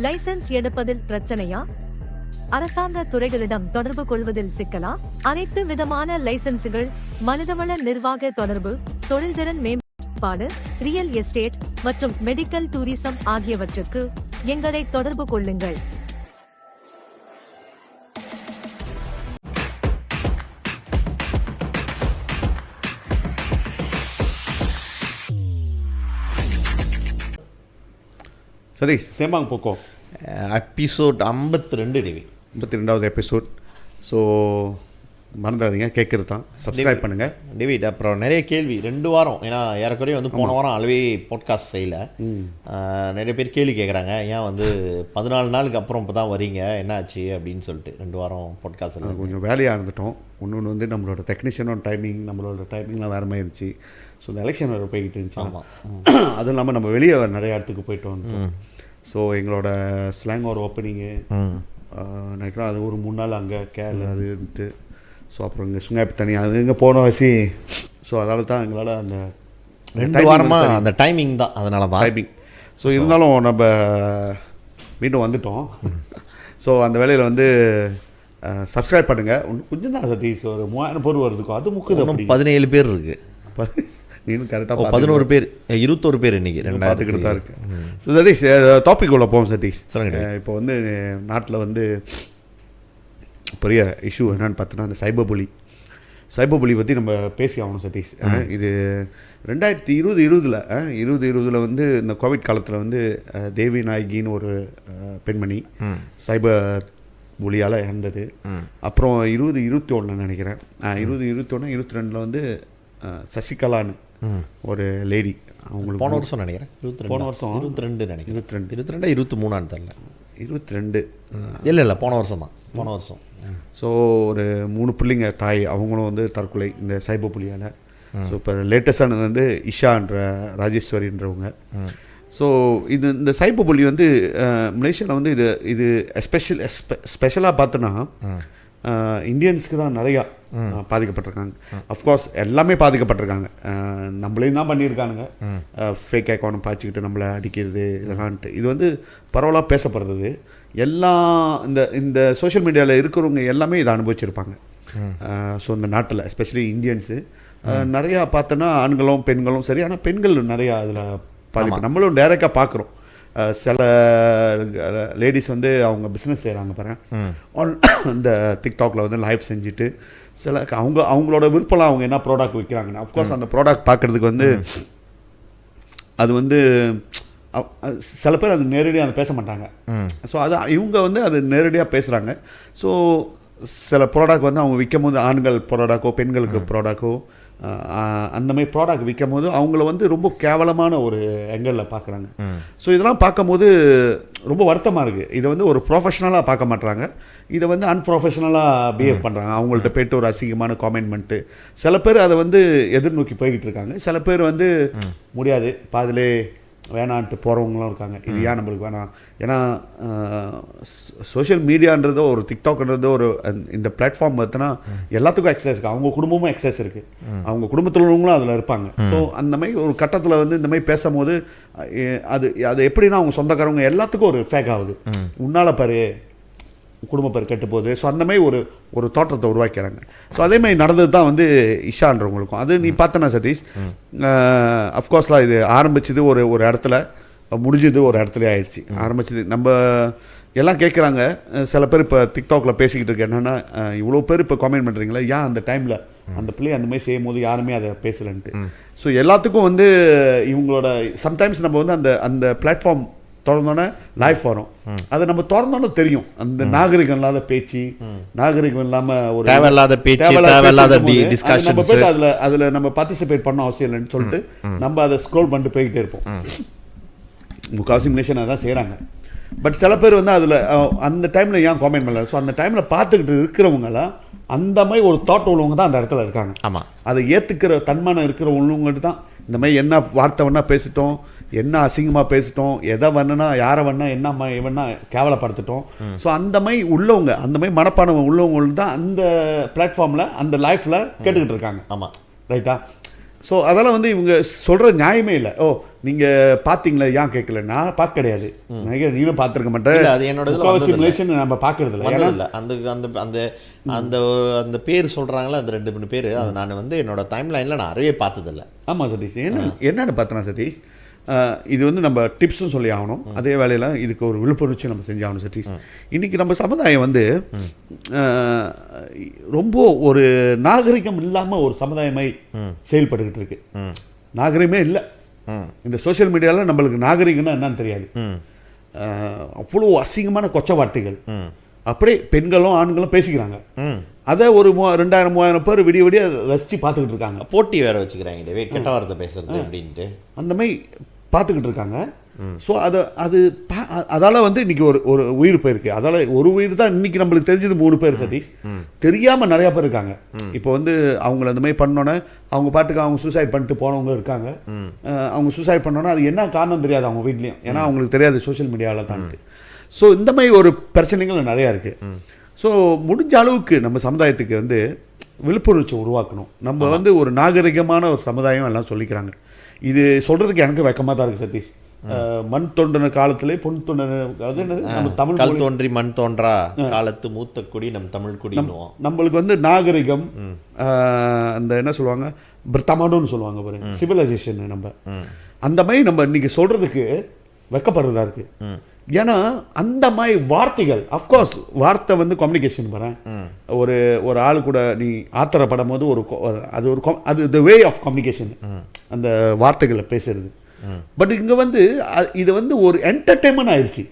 Licence எடுப்பதில் பிரச்சனையா? அரசாங்க துறைகளிடம் தொடர்பு கொள்வதில் சிக்கலா? அனைத்து விதமான லைசென்சுகள், மனிதவள நிர்வாக தொடர்பு, தொழில்திறன் மேம்பாடு, ரியல் எஸ்டேட் மற்றும் மெடிக்கல் டூரிசம் ஆகியவற்றுக்கு எங்களை தொடர்பு கொள்ளுங்கள். சதீஷ், சேமாங் போக்கோ எபிசோட் 52 டிவி 52வது எபிசோட். ஸோ மறந்துடாதீங்க, கேட்குறது தான், சப்ஸ்கிரைப் பண்ணுங்கள் டேவிட். அப்புறம் நிறைய கேள்வி 2 வாரம், ஏன்னா ஏறக்குறைய வந்து போன வாரம் அளவே பாட்காஸ்ட் செய்யலை. நிறைய பேர் கேள்வி கேட்குறாங்க, ஏன் வந்து 14 நாளுக்கு அப்புறம் இப்போ தான் வரீங்க, என்ன ஆச்சு அப்படின்னு சொல்லிட்டு. 2 வாரம் பாட்காஸ்ட் எல்லாம் கொஞ்சம் வேலையாக இருந்துட்டோம். இன்னொன்று வந்து நம்மளோட டெக்னீஷியனோட நம்மளோட டைமிங்லாம் வேறு மாதிரி இருந்துச்சு. ஸோ இந்த எலெக்ஷன் வேறு போய்கிட்டு இருந்துச்சு. ஆமாம், அதுவும் இல்லாமல் நம்ம வெளியே நிறைய இடத்துக்கு போயிட்டு வந்தோம். ஸோ எங்களோட ஸ்லாங் ஒரு ஓப்பனிங்கு நினைக்கிறோம், அது ஒரு 3 நாள் அங்கே கேரளா அது இருந்துட்டு. ஸோ அப்புறம் இங்கே சுங்காப்பி தனி அது இங்கே போன வசி. ஸோ அதால் தான் எங்களால் அந்த 2 வாரமாக அந்த டைமிங் தான், அதனால தான் டைமிங். ஸோ இருந்தாலும் நம்ம மீண்டும் வந்துட்டோம். ஸோ அந்த வேலையில் வந்து சப்ஸ்கிரைப் பண்ணுங்கள். கொஞ்சம் தான் சதீஷ், ஒரு 3000 பேர் வருதுக்கும் அது முக்குது. 17 பேர் இருக்குது. நீனும் கரெக்டாக 11 பேர் 21 பேர் இன்றைக்கி 2 பார்த்துக்கிட்டு தான் இருக்கு. ஸோ சதீஷ், டாபிக் உள்ள போவோம் சதீஷ். இப்போ வந்து நாட்டில் வந்து பெரிய இஷ்யூ என்னன்னு பார்த்தோன்னா, அந்த சைபர் புலி பற்றி நம்ம பேசி ஆகணும் சதீஷ். இது 2020 வந்து இந்த கோவிட் காலத்தில் வந்து தேவி நாயகின்னு ஒரு பெண்மணி சைபர் புலியால் இறந்தது. அப்புறம் 2021 நினைக்கிறேன், 2021-22 வந்து சசிகலான்னு ஒரு லேடி, அவங்களுக்கு போன வருஷம் நினைக்கிறேன், போன வருஷம் 22 நினைக்கிறேன், 23 தெரியல, 22 இல்லை போன வருஷம் தான், போன வருஷம். ஸோ ஒரு 3 பிள்ளைங்க தாய், அவங்களும் வந்து தற்கொலை இந்த சைபர் புலியால். ஸோ இப்போ லேட்டஸ்டானது வந்து இஷான்ற ராஜேஸ்வரின்றவங்க. ஸோ இந்த சைபர் புலி வந்து மலேசியாவில் வந்து இது ஸ்பெஷலாக பார்த்தோன்னா இந்தியன்ஸுக்கு தான் நிறையா பாதிக்கப்பட்டிருக்காங்க. அஃப்கோர்ஸ் எல்லாமே பாதிக்கப்பட்டிருக்காங்க. நம்மளையும் தான் பண்ணியிருக்கானுங்க, ஃபேக் அக்கௌண்ட் பாய்ச்சிக்கிட்டு நம்மளை அடிக்கிறது இதெல்லாம்ட்டு. இது வந்து பரவலாக பேசப்படுறது. எல்லாம் இந்த சோஷியல் மீடியாவில் இருக்கிறவங்க எல்லாமே இதை அனுபவிச்சிருப்பாங்க. ஸோ இந்த நாட்டில் எஸ்பெஷலி இந்தியன்ஸு நிறையா பார்த்தோன்னா ஆண்களும் பெண்களும் சரி, ஆனால் பெண்கள் நிறையா அதில் பாதிப்பு. நம்மளும் டைரெக்டாக பார்க்குறோம். சில லேடிஸ் வந்து அவங்க பிஸ்னஸ் செய்கிறாங்க பாருங்கள், இந்த டிக்டாக்ல வந்து லைவ் செஞ்சுட்டு சில அவங்களோட விருப்பம்லாம் அவங்க என்ன ப்ராடக்ட் விற்கிறாங்கன்னா, அஃப்கோர்ஸ் அந்த ப்ராடக்ட் பார்க்குறதுக்கு வந்து அது வந்து சில பேர் அது நேரடியாக அதை பேச மாட்டாங்க. ஸோ அது இவங்க வந்து அது நேரடியாக பேசுகிறாங்க. ஸோ சில ப்ராடக்ட் வந்து அவங்க விற்கும் போது, ஆண்கள் ப்ராடக்டோ பெண்களுக்கு ப்ராடக்டோ அந்த மாதிரி ப்ராடக்ட் விற்கும் போது அவங்கள வந்து ரொம்ப கேவலமான ஒரு எங்கலில் பார்க்குறாங்க. ஸோ இதெல்லாம் பார்க்கும்போது ரொம்ப வருத்தமாக இருக்குது. இதை வந்து ஒரு ப்ரொஃபஷ்னலாக பார்க்க மாட்டுறாங்க, இதை வந்து அன்ப்ரொஃபஷ்னலாக பிஹேவ் பண்ணுறாங்க. அவங்கள்ட்ட போய்ட்டு ஒரு அசிங்கமான காமெண்ட்மெண்ட்டு. சில பேர் அதை வந்து எதிர்நோக்கி போய்கிட்டு இருக்காங்க, சில பேர் வந்து முடியாது பாதிலே வேணான்ட்டு போகிறவங்களும் இருக்காங்க. இது ஏன் நம்மளுக்கு வேணாம், ஏன்னா சோஷியல் மீடியான்றதோ ஒரு டிக்டாக்ன்றதோ ஒரு இந்த பிளாட்ஃபார்ம் பார்த்தினா எல்லாத்துக்கும் எக்ஸஸ் இருக்குது. அவங்க குடும்பமும் எக்ஸஸ் இருக்குது, அவங்க குடும்பத்தில் உள்ளவங்களும் அதில் இருப்பாங்க. ஸோ அந்த மாதிரி ஒரு கட்டத்தில் வந்து இந்த மாதிரி பேசும்போது அது எப்படின்னா அவங்க சொந்தக்காரவங்க எல்லாத்துக்கும் ஒரு ஃபேக் ஆகுது. உன்னால் பாரு குடும்ப பேர் கெட்டு போகுது. ஸோ அந்த மாதிரி ஒரு தோற்றத்தை உருவாக்கிறாங்க. ஸோ அதே மாதிரி நடந்தது தான் வந்து இஷான்றவங்களுக்கும். அது நீ பார்த்தனா சதீஷ், அஃப்கோர்ஸ்லாம் இது ஆரம்பிச்சது ஒரு இடத்துல, முடிஞ்சது ஒரு இடத்துல ஆயிடுச்சு. ஆரம்பிச்சது நம்ம எல்லாம் கேட்குறாங்க. சில பேர் இப்போ டிக்டாக்ல பேசிக்கிட்டு இருக்கு என்னென்னா, இவ்வளோ பேர் இப்போ காமெண்ட் பண்ணுறீங்களா, ஏன் அந்த டைமில் அந்த பிள்ளை அந்த மாதிரி செய்யும் போது யாருமே அதை பேசலன்ட்டு. ஸோ எல்லாத்துக்கும் வந்து இவங்களோட சம்டைம்ஸ் நம்ம வந்து அந்த பிளாட்ஃபார்ம் திறந்தோன்னே லைஃப் வரும், அதை நம்ம திறந்தோன்னு தெரியும். அந்த நாகரிகம் இல்லாத பேச்சு, நாகரிகம் இல்லாமல் ஒரு தேவையில்லாத பேச்சு, தேவையில்லாத டிஸ்கஷன்ஸ், நம்ம போய்ட்டு அதில் நம்ம பார்ட்டிசிபேட் பண்ண அவசியம் இல்லைன்னு சொல்லிட்டு நம்ம அதை ஸ்க்ரோல் பண்ணிட்டு போய்கிட்டே இருப்போம். முக்கால்வாசி மலேசியன் அதான் செய்கிறாங்க. பட் சில பேர் வந்து அதில் அந்த டைமில் ஏன் காமெண்ட் பண்ணல. ஸோ அந்த டைமில் பார்த்துக்கிட்டு இருக்கிறவங்களாம் அந்த மாதிரி ஒரு தாட் உள்ளவங்க தான் அந்த இடத்துல இருக்காங்க. ஆமாம், அதை ஏற்றுக்கிற தன்மானம் இருக்கிற உள்ளவங்கள்ட்ட தான் இந்த மாதிரி என்ன வார்த்தை வேணா பேசிட்டோம், என்ன அசிங்கமாக பேசிட்டோம், எதை வேணுன்னா யாரை வேணா என்ன வேணா கேவலப்படுத்திட்டோம். ஸோ அந்த மாதிரி உள்ளவங்க, அந்த மாதிரி மனப்பானவங்க உள்ளவங்க தான் அந்த பிளாட்ஃபார்மில் அந்த லைஃப்பில் கேட்டுக்கிட்டு இருக்காங்க. ஆமாம், ரைட்டா. ஸோ அதெல்லாம் வந்து இவங்க சொல்கிற நியாயமே இல்லை. ஓ நீங்கள் பார்த்தீங்களா, ஏன் கேட்கல, நான் பார்க்க கிடையாது, நீங்களும் பார்த்துருக்க மாட்டேன். அது என்னோட சிமுலேஷன் நம்ம பார்க்கறது இல்லை. அந்த அந்த அந்த அந்த அந்த பேர் சொல்கிறாங்களே அந்த 2 பேர், அதை நான் வந்து என்னோட டைம் லைனில் நான் அறவே பார்த்ததில்லை. ஆமாம் சதீஷ், என்னென்னு பார்த்தோன்னா சதீஷ், இது வந்து நம்ம டிப்ஸும் சொல்லி ஆகணும், அதே வேளையில் இதுக்கு ஒரு விழிப்புணர்ச்சி நம்ம செஞ்சாகணும் சதீஷ். இன்றைக்கி நம்ம சமுதாயம் வந்து ரொம்ப ஒரு நாகரிகம் இல்லாமல் ஒரு சமுதாயமாய் செயல்பட்டுக்கிட்டு இருக்கு. நாகரிகமே இல்லை. இந்த சோஷியல் மீடியாவில் நம்மளுக்கு நாகரிகம்னா என்னன்னு தெரியாது. அவ்வளோ அசிங்கமான கொச்ச வார்த்தைகள் அப்படியே பெண்களும் ஆண்களும் பேசிக்கிறாங்க. அதை ஒரு 2000-3000 பேர் விடிய விடிய ரசித்து பார்த்துக்கிட்டு இருக்காங்க. போட்டி வேற வச்சுக்கிறாங்க, கெட்ட வார்த்தை பேசுறது அப்படின்ட்டு அந்த மாதிரி பார்த்துக்கிட்டு இருக்காங்க. ஸோ அதால் வந்து இன்றைக்கி ஒரு உயிர் போயிருக்கு. அதால் ஒரு உயிர் தான் இன்றைக்கி நம்மளுக்கு தெரிஞ்சது 3 பேர் சதீஷ். தெரியாமல் நிறையா பேர் இருக்காங்க. இப்போ வந்து அவங்கள அந்த மாதிரி பண்ணோன்னே அவங்க பாட்டுக்கு அவங்க சூசைட் பண்ணிட்டு போனவங்க இருக்காங்க. அவங்க சூசைட் பண்ணோன்னா அது என்ன காரணம் தெரியாது அவங்க வீட்லேயும், ஏன்னா அவங்களுக்கு தெரியாது சோஷியல் மீடியாவில் தான்ட்டு. ஸோ இந்த மாதிரி ஒரு பிரச்சனைகள் நிறையா இருக்குது. ஸோ முடிஞ்ச அளவுக்கு நம்ம சமுதாயத்துக்கு வந்து விழிப்புணர்ச்சி உருவாக்கணும். நம்ம வந்து ஒரு நாகரிகமான ஒரு சமுதாயம் எல்லாம் சொல்லிக்கிறாங்க. இது சொல்கிறதுக்கு எனக்கு வெக்கமாக தான் இருக்குது சதீஷ். மண் தோன்றின காலத்திலே பொன் தோன்றின, அது என்னது, நம்ம தமிழ் கல் தோன்றி மண் தோன்றா காலத்து மூத்த குடி நம் தமிழ் குடி. நம்மளுக்கு வந்து நாகரிகம், அந்த என்ன சொல்லுவாங்க, பிரத்தமானோன்னு சொல்லுவாங்க பாருங்க, சிவிலைசேஷன். நம்ம அந்த மாதிரி நம்ம இன்னைக்கு சொல்கிறதுக்கு வெக்கப்படுறதா இருக்குது. ஏன்னா அந்த மாதிரி வார்த்தைகள், அஃப்கோர்ஸ் வார்த்தை வந்து கம்யூனிகேஷன் பாரு. ஒரு ஆள் கூட நீ ஆத்திரப்படும் போது அது த வே ஆஃப் கம்யூனிகேஷன், அந்த வார்த்தைகளை பேசுறது. பட் இங்கே வந்து இது வந்து ஒரு என்டர்டெயின்மெண்ட் ஆயிடுச்சு.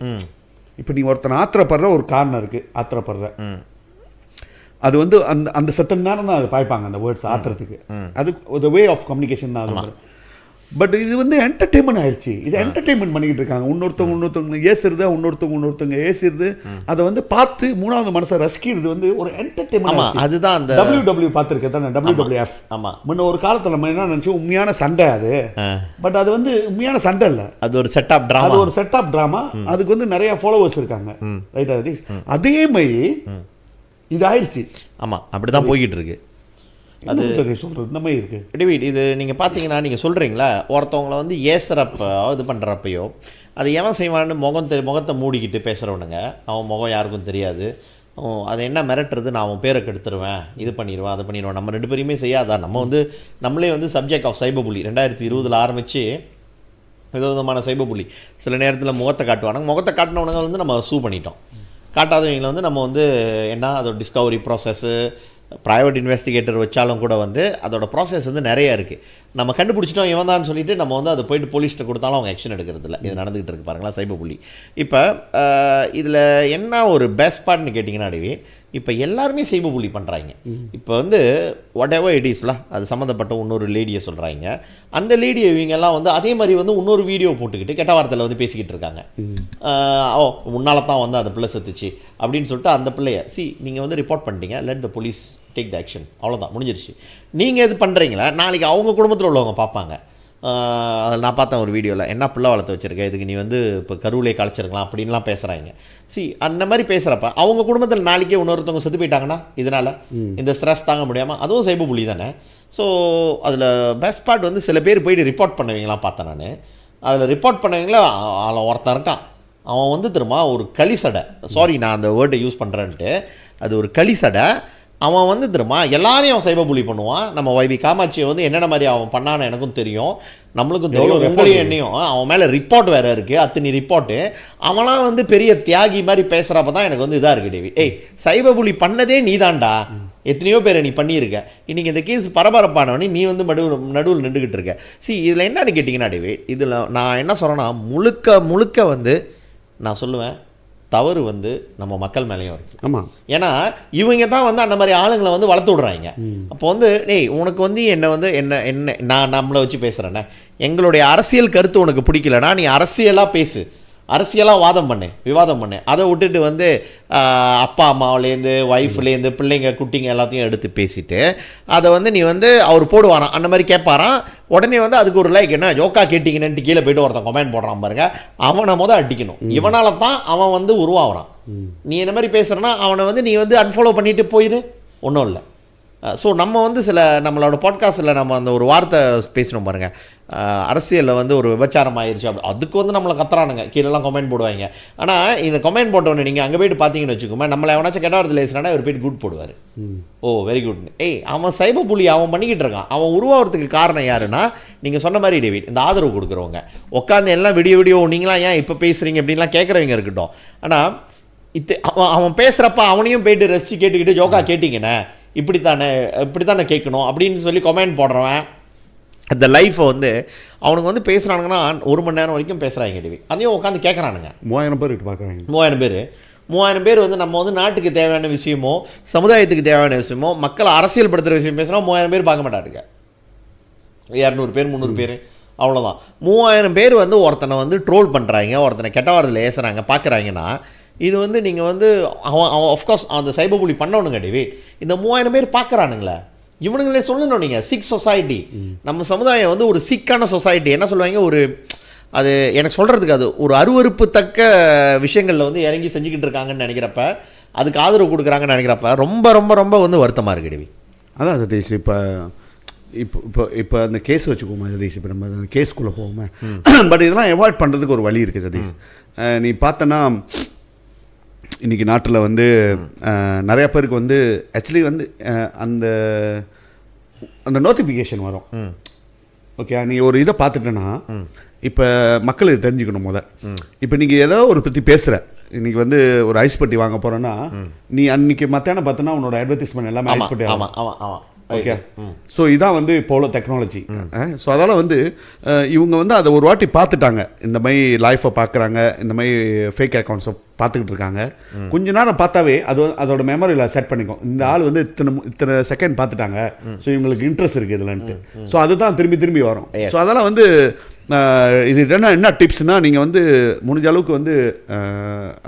இப்போ நீ ஒருத்தனை ஆத்திரப்படுற ஒரு காரணம் இருக்குது, ஆத்திரப்படுற அது வந்து அந்த சத்தம் தானே தான் அதை பாய்ப்பாங்க, அந்த வேர்ட்ஸ் ஆத்திரத்துக்கு. அது த வே ஆஃப் கம்யூனிகேஷன் தான் அது. பட் இது வந்து என்டர்டெயின்மெண்ட் ஆயிடுச்சு. இது என்டர்டெயின்மெண்ட் பண்ணிக்கிட்டு இருக்காங்க. இன்னொருத்தவங்க ஏசுறது, இன்னொருத்தவங்க ஏசுறது, அதை வந்து பார்த்து 3வது மனசை ரசிக்கிறது வந்து ஒரு என்டர்டெயின்மெண்ட். அதுதான் அந்த WW பார்த்துருக்கேன் தானே, WWF. ஆமாம், முன்ன ஒரு காலத்தில் நம்ம என்ன நினச்சோம், உண்மையான சண்டை அது. பட் அது வந்து உண்மையான சண்டை இல்லை, அது ஒரு செட் ஆஃப் ட்ராமா. அது ஒரு செட் ஆஃப் ட்ராமா. அதுக்கு வந்து நிறைய ஃபாலோவர்ஸ் இருக்காங்க, ரைட்? அதே மாதிரி இது ஆயிடுச்சு. ஆமாம், அப்படி தான் போய்கிட்டு இருக்கு. அது சொல்கிறது இந்த மாதிரி இருக்குது. டேவிட், இது நீங்கள் பார்த்தீங்கன்னா, நீங்கள் சொல்கிறீங்களா, ஒருத்தவங்களை வந்து ஏசுறப்போ இது பண்ணுறப்பையோ அது எவன் செய்வான்னு முகத்தை மூடிக்கிட்டு பேசுகிறவனுங்க, அவன் முகம் யாருக்கும் தெரியாது, அது என்ன மிரட்டுறது, நான் அவன் பேரை கெடுத்துருவேன், இது பண்ணிடுவேன், அதை பண்ணிடுவேன். நம்ம 2 பேரையுமே செய்யாதான். நம்மளே வந்து சப்ஜெக்ட் ஆஃப் சைபர் புல்லி 2020 ஆரம்பித்து விதவிதமான சைபர் புல்லி. சில நேரத்தில் முகத்தை காட்டுவானுங்க, முகத்தை காட்டினவனுங்க வந்து நம்ம சூ பண்ணிட்டோம். காட்டாதவங்களை வந்து நம்ம வந்து என்ன, அதோட டிஸ்கவரி ப்ராசஸ்ஸு, ப்ரைவேட் இன்வெஸ்டிகேட்டர் வச்சாலும் கூட வந்து அதோட ப்ராசஸ் வந்து நிறையா இருக்குது. நம்ம கண்டுபிடிச்சிட்டோம் இவன் தான் சொல்லிட்டு நம்ம வந்து அதை போயிட்டு போலீஸ்கிட்ட கொடுத்தாலும் அவங்க ஆக்ஷன் எடுக்கிறது இல்லை. இது நடந்துகிட்டு இருக்கு பாருங்களா, சைபர் புள்ளி. இப்போ இதில் என்ன ஒரு பெஸ்ட் பார்ட்னு கேட்டிங்கன்னா, அடிவி இப்போ எல்லாருமே சைபர் புள்ளி பண்ணுறாங்க. இப்போ வந்து வாட் எவர் இட் இஸ்லாம், அது சம்மந்தப்பட்ட இன்னொரு லேடியை சொல்கிறாங்க. அந்த லேடியை இவங்கெல்லாம் வந்து அதே மாதிரி வந்து இன்னொரு வீடியோ போட்டுக்கிட்டு கெட்ட வார்த்தையில் வந்து பேசிக்கிட்டு இருக்காங்க. முன்னால் தான் வந்து அந்த பிள்ளை செத்துச்சு அப்படின்னு சொல்லிட்டு அந்த பிள்ளைய நீங்கள் வந்து ரிப்போர்ட் பண்ணிட்டீங்க, let the police take the action, அவ்வளோதான், முடிஞ்சிருச்சு. நீங்கள் இது பண்ணுறீங்களா, நாளைக்கு அவங்க குடும்பத்தில் உள்ளவங்க பார்ப்பாங்க. அதில் நான் பார்த்தேன் ஒரு வீடியோவில், என்ன பிள்ளை வளர்த்து வச்சுருக்க, இதுக்கு நீ வந்து இப்போ கருவிலே கலைச்சிருக்கலாம் அப்படின்லாம் பேசுகிறாங்க. அந்த மாதிரி பேசுகிறப்ப அவங்க குடும்பத்தில் நாளைக்கே இன்னொருத்தவங்க செத்து போயிட்டாங்கன்னா இதனால் இந்த ஸ்ட்ரெஸ் தாங்க முடியாமல், அதுவும் சைபர் புள்ளி தானே. ஸோ அதில் பெஸ்ட் பார்ட் வந்து சில பேர் போயிட்டு ரிப்போர்ட் பண்ணுவீங்களாம் பார்த்தேன் நான். அதில் ரிப்போர்ட் பண்ணுவீங்களா, அதில் ஒருத்தன் இருக்கான், அவன் வந்து திரும்ப ஒரு களிசடை, சாரி நான் அந்த வேர்டை யூஸ் பண்ணுறேன்ட்டு, அது ஒரு களிசடை. அவன் வந்து திரும்ப எல்லாரையும் அவன் சைபர் புள்ளி பண்ணுவான். நம்ம வைவி காமாட்சியை வந்து என்னென்ன மாதிரி அவன் பண்ணான்னு எனக்கும் தெரியும், நம்மளுக்கும் தெரியும், உங்களையும் என்னையும். அவன் மேலே ரிப்போர்ட் வேறு இருக்குது, அத்தனை ரிப்போர்ட்டு. அவனாம் வந்து பெரிய தியாகி மாதிரி பேசுகிறப்ப தான் எனக்கு வந்து இதாக இருக்குது, டேவிட். சைபர் புள்ளி பண்ணதே நீ தான்டா, எத்தனையோ பேரை நீ பண்ணியிருக்க. இன்றைக்கி இந்த கேஸ் பரபரப்பானவனே நீ வந்து நடுவில் நின்றுக்கிட்டு இருக்க. இதில் என்னன்னு கேட்டிங்கன்னா, டேவிட், இதில் நான் என்ன சொல்கிறேன்னா, முழுக்க வந்து நான் சொல்லுவேன், தவறு வந்து நம்ம மக்கள் மேலேயும் இருக்குது. ஆமாம், ஏன்னா இவங்க தான் வந்து அந்த மாதிரி ஆளுங்களை வந்து வளர்த்து விடுறாங்க. அப்போ வந்து உனக்கு வந்து என்ன நான் நம்மளை வச்சு பேசுகிறேன்னே, எங்களுடைய அரசியல் கருத்து உனக்கு பிடிக்கலன்னா நீ அரசியலாக பேசு, அரசியலாக விவாதம் பண்ணு. அதை விட்டுட்டு வந்து அப்பா அம்மாவிலேருந்து ஒய்ஃப்லேருந்து பிள்ளைங்க குட்டிங்க எல்லாத்தையும் எடுத்து பேசிட்டு அதை வந்து நீ வந்து அவர் போடுவாராம், அந்த மாதிரி கேட்பாராம். உடனே வந்து அதுக்கு ஒரு லைக், என்ன ஜோக்கா கேட்டிங்கன்னு கீழே போய்ட்டு ஒருத்தன் கமெண்ட் போடுறான் பாருங்க, அவனை அடிக்கணும். இவனால தான் அவன் வந்து உருவாகிறான். நீ என்ன மாதிரி பேசுகிறனா அவனை வந்து நீ வந்து அன்ஃபாலோ பண்ணிட்டு போயிரு, ஒன்றும் இல்லை. ஸோ நம்ம வந்து சில நம்மளோட பாட்காஸ்ட்டில் நம்ம அந்த ஒரு வார்த்தை பேசணும் பாருங்கள், அரசியலில் வந்து ஒரு விபச்சாரம் ஆயிடுச்சு அப்படி, அதுக்கு வந்து நம்மளை கத்துறானுங்க, கீழெல்லாம் கமெண்ட் போடுவாங்க. ஆனால் இந்த கமெண்ட் போட்டவொன்னே நீங்கள் அங்கே போய்ட்டு பார்த்தீங்கன்னு வச்சுக்கோமே, நம்மளை எவனாச்சும் கெட்டாவது லேசுனா அவர் போய்ட்டு குட் போடுவார். ஓ வெரி குட். அவன் சைபர் புலி அவன் பண்ணிக்கிட்டு இருக்கான். அவன் உருவாகிறதுக்கு காரணம் யாருன்னா, நீங்கள் சொன்ன மாதிரி டேவிட், இந்த ஆதரவு கொடுக்குறவங்க உட்காந்து எல்லாம் வீடியோ நீங்களாம் ஏன் இப்போ பேசுகிறீங்க அப்படின்லாம் கேட்குறவங்க இருக்கட்டும். ஆனால் அவன் பேசுகிறப்ப அவனையும் போய்ட்டு ரசித்து கேட்டுக்கிட்டு ஜோக்கா கேட்டிங்கண்ணே இப்படித்தானே கேட்கணும் அப்படின்னு சொல்லி கமெண்ட் போடுறவன் அந்த லைஃப்பை வந்து அவனுக்கு வந்து பேசுகிறானுங்கன்னா 1 மணி நேரம் வரைக்கும் பேசுகிறாங்க டிவி, அதையும் உட்காந்து கேட்குறானுங்க. 3000 பேர் பார்க்குறாங்க. 3000 பேர் வந்து நம்ம வந்து நாட்டுக்கு தேவையான விஷயமோ சமுதாயத்துக்கு தேவையான விஷயமோ மக்களை அரசியல் படுத்துகிற விஷயம் பேசுகிறோம். 3000 பேர் பார்க்க மாட்டாருங்க, 200 பேர் 300 பேர் அவ்வளோதான். 3000 பேர் வந்து ஒருத்தனை வந்து ட்ரோல் பண்ணுறாங்க, ஒருத்தனை கெட்ட வார்த்தையில் ஏசுகிறாங்க பார்க்குறாங்கன்னா, இது வந்து நீங்கள் வந்து அவன் ஆஃப்கோர்ஸ் அந்த சைபர் புலி பண்ணவனுங்க டேவிட். இந்த 3000 பேர் பார்க்குறானுங்களே, இவனுங்களே சொல்லணும் நீங்கள் சிக் சொசைட்டி, நம்ம சமுதாயம் வந்து ஒரு சிக்கான சொசைட்டி. என்ன சொல்லுவாங்க, ஒரு அது எனக்கு சொல்கிறதுக்கு அது ஒரு அருவருப்பு தக்க விஷயங்களில் வந்து இறங்கி செஞ்சுக்கிட்டு இருக்காங்கன்னு நினைக்கிறப்ப, அதுக்கு ஆதரவு கொடுக்குறாங்கன்னு நினைக்கிறப்ப ரொம்ப ரொம்ப ரொம்ப வந்து வருத்தமாக இருக்குது டேவி. அதான் சதீஷ், இப்போ அந்த கேஸ் வச்சுக்கோமா சதீஷ், இப்போ நம்ம அந்த கேஸ்குள்ளே போவோமே. பட் இதெல்லாம் அவாய்ட் பண்ணுறதுக்கு ஒரு வழி இருக்குது சதீஷ். நீ பார்த்தனா இன்றைக்கி நாட்டில் வந்து நிறையா பேருக்கு வந்து ஆக்சுவலி வந்து அந்த நோட்டிஃபிகேஷன் வரும். ஓகே, நீ ஒரு இதை பார்த்துட்டேன்னா இப்போ மக்களுக்கு தெரிஞ்சுக்கணும் இப்போ நீங்கள் ஏதோ ஒரு பற்றி பேசுகிற, இன்றைக்கி வந்து ஒரு ஐஸ் பட்டி வாங்க போகிறேன்னா நீ அன்றைக்கி மத்தியானம் பார்த்தோன்னா உன்னோட அட்வர்டைஸ்மெண்ட் எல்லாமே ஐஸ் பட்டி. ஓகே, ஸோ இதான் வந்து இப்போ உள்ள டெக்னாலஜி. ஸோ அதனால் வந்து இவங்க வந்து அதை ஒரு வாட்டி பார்த்துட்டாங்க, இந்த மாதிரி லைஃப்பை பார்க்குறாங்க, இந்த மாதிரி ஃபேக் அக்கௌண்ட்ஸை பார்த்துக்கிட்டு இருக்காங்க. கொஞ்ச நேரம் பார்த்தாவே அதோட மெமரியில் செட் பண்ணிக்கும், இந்த ஆள் வந்து இத்தனை செகண்ட் பார்த்துட்டாங்க, ஸோ இவங்களுக்கு இன்ட்ரெஸ்ட் இருக்குது இதுலன்ட்டு. ஸோ அதுதான் திரும்பி வரும். ஸோ அதெல்லாம் வந்து இது என்ன டிப்ஸ்னால், நீங்கள் வந்து முடிஞ்ச அளவுக்கு வந்து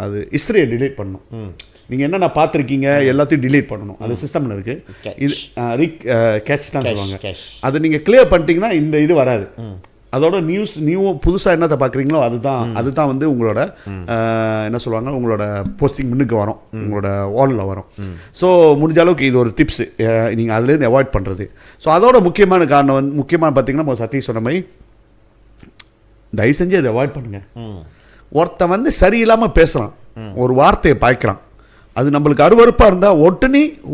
அது ஹிஸ்ட்ரியை டிலீட் பண்ணணும். நீங்கள் என்னென்ன பார்த்துருக்கீங்க எல்லாத்தையும் டிலீட் பண்ணணும், அது சிஸ்டமில் இருக்குது. இது கேட்ச் தான் சொல்லுவாங்க. அதை நீங்கள் கிளியர் பண்ணிட்டீங்கன்னா இந்த இது வராது. அதோட புதுசாக என்னத்தை பார்க்குறீங்களோ அதுதான் வந்து உங்களோட என்ன சொல்லுவாங்க, உங்களோட போஸ்டிங் முன்னுக்கு வரும், உங்களோட வாலில் வரும். ஸோ முடிஞ்ச அளவுக்கு இது ஒரு டிப்ஸு, நீங்கள் அதுலேருந்து அவாய்ட் பண்ணுறது. ஸோ அதோட முக்கியமான காரணம் வந்து பார்த்தீங்கன்னா சதீஷ் சொன்ன மாதிரி தயவு செஞ்சு அதை அவாய்ட் பண்ணுங்கள். ஒருத்தன் வந்து சரியில்லாமல் பேசுகிறான், ஒரு வார்த்தையை பாய்க்கிறான், அது நம்மளுக்கு அருவருப்பாக இருந்தால்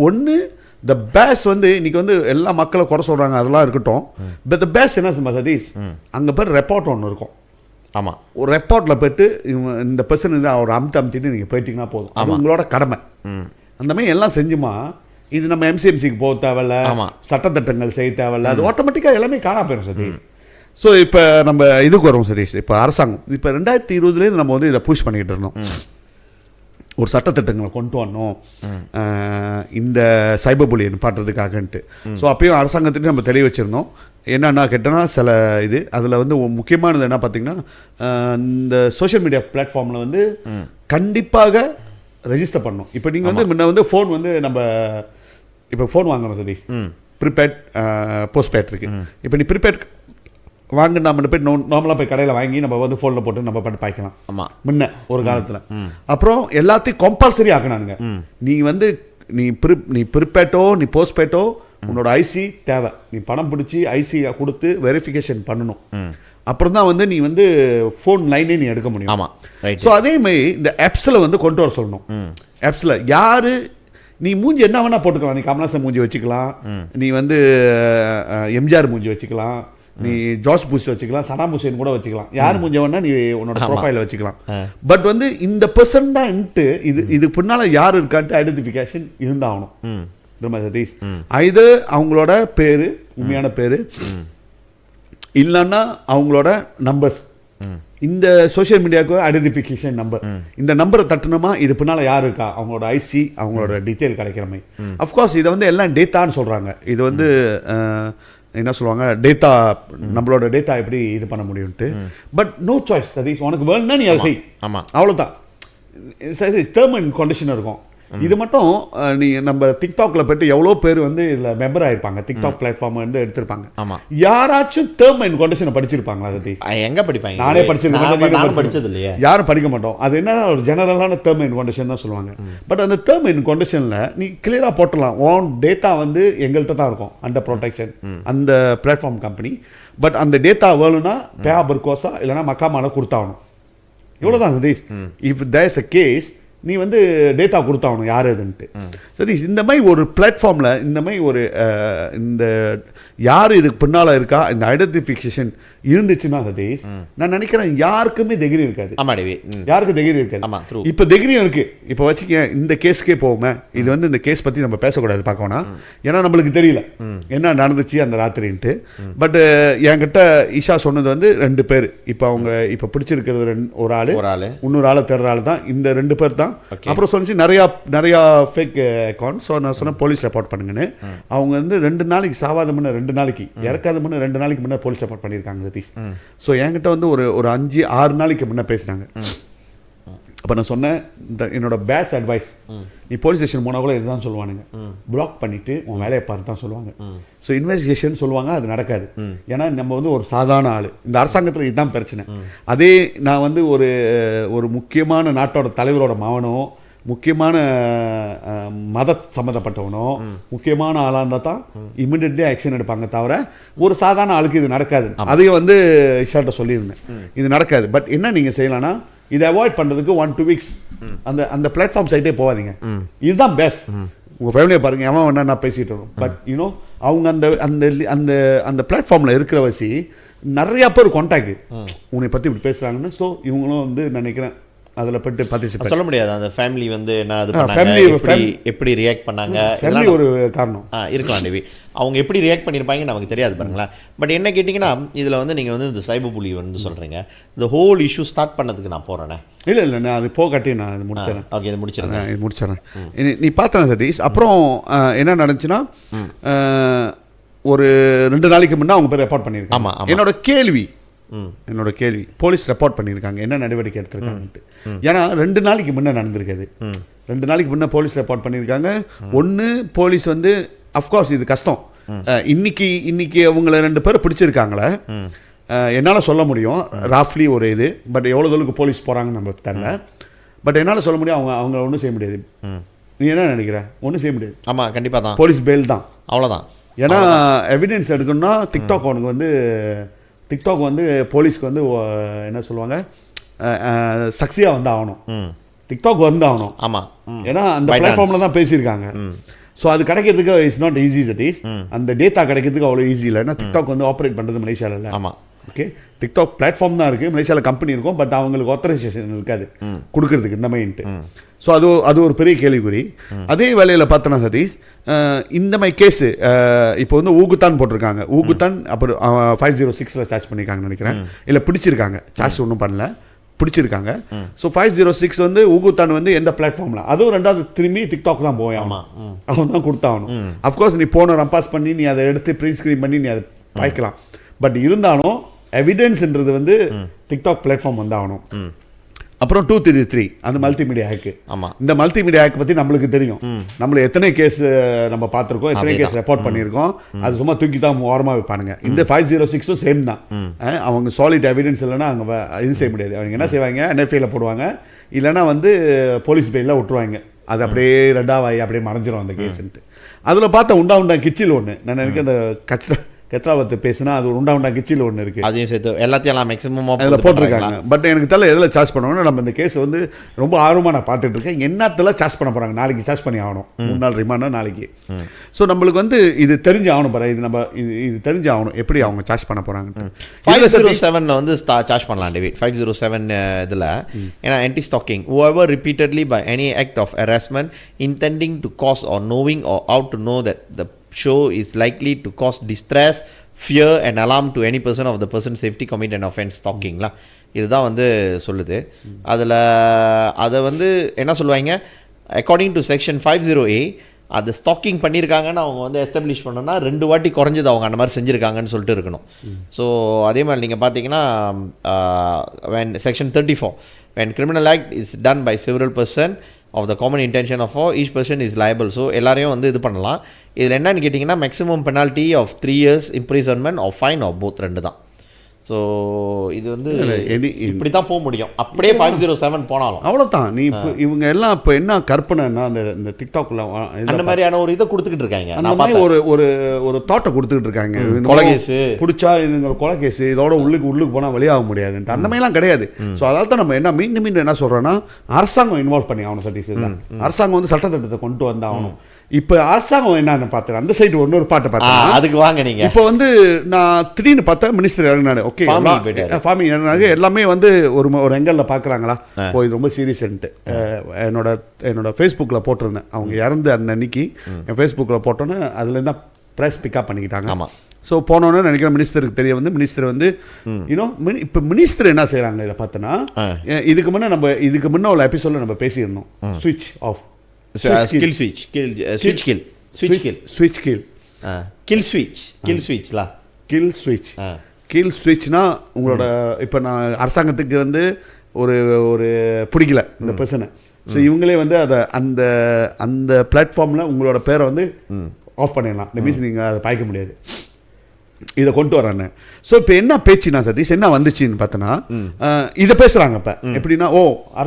ஒன்று த பேஸ் வந்து இன்றைக்கி வந்து எல்லா மக்களை குறை சொல்கிறாங்க, அதெல்லாம் இருக்கட்டும். பட் த பேஸ் என்ன சதீஷ், அங்கே பேர் ரெப்பார்ட் ஒன்று இருக்கும். ஆமாம், ஒரு ரெப்பார்ட்டில் போய்ட்டு இந்த பர்சன் வந்து அவர் அமுத்திட்டு நீங்கள் போயிட்டீங்கன்னா போதும், அது உங்களோட கடமை. அந்த மாதிரி எல்லாம் செஞ்சுமா இது நம்ம எம்சிஎம்சிக்கு போக தேவையில்ல, சட்டத்திட்டங்கள் செய்ய தேவையில்ல, அது ஆட்டோமேட்டிக்காக எல்லாமே காணா போயிடும் சதீஷ். ஸோ இப்போ நம்ம இதுக்கு வரும் சதீஷ், இப்போ அரசாங்கம் இப்போ 2020 நம்ம வந்து இதை புஷ் பண்ணிக்கிட்டு இருந்தோம், ஒரு சட்டத்திட்டங்களை கொண்டு வரணும் இந்த சைபர் புலியை நிப்பாட்டுறதுக்காகன்ட்டு. ஸோ அப்பயும் அரசாங்கத்திட்டு நம்ம தெளிவு வச்சுருந்தோம். என்னென்னா கேட்டோன்னா சில இது அதில் வந்து முக்கியமானது என்ன பார்த்திங்கன்னா, இந்த சோஷியல் மீடியா பிளாட்ஃபார்மில் வந்து கண்டிப்பாக ரெஜிஸ்டர் பண்ணணும். இப்போ நீங்கள் வந்து முன்ன வந்து ஃபோன் வந்து நம்ம இப்போ ஃபோன் வாங்குறோம் சதீஷ், ப்ரீபெய்ட் போஸ்ட்பெய்ட் இருக்குது. இப்போ நீ ப்ரீபெய்ட் வாங்க நம்ம போய் நார்மலாக போய் கடையில் வாங்கி நம்ம வந்து ஃபோனில் போட்டு நம்ம பாட்டு பாய்க்கலாம். ஆமாம், முன்ன ஒரு காலத்தில். அப்புறம் எல்லாத்தையும் கம்பல்சரி ஆக்கினானுங்க. நீ வந்து நீ ப்ரிபேட்டோ நீ போஸ்ட்பேட்டோ உன்னோட ஐசி தேவை, நீ பணம் பிடிச்சி ஐசி கொடுத்து வெரிஃபிகேஷன் பண்ணணும். அப்புறம் தான் வந்து நீ வந்து ஃபோன் லைனே நீ எடுக்க முடியும். ஆமாம், ஸோ அதே மாதிரி இந்த ஆப்ஸில் வந்து கொண்டு வர சொல்லணும். ஆப்ஸில் யார் நீ மூஞ்சி என்ன வேணால் போட்டுக்கலாம், நீ கமலாசன் மூஞ்சி வச்சுக்கலாம், நீ வந்து எம்ஜிஆர் மூஞ்சி வச்சுக்கலாம், நீ ஜார்ஜ் புஷ் வச்சுக்கலாம், சதாம் ஹுசேன் கூட வச்சுக்கலாம், யார் மூஞ்ச வேணா நீ உன்னோட ப்ரொஃபைல வச்சுக்கலாம். பட் வந்து இந்த பர்சன் தான் இது பின்னால யார் இருக்கான்ட்டு ஐடென்டிஃபிகேஷன் இருந்தாகணும் சதீஷ். இது அவங்களோட பேரு, உண்மையான பேரு, இல்லைன்னா அவங்களோட நம்பர்ஸ், இந்த சோஷியல் மீடியாவுக்கு ஐடென்டிஃபிகேஷன் நம்பர், இந்த நம்பரை தட்டணுமா இது பின்னால் யார் இருக்கா, அவங்களோட ஐசி, அவங்களோட டீட்டெயில் கிடைக்கிற மாதிரி. அஃப்கோர்ஸ் இதை வந்து எல்லாம் டேட்டான்னு சொல்கிறாங்க. இது வந்து என்ன சொல்லுவாங்க, டேட்டா, நம்மளோட டேட்டா எப்படி இது பண்ண முடியும்ட்டு. பட் நோ சாய்ஸ் சதீஷ், உனக்கு வேணும்னா நீ அதை செய். ஆமாம், அவ்வளோதான். சரி, டேர்ம் அண்ட் கண்டிஷன் இருக்கும். இது மட்டும் நீ நம்ம டிக்டாக்ல போயிட்டு எவ்வளோ பேர் வந்து இதில் மெம்பர் ஆயிருப்பாங்க, டிக்டாக் பிளாட்ஃபார்ம் வந்து எடுத்திருப்பாங்க. ஆமாம். யாராச்சும் டேர்ம் அண்ட் கண்டிஷனை படிச்சிருப்பாங்களா? அதை எங்கே படிப்பாங்க? நானே படிச்சிருக்கேன், படிச்சது இல்லையா? யாரும் படிக்க மாட்டோம். அது என்ன ஒரு ஜெனரலான டேர்ம் அண்ட் கண்டிஷன் தான் சொல்லுவாங்க. பட் அந்த டேர்ம் அண்ட் கண்டிஷனில் நீ கிளியராக போட்டலாம், ஓன் டேட்டா வந்து எங்கள்கிட்ட தான் இருக்கும் அண்டர் ப்ரொடெக்ஷன் அந்த பிளாட்ஃபார்ம் கம்பெனி. பட் அந்த டேட்டா வேணும்னா பேயா பர்கோசா இல்லைனா மக்காமால கொடுத்தாகணும். இவ்வளோதான் Satish. If there is a case நீ வந்து டேட்டா கொடுத்தாகணும் யார் எதுன்ட்டு. சதீஷ், இந்த மாதிரி ஒரு பிளாட்ஃபார்மில் இந்த மாதிரி ஒரு இந்த யார் இதுக்கு பின்னால் இருக்கா இந்த ஐடென்டிஃபிகேஷன் இருந்துச்சுன்னா சதீஷ், நான் நினைக்கிறேன் யாருக்குமே தைரியம் இருக்காது. யாருக்கும் தைரியம் இருக்காது. இப்போ தைரியம் இருக்கு. இப்போ வச்சுக்க, இந்த கேஸ்க்கே போவோமே, இது வந்து இந்த கேஸ் பற்றி நம்ம பேசக்கூடாது பார்க்கணும்னா, ஏன்னா நம்மளுக்கு தெரியல என்ன நடந்துச்சு அந்த ராத்திரின்ட்டு. பட் என்கிட்ட ஈஷா சொன்னது வந்து 2 பேர். இப்போ அவங்க இப்போ பிடிச்சிருக்கிறது ஒரு ஆள், இன்னொரு ஆளை தேடுற ஆள் தான், இந்த 2 பேர் தான். அப்புறம் சொன்னிச்சு நிறையா ஃபேக் அக்கௌண்ட். ஸோ நான் சொன்னேன் போலீஸ் ரிப்போர்ட் பண்ணுங்கன்னு. அவங்க வந்து 2 நாளைக்கு சாவாத முன்ன 2 நாளைக்கு இறக்காத முன்ன 2 நாளைக்கு முன்னே போலீஸ் ரிப்போர்ட் பண்ணியிருக்காங்க சதீஷ். ஸோ என்கிட்ட வந்து ஒரு 5-6 நாளைக்கு முன்னே பேசினாங்க. அப்போ நான் சொன்னேன், என்னோட பேஸ்ட் அட்வைஸ், நீ போலீஸ் ஸ்டேஷன் போனால் கூட இதுதான் சொல்லுவானுங்க, பிளாக் பண்ணிவிட்டு உன் வேலையை பார்த்து தான் சொல்லுவாங்க. ஸோ இன்வெஸ்டிகேஷன் சொல்லுவாங்க, அது நடக்காது. ஏன்னா நம்ம வந்து ஒரு சாதாரண ஆள், இந்த அரசாங்கத்தில் இதுதான் பிரச்சனை. அதே நான் வந்து ஒரு முக்கியமான நாட்டோட தலைவரோட மகனோ, முக்கியமான மத சம்மந்தப்பட்டவனோ, முக்கியமான ஆளாக இருந்தால் தான் இமிடியட்லி ஆக்ஷன் எடுப்பாங்க, தவிர ஒரு சாதாரண ஆளுக்கு இது நடக்காது. அதையும் வந்து இஷாட்ட சொல்லியிருந்தேன், இது நடக்காது. பட் என்ன நீங்கள் செய்யலாம்னா, இதை அவாய்ட் பண்ணுறதுக்கு 1-2 வீக்ஸ் அந்த பிளாட்ஃபார்ம் சைட்டே போகாதீங்க. இதுதான் பெஸ்ட். உங்கள் ஃபேமிலியை பாருங்கள், எவன் வேணா நான் பேசிகிட்டு வரோம். பட் யூனோ அவங்க அந்த அந்த அந்த அந்த பிளாட்ஃபார்மில் இருக்கிற வச்சு நிறையா பேர் கான்டாக்ட் உன்னை பற்றி இப்படி பேசுகிறாங்கன்னு. ஸோ இவங்களும் வந்து நினைக்கிறேன் அதில் போய்ட்டு பார்ட்டிசிபேட் சொல்ல முடியாது. அந்த ஃபேமிலி வந்து என்ன அது எப்படி ரியாக்ட் பண்ணாங்க, ஃபேமிலி ஒரு காரணம் இருக்கலாம். டிவி அவங்க எப்படி ரியாக்ட் பண்ணியிருப்பாங்க நமக்கு தெரியாது பாருங்களேன். பட் என்ன கேட்டிங்கன்னா, இதில் வந்து நீங்கள் வந்து இந்த சைபர் புலி வந்து சொல்கிறீங்க, இந்த ஹோல் இஷ்யூ ஸ்டார்ட் பண்ணதுக்கு நான் போகிறேனே. இல்லை நான் அது போகாட்டி நான் இது முடிச்சிடறேன். ஓகே, இது முடிச்சிடறேன். நீ பார்த்தேன் சதீஷ். அப்புறம் என்ன நடந்துச்சுன்னா, ஒரு 2 நாளைக்கு முன்னே அவங்க பேர் ரெப்போர்ட் பண்ணியிருக்காங்க. ஆமாம், என்னோட கேள்வி போலீஸ் ரெப்போர்ட் பண்ணியிருக்காங்க, என்ன நடவடிக்கை எடுத்திருக்காங்கன்ட்டு. ஏன்னா 2 நாளைக்கு முன்னே நடந்திருக்குது. 2 நாளைக்கு முன்னே போலீஸ் ரெப்போர்ட் பண்ணியிருக்காங்க. ஒன்று, போலீஸ் வந்து அஃப்கோர்ஸ் இது கஷ்டம். இன்னைக்கு அவங்கள 2 பேரை பிடிச்சிருக்காங்களே, என்னால் சொல்ல முடியும் ராஃப்லி ஒரு இது. பட் எவ்வளோ தூரத்துக்கு போலீஸ் போகிறாங்கன்னு நம்ம தெரியல. பட் என்னால் சொல்ல முடியும் அவங்க ஒன்றும் செய்ய முடியாது. நீ என்ன நினைக்கிற? ஒன்றும் செய்ய முடியாது. ஆமாம், கண்டிப்பாக தான். போலீஸ் பெயில் தான், அவ்வளோதான். ஏன்னா எவிடன்ஸ் எடுக்கணும்னா டிக்டாக் அவனுக்கு வந்து போலீஸ்க்கு வந்து என்ன சொல்லுவாங்க, சக்ஸியாக வந்து ஆகணும், டிக்டாக் வந்து ஆகணும். ஆமாம், ஏன்னா அந்த பிளாட்ஃபார்மில் தான் பேசியிருக்காங்க. ஸோ அது கிடைக்கிறதுக்கு இட்ஸ் நாட் ஈஸி சதீஷ். அந்த டேட்டா கிடைக்கிறதுக்கு அவ்வளோ ஈஸி இல்லை. ஏன்னா டிக்டாக் வந்து ஆப்ரேட் பண்ணுறது மலேசியாவில் இல்லை. ஆமாம், ஓகே. டிக்டாக் பிளாட்ஃபார்ம் தான் இருக்குது, மலேசியாவில் கம்பெனி இருக்கும். பட் அவங்களுக்கு ஆத்தரைசேஷன் இருக்காது கொடுக்கறதுக்கு இந்த மாதிரின்ட்டு. ஸோ அது ஒரு பெரிய கேள்விக்குறி. அதே வேலையில் பார்த்தோன்னா சதீஷ், இந்த மாதிரி கேஸு இப்போ வந்து ஊகுத்தான் போட்டிருக்காங்க. ஊகுத்தான் அப்புறம் 506 சார்ஜ் பண்ணியிருக்காங்கன்னு நினைக்கிறேன். இல்லை பிடிச்சிருக்காங்க, சார்ஜ் ஒன்றும் பண்ணல, பிடிச்சிருக்காங்க. ஸோ 506 வந்து ஊகுத்தான் வந்து எந்த பிளாட்ஃபார்மில், அதுவும் 2வது திரும்பி டிக்டாக் தான் போய் அவன் தான் கொடுத்தாகணும். அஃப்கோர்ஸ் நீ போன ரம்பாஸ் பண்ணி நீ அதை எடுத்து ப்ரீ ஸ்க்ரீன் பண்ணி நீ அதை பாய்க்கலாம். பட் இருந்தாலும் எவிடன்ஸ்ன்றது வந்து டிக்டாக் பிளாட்ஃபார்ம் வந்து ஆகணும். அப்புறம் 233 அந்த மல்டிமீடியா ஹேக்கு. ஆமாம், இந்த மல்டிமீடியா ஹேக் பற்றி நம்மளுக்கு தெரியும். நம்மள எத்தனை கேஸ் நம்ம பார்த்துருக்கோம், எத்தனை கேஸ் ரெப்போர்ட் பண்ணியிருக்கோம். அது சும்மா தூக்கி தான் ஓரமாக வைப்பானுங்க. இந்த 506 சேம் தான். அவங்க சாலிட் எவிடன்ஸ் இல்லைன்னா அங்கே இது செய்ய முடியாது. அவங்க என்ன செய்வாங்க, NFA போடுவாங்க, இல்லைன்னா வந்து போலீஸ் பெயிலில் விட்டுருவாங்க. அது அப்படியே ரெண்டாவாயி அப்படியே மறைஞ்சிரும் அந்த கேஸுன்ட்டு. அதில் பார்த்தா உண்டா கிச்சில் ஒன்று, நான் நினைக்கிறேன் அந்த கெத்ராவத்து பேசுனா அது ஒரு உண்டா கிச்சில் ஒன்று இருக்குது, அதையும் சேர்த்து எல்லாத்தையும் மேக்ஸிமம் அதில் போட்டிருக்காங்க. பட் எனக்கு தெரியல எதில் சார்ஜ் பண்ணுவாங்கன்னா, நம்ம இந்த கேஸ் வந்து ரொம்ப ஆர்வமாக நான் பார்த்துட்டு இருக்கேன். என்னத்தில் சார்ஜ் பண்ண போகிறாங்க, நாளைக்கு சார்ஜ் பண்ணி ஆகணும், 3 நாள் ரிமாண்டா நாளைக்கு. ஸோ நம்மளுக்கு வந்து இது தெரிஞ்சு ஆகணும் பாரு, இது நம்ம இது தெரிஞ்சு ஆகணும் எப்படி அவங்க சார்ஜ் பண்ண போகிறாங்க. 507 வந்து சார்ஜ் பண்ணலாம் டேவிட். 507 இதில் ஏன்னா anti stalking whoever repeatedly by any act of harassment intending to cause or knowing or out to know that the show is likely to cause distress, fear and alarm to any person of the person's safety commit an offense. stalking-ல இதுதான் வந்து சொல்லுது. அதில் அதை வந்து என்ன சொல்லுவாங்க, according to section 50A அது stacking பண்ணியிருக்காங்கன்னு அவங்க வந்து எஸ்டாப்ளிஷ் பண்ணோன்னா 2 வாட்டி குறைஞ்சது அவங்க அந்த மாதிரி செஞ்சுருக்காங்கன்னு சொல்லிட்டு இருக்கணும். ஸோ அதே மாதிரி நீங்கள் பார்த்தீங்கன்னா when section 34 when criminal act is done by several person of the common intention of each person is liable. So எல்லாரையும் வந்து இது பண்ணலாம். இதில் என்னன்னு கேட்டிங்கன்னா maximum penalty of 3 years imprisonment of fine of both 2 தான். ஸோ இது வந்து இப்படி தான் போக முடியும். அப்படியே 507 போனாலும் அவ்வளோதான். நீ இப்போ இவங்க எல்லாம் இப்போ என்ன கற்பனைன்னா இந்த டிக்டாக்ல அந்த மாதிரியான ஒரு இதை கொடுத்துக்கிட்டு இருக்காங்க. அந்த மாதிரி ஒரு தாட்டை கொடுத்துக்கிட்டு இருக்காங்க. கொலைகேஸு பிடிச்சா இதுங்க கொலைகேஸு இதோட உள்ளுக்கு போனால் வெளியாக முடியாதுன்ட்டு அந்த மாதிரிலாம் கிடையாது. ஸோ அதால் தான் நம்ம என்ன மீண்டும் என்ன சொல்கிறோன்னா அரசாங்கம் இன்வால்வ் பண்ணி ஆகணும். சதீஷ் தான் அரசாங்கம் வந்து சட்டத்திட்டத்தை கொண்டு வந்து ஆகணும். இப்போ அரசாங்கம் என்னன்னு பார்த்தேன் அந்த சைடு இன்னொரு பாட்டை பார்த்தேன். அதுக்கு வாங்க நீங்கள் இப்போ வந்து நான் திடீர்னு பார்த்தேன் மினிஸ்டர் இறங்கினாரு. ஓகே ஃபார்மிங் இறங்கினாரு. எல்லாமே வந்து ஒரு எங்கல்ல பார்க்குறாங்களா ஓ இது ரொம்ப சீரியஸ்ன்ட்டு என்னோட ஃபேஸ்புக்கில் போட்டிருந்தேன். அவங்க இறந்து அந்த அன்னைக்கு என் ஃபேஸ்புக்கில் போட்டோன்னே அதுலேருந்து தான் ப்ரைஸ் பிக்கப் பண்ணிக்கிட்டாங்க. ஆமாம். ஸோ போனோன்னு நினைக்கிறேன் மினிஸ்டருக்கு தெரிய வந்து மினிஸ்டர் வந்து இப்போ மினிஸ்டர் என்ன செய்கிறாங்க இதை பார்த்தோன்னா இதுக்கு முன்னே உள்ள எபிசோடில் நம்ம பேசியிருந்தோம் ஸ்விட்ச் ஆஃப் ஸ்கில் ஸ்விட்ச் ஸ்விட்ச்னா உங்களோட இப்போ நான் அரசாங்கத்துக்கு வந்து ஒரு பிடிக்கல இந்த பர்சனை. ஸோ இவங்களே வந்து அதை அந்த பிளாட்ஃபார்மில் உங்களோட பேரை வந்து ஆஃப் பண்ணிடலாம். இந்த மீன்ஸ் நீங்கள் அதை பாய்க்க முடியாது. இதை கொண்டு வரானே. ஸோ இப்போ என்ன பேச்சுனா சதீஷ் என்ன வந்துச்சுன்னு பார்த்தோன்னா இதை பேசுகிறாங்க. இப்போ எப்படின்னா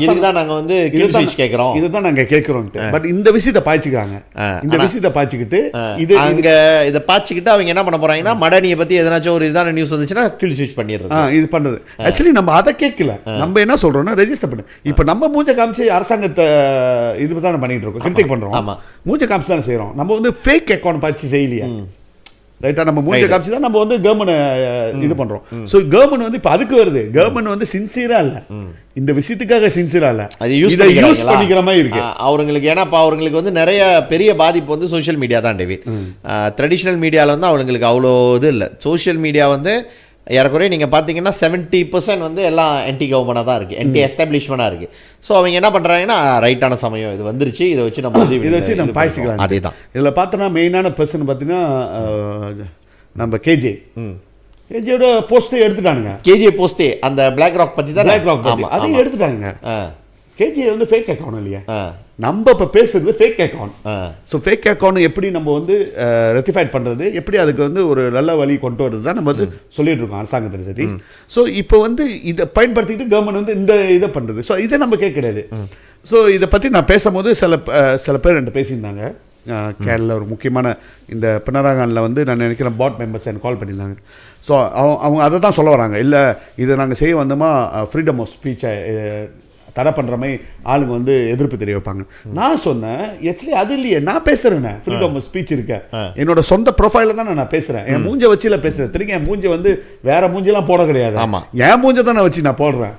இதுதான் நாங்கள் வந்து கேட்குறோம் இதுதான் நாங்கள் கேட்குறோன்ட்டு. பட் இந்த விஷயத்தை பாய்ச்சிக்கிறாங்க. இந்த விஷயத்தை பாய்ச்சிக்கிட்டு இதை பாய்ச்சிக்கிட்டு அவங்க என்ன பண்ண போகிறாங்கன்னா மடனியை பற்றி எதனாச்சும் ஒரு இதான நியூஸ் வந்துச்சுன்னா கில் ஸ்விட்ச் பண்ணிடுறது. இது பண்ணுறது ஆக்சுவலி நம்ம அதை கேட்கல. நம்ம என்ன சொல்கிறோம்னா ரெஜிஸ்டர் பண்ணு. இப்போ நம்ம மூஞ்ச காமிச்சு அரசாங்கத்தை இது தானே பண்ணிட்டு இருக்கோம், கிரிட்டிக் பண்ணுறோம். ஆமாம், மூஞ்ச காமிச்சு தானே செய்கிறோம். நம்ம வந்து ஃபேக் அக்கௌண்ட் பாய்ச்சி செய்யலையா? ரைட்டா? நம்ம மூஞ்ச காமிச்சு தான் நம்ம வந்து கவர்மெண்ட் இது பண்றோம். ஸோ கவர்மெண்ட் வந்து இப்போ அதுக்கு வருது. கவர்மெண்ட் வந்து சின்சியரா இல்லை, இந்த விஷயத்துக்காக சின்சியரா இல்லை, இதை யூஸ் பண்ணிக்கிற மாதிரி இருக்கு அவங்களுக்கு. ஏன்னா இப்போ அவங்களுக்கு வந்து நிறைய பெரிய பாதிப்பு வந்து சோஷியல் மீடியா தான் டேவிட். ட்ரெடிஷ்னல் மீடியாவில் வந்து அவங்களுக்கு அவ்வளோ இது இல்லை. சோஷியல் மீடியா வந்து ஏறக்குறைய நீங்கள் பார்த்தீங்கன்னா 70% வந்து எல்லாம் ஆன்டி கவர்மெண்டாக தான் இருக்குது, ஆன்டி எஸ்டாப்ளிஷ்மெண்ட்டாக இருக்குது. ஸோ அவங்க என்ன பண்ணுறாங்கன்னா ரைட்டான சமயம் இது வந்துருச்சு, இதை வச்சு நம்ம பாய்ச்சிக்கலாம். அதே தான் இதில் பார்த்தோன்னா மெயினான பர்சன் பார்த்தீங்கன்னா நம்ம கேஜேயோட போஸ்ட்டே எடுத்துட்டானுங்க. கேஜே போஸ்ட்டே அந்த பிளாக் ராக் பற்றி தான், பிளாக் ராக் பற்றி அதையும் எடுத்துட்டாங்க. கேஜே வந்து ஃபேக் அக்கௌண்ட் இல்லையா? நம்ம இப்போ பேசுறது fake account. So fake account எப்படி நம்ம வந்து ரெக்டிஃபைட் பண்ணுறது, எப்படி அதுக்கு வந்து ஒரு நல்ல வழி கொண்டு வரது தான் நம்ம வந்து சொல்லிட்டு இருக்கோம் அரசாங்கத்தில் சதீஷ். ஸோ இப்போ வந்து இதை பயன்படுத்திக்கிட்டு கவர்மெண்ட் வந்து இந்த இதை பண்ணுறது. ஸோ இதை நம்ம கேட்க கிடையாது. ஸோ இதை பற்றி நான் பேசும்போது சில பேர் என்கிட்ட பேசியிருந்தாங்க. கேரளா ஒரு முக்கியமான இந்த பினராகானில் வந்து நான் நினைக்கிறேன் பாட் மெம்பர்ஸ் எனக்கு கால் பண்ணியிருந்தாங்க. ஸோ அவங்க அதை தான் சொல்ல வராங்க. இல்லை இதை நாங்கள் செய்ய வந்தோமா ஃப்ரீடம் ஆஃப் ஸ்பீச்சை தடை பண்ணுற மாதிரி ஆளுங்க வந்து எதிர்ப்பு தெரிய வைப்பாங்க. நான் சொன்னேன் ஆக்சுவலி அது இல்லையே, நான் பேசுகிறேன் ஃப்ரீடம் ஆஃப் ஸ்பீச் இருக்க என்னோட சொந்த ப்ரொஃபைலில் தான் நான் பேசுகிறேன். என் மூஞ்ச வச்சுல பேசுகிறேன். திரும்பி என் மூஞ்ச வந்து வேற மூஞ்செல்லாம் போட கிடையாது. என் மூஞ்ச தான் நான் வச்சு நான் போடுறேன்.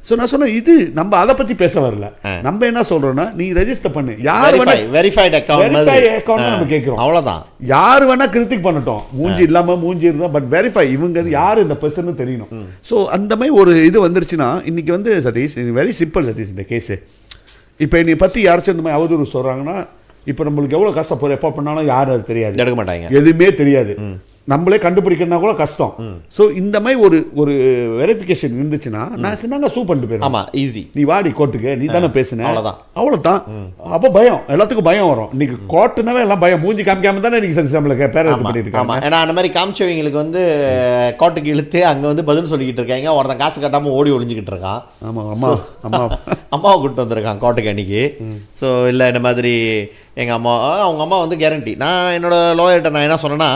ஸோ நான் சொன்னேன் இது நம்ம அதை பற்றி பேச வரல. நம்ம என்ன சொல்கிறோன்னா நீ ரெஜிஸ்டர் பண்ணு, யார் வேணா வெரிஃபைட் அக்கௌண்ட் நம்ம கேட்குறோம், அவ்வளோதான். யார் வேணா கிரிட்டிக் பண்ணட்டும், மூஞ்சி இல்லாமல் மூஞ்சி இருந்தால் பட் வெரிஃபை இவங்க யார் இந்த பர்சன் தெரியணும். ஸோ அந்த மாதிரி ஒரு இது வந்துருச்சுன்னா இன்னைக்கு வந்து சதீஷ் வெரி சிம்பிள் சதீஷ் இந்த கேஸு. இப்போ என்னை பற்றி யாராச்சும் இந்த மாதிரி அவதூறு சொல்கிறாங்கன்னா இப்போ நம்மளுக்கு எவ்வளோ கஷ்டம் எப்போ பண்ணாலும் யாரும் அது தெரியாது, எடுக்க மாட்டாங்க, எதுவுமே தெரியாது, நம்மளே கண்டுபிடிக்கிறதுனா கூட கஷ்டம். ஸோ இந்த மாதிரி ஒரு வெரிஃபிகேஷன் இருந்துச்சுன்னா நான் சின்ன சூ பண்ணிட்டு போயிடும். ஆமாம், ஈஸி. நீ வாடி கோர்ட்டுக்கு, நீ தானே பேசுன, அவ்வளோதான். அப்போ பயம், எல்லாத்துக்கும் பயம் வரும். இன்னைக்கு கோர்ட்டுனாவே எல்லாம் பயம், மூஞ்சி காமிக்காம தானே இன்னைக்கு நம்மளுக்கு பேர பண்ணிட்டு இருக்காங்க. ஏன்னா அந்த மாதிரி காமிச்சவங்களுக்கு வந்து கோர்ட்டுக்கு இழுத்து அங்கே வந்து பதில் சொல்லிக்கிட்டு இருக்காங்க. ஒருத்தன் காசு கட்டாமல் ஓடி ஒளிஞ்சிக்கிட்டு இருக்கான். ஆமாம், அம்மாவை கூப்பிட்டு வந்திருக்கான் கோர்ட்டுக்கு அன்னைக்கு. ஸோ இல்லை இந்த மாதிரி எங்கள் அவங்க அம்மா வந்து கேரண்டி. நான் என்னோட லாயர்கிட்ட நான் என்ன சொன்னேன்னா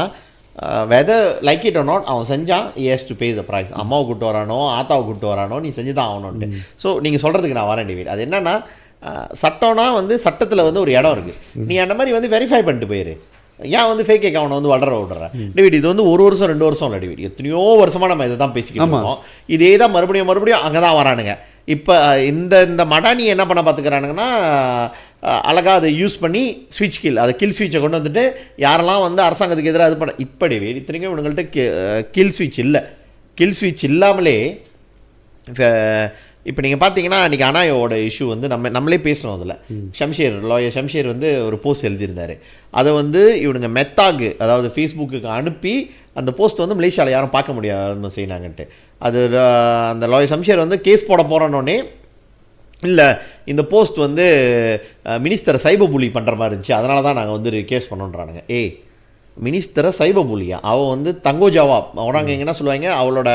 whether like it or not அவன் செஞ்சான் he has to pay the price. அம்மாவை கூப்பிட்டு வரானோ ஆத்தாவை கூப்பிட்டு வரானோ நீ செஞ்சு தான் ஆகணும்ட்டு. ஸோ நீங்கள் சொல்கிறதுக்கு நான் வரேன் டேவிட். அது என்னன்னா சட்டம்னா வந்து சட்டத்தில் வந்து ஒரு இடம் இருக்குது, நீ அந்த மாதிரி வந்து வெரிஃபை பண்ணிட்டு போயிரு. ஏன் வந்து ஃபேக் அக்கௌண்ட் வந்து விடுறேன் டேவிட். இது வந்து 1 வருஷம் 2 வருஷம் இல்லை டேவிட், எத்தனையோ வருஷமாக நம்ம இதை தான் பேசிக்கிட்டு இருக்கோம். இதே தான் மறுபடியும் அங்கே தான் வரானுங்க. இப்போ இந்த மடானி என்ன பண்ண பார்த்துக்கிறானுங்கன்னா அழகாக அதை யூஸ் பண்ணி ஸ்விட்ச் அது கில் ஸ்விட்சை கொண்டு வந்துட்டு யாரெல்லாம் வந்து அரசாங்கத்துக்கு எதிராக இது பண்ண இப்படி இத்தனைக்கும் இவங்கள்ட்ட கில் ஸ்விட்ச் இல்லை. கில் ஸ்விட்ச் இல்லாமலே இப்போ நீங்கள் பார்த்தீங்கன்னா அன்றைக்கி அனாயோட இஷ்யூ வந்து நம்மளே பேசணும். அதில் லாயர் ஷம்ஷேர் வந்து ஒரு போஸ்ட் எழுதியிருந்தார். அதை வந்து இவனுங்க மெத்தாகு அதாவது ஃபேஸ்புக்கு அனுப்பி அந்த போஸ்ட் வந்து மலேசியாவில் யாரும் பார்க்க முடியாதுன்னு செய்யினாங்கன்ட்டு. அது அந்த லாயர் ஷம்ஷேர் வந்து கேஸ் போட போகிறோன்னே இல்லை இந்த போஸ்ட் வந்து மினிஸ்டரை சைபர் புலி பண்ணுற மாதிரி இருந்துச்சு, அதனால தான் நாங்கள் வந்து கேஸ் பண்ணோன்றானுங்க. மினிஸ்டரை சைபர் புலியா? அவள் வந்து தங்கோஜாவா அவங்க என்ன சொல்லுவாங்க, அவளோட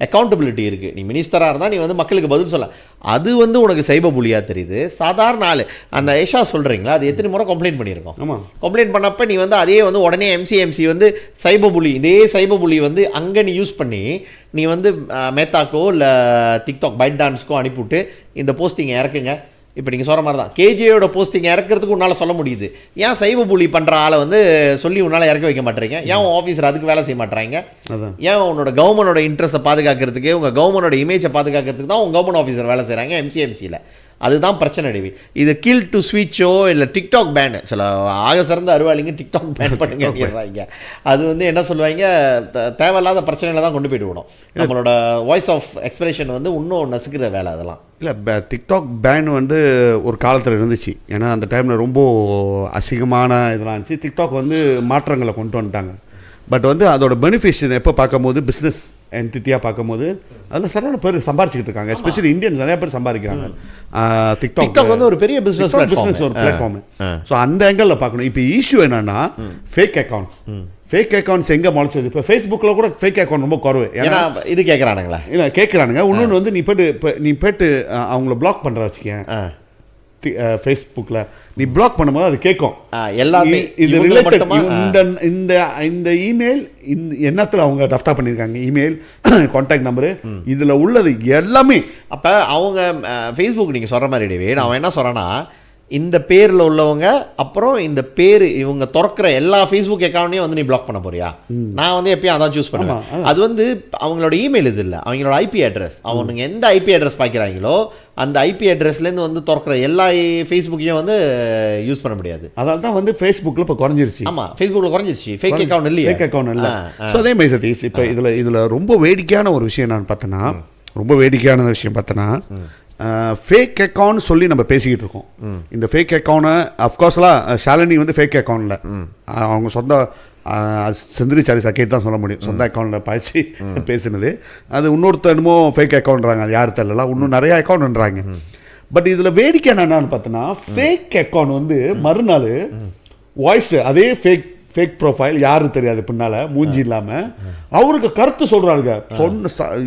அக்கௌண்டபிலிட்டி இருக்குது. நீ மினிஸ்டராக இருந்தால் நீ வந்து மக்களுக்கு பதில் சொல்ல, அது வந்து உனக்கு சைபர் புலியாக தெரியுது. சாதாரண ஆள் அந்த ஏஷா சொல்கிறீங்களா, அது எத்தனை முறை கம்ப்ளைண்ட் பண்ணியிருக்கோம். ஆமாம், கம்ப்ளைண்ட் பண்ணப்போ நீ வந்து அதே வந்து உடனே எம்சி வந்து சைபர் புலி, இதே சைபர் புலி வந்து அங்கே நீ யூஸ் பண்ணி நீ வந்து மேத்தாக்கோ இல்லை டிக்டாக் பைட் டான்ஸ்க்கோ அனுப்பிவிட்டு இந்த போஸ்டிங்கை இறக்குங்க. இப்போ நீங்கள் சொல்கிற மாதிரி தான் கேஜேயோட போஸ்டிங் இறக்கிறதுக்கு உன்னால் சொல்ல முடியுது. ஏன் சைபர் புலி பண்ணுற ஆளை வந்து சொல்லி உன்னால் இறக்க வைக்க மாட்டேறீங்க? ஏன் உன் ஆஃபீஸர் அதுக்கு வேலை செய்ய மாட்டேறாங்க? ஏன் உன்னோட கவர்மெண்டோட இன்ட்ரெஸ்ட்டை பாதுகாக்கிறதுக்கு, உங்கள் கவர்மெண்டோட இமேஜை பாதுகாக்கிறதுக்கு தான் உங்கள் கவர்மெண்ட் ஆஃபீஸர் வேலை செய்கிறாங்க எம்சியில். அதுதான் பிரச்சனை. டேவிட், இது கில் டு ஸ்விட்சோ இல்லை டிக்டாக் பேன், சில ஆக சிறந்த அறிவாளிங்க டிக்டாக் பேன் பண்ணுங்க. அது வந்து என்ன சொல்லுவாங்க, தேவையில்லாத பிரச்சனையில தான் கொண்டு போய்ட்டு விடும். நம்மளோட வாய்ஸ் ஆஃப் எக்ஸ்பிரஷன் வந்து இன்னும் நசுக்கிற வேலை அதெல்லாம். இல்லை, டிக்டாக் பேன் வந்து ஒரு காலத்தில் இருந்துச்சு. ஏன்னா அந்த டைமில் ரொம்ப அசிங்கமான இதெல்லாம் இருந்துச்சு. டிக்டாக் வந்து மாற்றங்களை கொண்டு வந்துட்டாங்க. பட் வந்து அதோட பெனிஃபிஷன் எப்போ பார்க்கும்போது பிஸ்னஸ் என்டிட்டியாக பார்க்கும்போது அதில் சரியான பேர் சம்பாரிச்சிக்கிட்டு இருக்காங்க. எஸ்பெஷலி இந்தியன்ஸ் நிறைய பேர் சம்பாதிக்கிறாங்க. டிக்டாக் வந்து ஒரு பெரிய பிஸ்னஸ் ஒரு பிளாட்ஃபார்ம். ஸோ அந்த ஆங்கிளில் பார்க்கணும். இப்போ இஷ்யூ என்னன்னா ஃபேக் அக்கௌண்ட்ஸ் எங்கே முளைச்சது? இப்போ ஃபேஸ்புக்கில் கூட ஃபேக் அக்கௌண்ட் ரொம்ப குறவு. ஏன்னா இது கேட்குறானுங்களா? இல்லை கேட்குறானுங்க. இன்னொன்று வந்து நீ போய்ட்டு அவங்கள பிளாக் பண்ணுற வச்சுக்கேன் ஃபேஸ்புக்கில் நீ பிளாக் பண்ணும்போது அது கேட்கும் எல்லாமே இது ரிலேட்டட். இந்த இமெயில் இந்த எண்ணத்தில் அவங்க டஃப்டா பண்ணியிருக்காங்க, இமெயில் கான்டாக்ட் நம்பரு இதில் உள்ளது எல்லாமே. அப்போ அவங்க ஃபேஸ்புக் நீங்கள் சொல்கிற மாதிரி டேவிட், அவன் என்ன சொல்கிறான்னா, இந்த பேரில் உள்ளவங்க அப்புறம் இந்த பேர் இவங்க திறக்கிற எல்லா ஃபேஸ்புக் அக்கௌண்ட்டையும் வந்து நீ பிளாக் பண்ண போறியா? நான் வந்து எப்பயும் அதான் சூஸ் பண்ணுவேன். அது வந்து அவங்களோட இமெயில் இது இல்லை, அவங்களோட ஐபி அட்ரஸ். அவனுங்க எந்த ஐபி அட்ரஸ் பார்க்குறாங்களோ அந்த ஐபி அட்ரஸ்லேருந்து வந்து திறக்கிற எல்லா ஃபேஸ்புக்கையும் வந்து யூஸ் பண்ண முடியாது. அதனால தான் வந்து ஃபேஸ்புக்கில் இப்போ குறைஞ்சிருச்சு. ஆமாம், ஃபேஸ்புக்கில் குறைஞ்சிருச்சு. ஃபேக் அக்கௌண்ட் இல்லை, ஃபேக் அக்கௌண்ட் இல்லை. ஸோ அதே மாதிரி சதீஷ், இப்போ இதில் ரொம்ப வேடிக்கையான ஒரு விஷயம் நான் பார்த்தேன்னா ஃபேக் அக்கௌண்ட் சொல்லி நம்ம பேசிக்கிட்டு இருக்கோம். இந்த ஃபேக் அக்கௌண்ட்டை அஃப்கோர்ஸ்லாம் ஷாலினி வந்து ஃபேக் அக்கௌண்ட்டில் அவங்க சொந்த செந்திரி சாரி சக்கேட் தான் சொல்ல முடியும், சொந்த அக்கௌண்ட்டில் பாய்ச்சி பேசினது. அது இன்னொருத்தர் என்னமோ ஃபேக் அக்கௌண்ட்றாங்க, அது யார் தெரியலாம், இன்னும் நிறைய அக்கௌண்ட்ன்றாங்க. பட் இதில் வேடிக்கை என்னன்னு பார்த்தோன்னா ஃபேக் அக்கௌண்ட் வந்து மறுநாள் வாய்ஸ் அதே ஃபேக் ப்ரொஃபைல் யாரும் தெரியாது, பின்னால் மூஞ்சி இல்லாமல் அவருக்கு கருத்து சொல்கிறாங்க.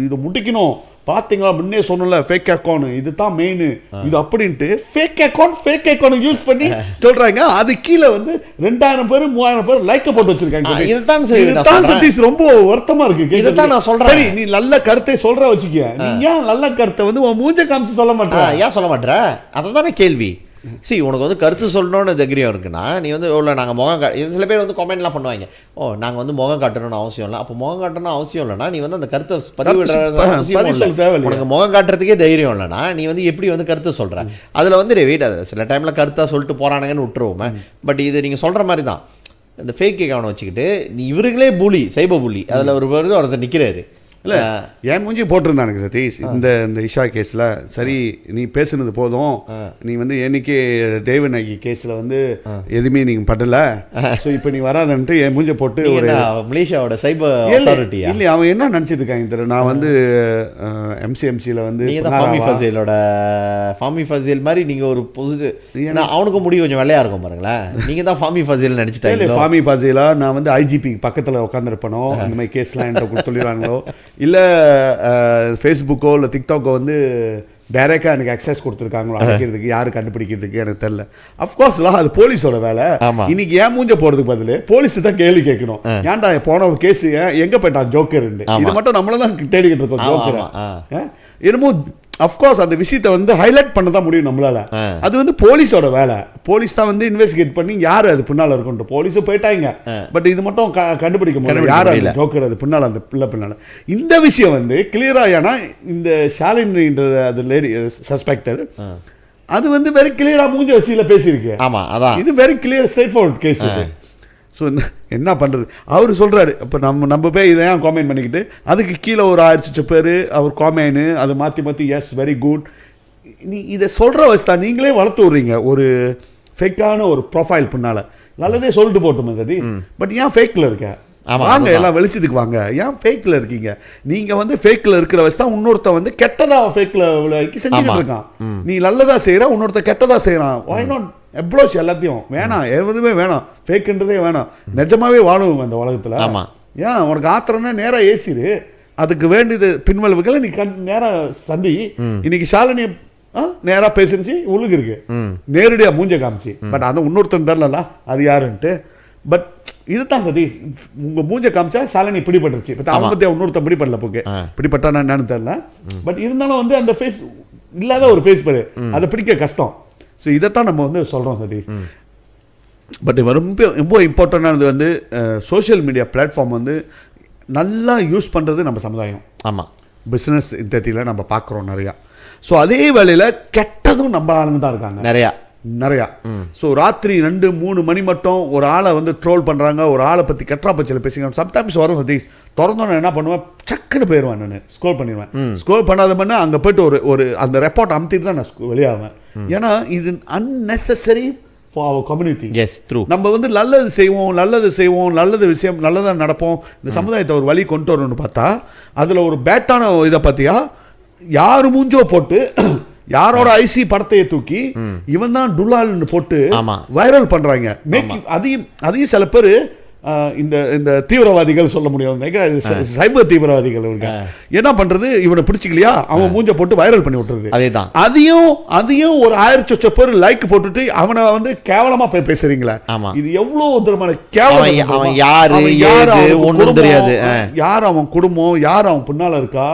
இதை முடிக்கணும், பார்த்தீங்களா முன்னே சொன்னல ஃபேக் அக்கௌண்ட் இது தான் மெயின் இது அப்படின்ட்டு ஃபேக் அக்கௌண்ட் யூஸ் பண்ணி சொல்றாங்க. அது கீழே வந்து 2000 பேர் 3000 பேர் லைக் போட்டு வச்சிருக்காங்க. இதுதான் சதீஷ் ரொம்ப வருத்தமா இருக்கு. இதுதான் நான் சொல்றேன். சரி, நீ நல்ல கருத்தை சொல்ற வச்சுக்க, நீ ஏன் நல்ல கருத்தை வந்து உன் மூஞ்ச காமிச்சு சொல்ல மாட்டேற? ஏன் சொல்ல மாட்டேற? அதுதானே கேள்வி. உனக்கு வந்து கருத்து சொல்லணும்னு தைரியம் இருக்குன்னா நீ வந்து எவ்வளோ நாங்கள் முகம் சில பேர் வந்து கமெண்ட்லாம் பண்ணுவாங்க, நாங்கள் வந்து முகம் காட்டணும்னு அவசியம் இல்லை. அப்போ முகம் காட்டணும்னு அவசியம் இல்லைனா நீ வந்து அந்த கருத்தை பதிவிடுறது அவசியம் இல்லை. உனக்கு முகம் காட்டுறதுக்கே தைரியம் இல்லைனா நீ வந்து எப்படி வந்து கருத்தை சொல்கிற? அதில் வந்து வெயிட், அது சில டைமில் கருத்தாக சொல்லிட்டு போகிறானுங்கன்னு விட்டுருவோமே. பட் இது நீங்கள் சொல்கிற மாதிரி தான், இந்த ஃபேக் அக்கௌண்ட் வச்சுக்கிட்டு நீ இவருங்களே புலி, சைபர் புலி, அதில் ஒருத்தர் நிற்கிறாரு. இல்லை, என் மூஞ்சி போட்டிருந்தானுங்க சதீஷ் இந்த இஷா கேஸில். சரி, நீ பேசுனது போதும், நீ வந்து என்னைக்கு தேவநாயகி கேஸில் வந்து எதுவுமே நீங்கள் பண்ணல, ஸோ இப்போ நீ வராதன்ட்டு என் மூஞ்ச போட்டு ஒரு மலேசியாவோட சைபர் அத்தாரிட்டியா? இல்லை, அவன் என்ன நினச்சிட்டு இருக்காங்க தெரியும், நான் வந்து எம்சியில் வந்து ஃபாமி ஃபசில் மாதிரி நீங்கள் ஒரு ஏன்னா அவனுக்கு முடி கொஞ்சம் வெள்ளையாக இருக்கும் பாருங்களேன், நீங்கள் தான் ஃபாமி ஃபசில் நினச்சிட்டாங்க. ஃபாமி ஃபசிலா நான் வந்து ஐஜிபி பக்கத்தில் உட்காந்துருப்பனோ அந்த மாதிரி கேஸ்லாம் என்கிட்ட சொல்லிடுவாங்களோ, இல்லை ஃபேஸ்புக்கோ இல்லை டிக்டாக்கோ வந்து டைரெக்டாக எனக்கு அக்சஸ் கொடுத்துருக்காங்களோ அடைக்கிறதுக்கு, யாரு கண்டுபிடிக்கிறதுக்கு எனக்கு தெரியல. அஃப்கோர்ஸ்லாம் அது போலீஸோட வேலை. இன்னைக்கு ஏன் மூஞ்ச போகிறதுக்கு பதில் போலீஸ் தான் கேள்வி கேட்கணும், ஏன்டா போன ஒரு கேஸ் எங்கே போயிட்டான் ஜோக்கர், இது மட்டும் நம்மள தான் தேடிக்கிட்டு இருக்கோம் ஜோக்கரை. என்னமோ அஃப்கோர்ஸ் அந்த விஷயத்தை வந்து ஹைலைட் பண்ண தான் முடியும் நம்மளால. அது வந்து போலீஸோட வேலை. போலீஸ் தான் வந்து இன்வெஸ்டிகேட் பண்ணி யார் அது பின்னால் இருக்குன்ட்டு போலீஸும் போயிட்டாங்க. பட் இது மட்டும் கண்டுபிடிக்க முடியல யார் அது ஜோக்கர், அது பின்னால் அந்த பின்னால். இந்த விஷயம் வந்து கிளியராக, ஏன்னா இந்த ஷாலினின்ற அது லேடி சஸ்பெக்டர் அது வந்து வெரி கிளியராக மூஞ்சி வச்சியில் பேசியிருக்கு. ஆமாம், அதான் இது very clear straightforward case. So என்ன பண்ணுறது, அவர் சொல்கிறாரு. இப்போ நம்ம போய் இதை ஏன் காமெண்ட் பண்ணிக்கிட்டு அதுக்கு கீழே ஒரு 1000 பேர் அவர் காமென்னு அதை மாற்றி எஸ் வெரி குட், நீ இதை சொல்கிற வச்சு தான் நீங்களே வளர்த்து விட்றீங்க ஒரு ஃபேக்கான ஒரு ப்ரொஃபைல் பின்னால். நல்லதே சொல்லிட்டு போட்டோமே சதி, பட் ஏன் ஃபேக்கில் இருக்க? வாங்க எல்லாம் வெளிச்சத்துக்கு வாங்க. ஏன் ஃபேக்கில் இருக்கீங்க? நீங்கள் வந்து ஃபேக்கில் இருக்கிற வச்சு தான் இன்னொருத்த வந்து கெட்டதாக ஃபேக்கில் செஞ்சுக்கிட்டு இருக்கான். நீ நல்லதாக செய்கிற, இன்னொருத்த கெட்டதாக செய்கிறான். வாய் நாட் எப்ரோச் எல்லாத்தையும் வேணாம், எதுவுமே வேணாம், ஃபேக்குன்றதே வேணாம். நிஜமாவே வாழுவோம் அந்த உலகத்தில். ஏன் உனக்கு ஆத்திரம்னா நேராக ஏசிடு, அதுக்கு வேண்டியது பின்வளவுகளை நீ நேராக சந்தி. இன்னைக்கு ஷாலினி நேராக பேசிருச்சு, உள்ளுக்கு இருக்கு, நேரடியாக மூஞ்ச காமிச்சு. பட் அந்த இன்னொருத்தன் தரல அது யாருன்ட்டு. பட் இதுதான் சதீஷ், உங்க மூஞ்ச காமிச்சா ஷாலினி பிடிபட்டுருச்சு. பட் அவன் பத்தி இன்னொருத்தன் பிடிபடல, போக்கு பிடிப்பட்டானா என்னன்னு தெரியல. பட் இருந்தாலும் வந்து அந்த ஃபேஸ் இல்லாத ஒரு ஃபேஸ் பாரு, அதை பிடிக்க கஷ்டம். ஸோ இதைத்தான் நம்ம வந்து சொல்றோம் சதீஷ். பட் ரொம்ப ரொம்ப இம்பார்ட்டண்டானது வந்து சோஷியல் மீடியா பிளாட்ஃபார்ம் வந்து நல்லா யூஸ் பண்ணுறது நம்ம சமுதாயம். ஆமாம், பிஸ்னஸ் இந்தத்தில் நம்ம பார்க்குறோம் நிறையா. ஸோ அதே வேளையில் கெட்டதும் நம்ம ஆளுங்க தான் இருக்காங்க நிறையா. ஸோ ராத்திரி 2-3 மணி மட்டும் ஒரு ஆளை வந்து ட்ரோல் பண்ணுறாங்க, ஒரு ஆளை பற்றி கெட்டா பச்சியில் பேசுங்க. சம்டைம்ஸ் வரும் சதீஷ், திறந்தோன்னு என்ன பண்ணுவேன், சக்குன்னு போயிடுவேன், நான் ஸ்க்ரோல் பண்ணிடுவேன். ஸ்க்ரோல் பண்ணாத பண்ண அங்கே போய்ட்டு ஒரு அந்த ரெப்போர்ட் அமுத்திட்டு தான் நான் வெளியாகுவேன். ஏன்னா இது அன்னெசரி ஃபார் அவர் கம்யூனிட்டி. நம்ம வந்து நல்லது செய்வோம், நல்லது விஷயம் நல்லதாக நடப்போம், இந்த சமுதாயத்தை ஒரு வழி கொண்டு வரணும்னு பார்த்தா அதில் ஒரு பேட்டான இதை பார்த்தியா, யார் மூஞ்சோ போட்டு யாரோட ஐசி படத்தையை தூக்கி இவன் தான் டுலால்னு போட்டு வைரல் பண்றாங்க. அதையும் சில பேர் இந்த தீவிரவாதிகள் சொல்ல முடியும், சைபர் தீவிரவாதிகள் என்ன பண்றது, இவனை பிடிச்சிக்கலையா அவன் மூஞ்ச போட்டு வைரல் பண்ணி விட்டுறது. அதையும் ஒரு 1000 பேர் லைக் போட்டுட்டு அவனை வந்து கேவலமா போய் பேசுறீங்களா? இது எவ்வளவு தூரமான கேவலம். யார் அவன் குடும்பம், யார் அவன் பின்னால இருக்கா,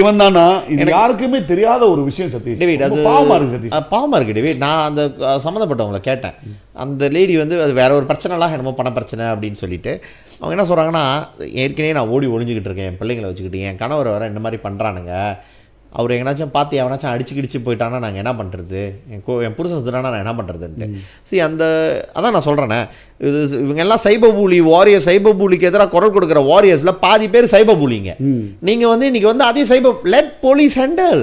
இவன் தானா, இது யாருக்குமே தெரியாத ஒரு விஷயம் சதீஷ். பாவமா இருக்கு சதீஷ், பாவமா இருக்கு டேவிட். நான் அந்த சம்மந்தப்பட்டவங்களை கேட்டேன், அந்த லேடி வந்து அது வேற ஒரு பிரச்சனைலாம் என்னமோ பண பிரச்சனை அப்படின்னு சொல்லிட்டு அவங்க என்ன சொல்கிறாங்கன்னா, ஏற்கனவே நான் ஒழிஞ்சிக்கிட்டு இருக்கேன் என் பிள்ளைங்களை வச்சுக்கிட்டு, என் கணவர் வர இந்த மாதிரி பண்ணுறானுங்க, அவர் எங்கனாச்சும் பார்த்து எவனாச்சும் அடிச்சு போயிட்டானா நாங்கள் என்ன பண்ணுறது, என் புருஷன் சுத்தினா நான் என்ன பண்ணுறதுன்ட்டு. சரி, அதான் நான் சொல்கிறேன்னே, இவங்க எல்லாம் சைபர் பூலி வாரியர்ஸ், சைபர் பூலிக்கு எதிராக குரல் கொடுக்குற வாரியர்ஸில் பாதி பேர் சைபர் பூலிங்க. நீங்கள் வந்து இன்னைக்கு வந்து அதே சைபர் லெட் போலீஸ் ஹேண்டில்,